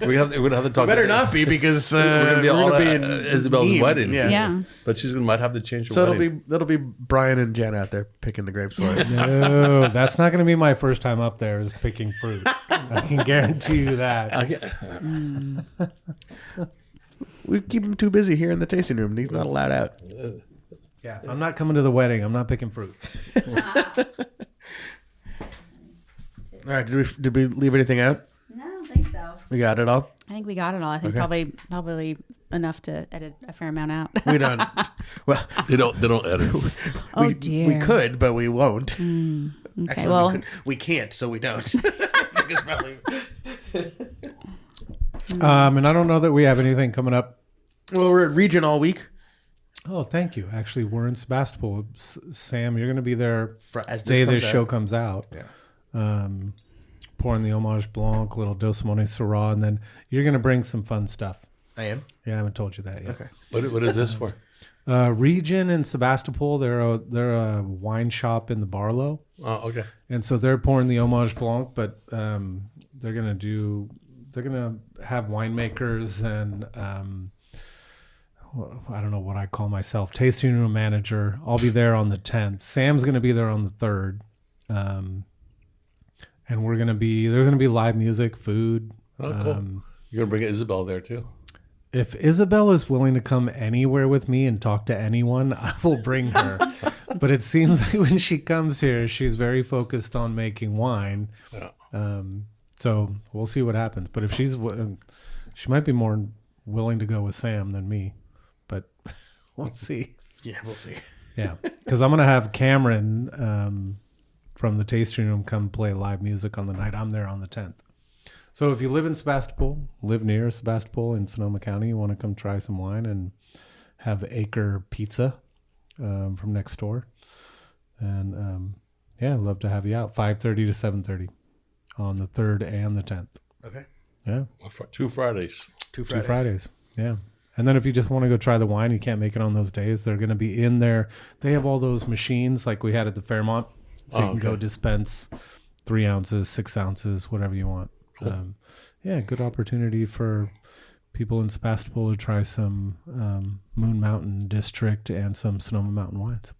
[SPEAKER 6] We'd have to talk.
[SPEAKER 3] Better not be because
[SPEAKER 6] We're going to be all
[SPEAKER 3] in
[SPEAKER 6] at Isabel's
[SPEAKER 3] Nîmes.
[SPEAKER 6] wedding.
[SPEAKER 5] Yeah.
[SPEAKER 6] But might have to change her
[SPEAKER 3] So
[SPEAKER 6] wedding.
[SPEAKER 3] it'll be Brian and Jen out there picking the grapes for us.
[SPEAKER 4] No, that's not going to be my first time up there is picking fruit. I can guarantee you that.
[SPEAKER 3] We keep him too busy here in the tasting room. He's not allowed out.
[SPEAKER 4] Yeah, if I'm not coming to the wedding, I'm not picking fruit.
[SPEAKER 3] All right, did we leave anything out?
[SPEAKER 5] No, I don't think so.
[SPEAKER 3] We got it all.
[SPEAKER 5] I think we got it all. I think probably enough to edit a fair amount out.
[SPEAKER 3] We don't. Well,
[SPEAKER 6] They don't edit.
[SPEAKER 5] Oh dear.
[SPEAKER 3] we could, but we won't.
[SPEAKER 5] Okay.
[SPEAKER 3] Actually,
[SPEAKER 5] Well,
[SPEAKER 3] we can't, so we don't. It's probably-
[SPEAKER 4] And I don't know that we have anything coming up.
[SPEAKER 3] well, we're at Region all week.
[SPEAKER 4] Oh, thank you. Actually, we're in Sebastopol. Sam, you're going to be there
[SPEAKER 3] As
[SPEAKER 4] the day
[SPEAKER 3] comes
[SPEAKER 4] this
[SPEAKER 3] out.
[SPEAKER 4] show comes out.
[SPEAKER 3] Yeah.
[SPEAKER 4] Pouring the Homage Blanc, little Dosimone Syrah, and then you're going to bring some fun stuff.
[SPEAKER 3] I am.
[SPEAKER 4] Yeah, I haven't told you that yet.
[SPEAKER 3] Okay.
[SPEAKER 6] What is this for?
[SPEAKER 4] Region in Sebastopol, they're a wine shop in the Barlow.
[SPEAKER 6] Oh, okay.
[SPEAKER 4] And so they're pouring the Homage Blanc, but they're gonna have winemakers and I don't know what I call myself, tasting room manager. I'll be there on the 10th. Sam's gonna be there on the 3rd, and there's gonna be live music, food.
[SPEAKER 6] Oh, cool. You're gonna bring Isabel there too.
[SPEAKER 4] If Isabel is willing to come anywhere with me and talk to anyone, I will bring her. But it seems like when she comes here, she's very focused on making wine.
[SPEAKER 6] Yeah.
[SPEAKER 4] So we'll see what happens. But if she might be more willing to go with Sam than me. But we'll see.
[SPEAKER 3] Yeah, we'll see.
[SPEAKER 4] Yeah, because I'm going to have Cameron from the tasting room come play live music on the night I'm there on the 10th. So if you live in Sebastopol, live near Sebastopol in Sonoma County, you want to come try some wine and have Acre Pizza from next door. And I'd love to have you out 5:30 to 7:30 on the 3rd and the 10th.
[SPEAKER 3] Okay.
[SPEAKER 4] Yeah.
[SPEAKER 6] 2 Fridays.
[SPEAKER 3] 2
[SPEAKER 4] 2 Fridays. Yeah. And then if you just want to go try the wine, you can't make it on those days. They're going to be in there. They have all those machines like we had at the Fairmont. So you can go dispense 3 ounces, 6 ounces, whatever you want. Cool. Good opportunity for people in Sebastopol to try some Moon Mountain District and some Sonoma Mountain wines.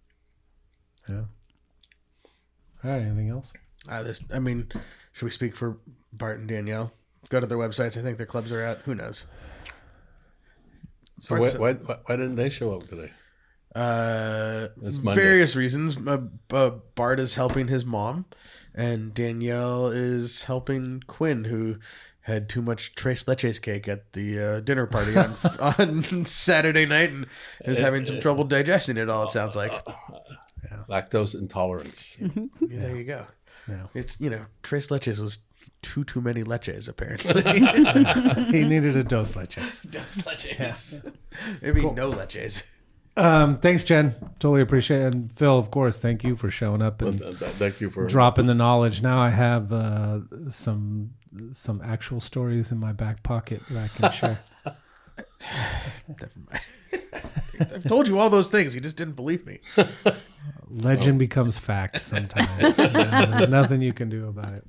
[SPEAKER 4] Yeah. All right. Anything else?
[SPEAKER 3] Should we speak for Bart and Danielle? Go to their websites. I think their clubs are out. Who knows?
[SPEAKER 6] So why didn't they show up today? It's Monday.
[SPEAKER 3] Various reasons. Bart is helping his mom, and Danielle is helping Quinn, who had too much Tres Leches cake at the dinner party on Saturday night and is having some trouble digesting it all, it sounds like.
[SPEAKER 6] Lactose intolerance.
[SPEAKER 3] Yeah, there you go.
[SPEAKER 4] Yeah.
[SPEAKER 3] It's, Tres Leches was too many leches, apparently.
[SPEAKER 4] He needed a dos leches.
[SPEAKER 3] Dos leches. Maybe no leches.
[SPEAKER 4] Thanks, Jen. Totally appreciate it. And Phil, of course, thank you for showing up and
[SPEAKER 6] Thank you for
[SPEAKER 4] dropping the knowledge. Now I have some actual stories in my back pocket that I can share.
[SPEAKER 3] Never mind. I've told you all those things. You just didn't believe me.
[SPEAKER 4] Legend becomes fact sometimes. There's nothing you can do about it.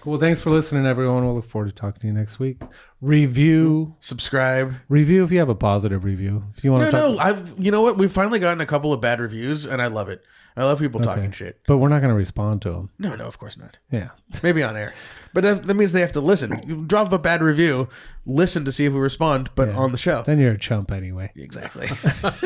[SPEAKER 4] Cool. Thanks for listening, everyone. We'll look forward to talking to you next week. Review.
[SPEAKER 3] Subscribe.
[SPEAKER 4] Review if you have a positive review. If you want to
[SPEAKER 3] you know what? We've finally gotten a couple of bad reviews, and I love it. I love people talking shit.
[SPEAKER 4] But we're not going to respond to them.
[SPEAKER 3] No, of course not.
[SPEAKER 4] Yeah.
[SPEAKER 3] Maybe on air. But that means they have to listen. You drop a bad review, listen to see if we respond, but on the show.
[SPEAKER 4] Then you're a chump anyway.
[SPEAKER 3] Exactly.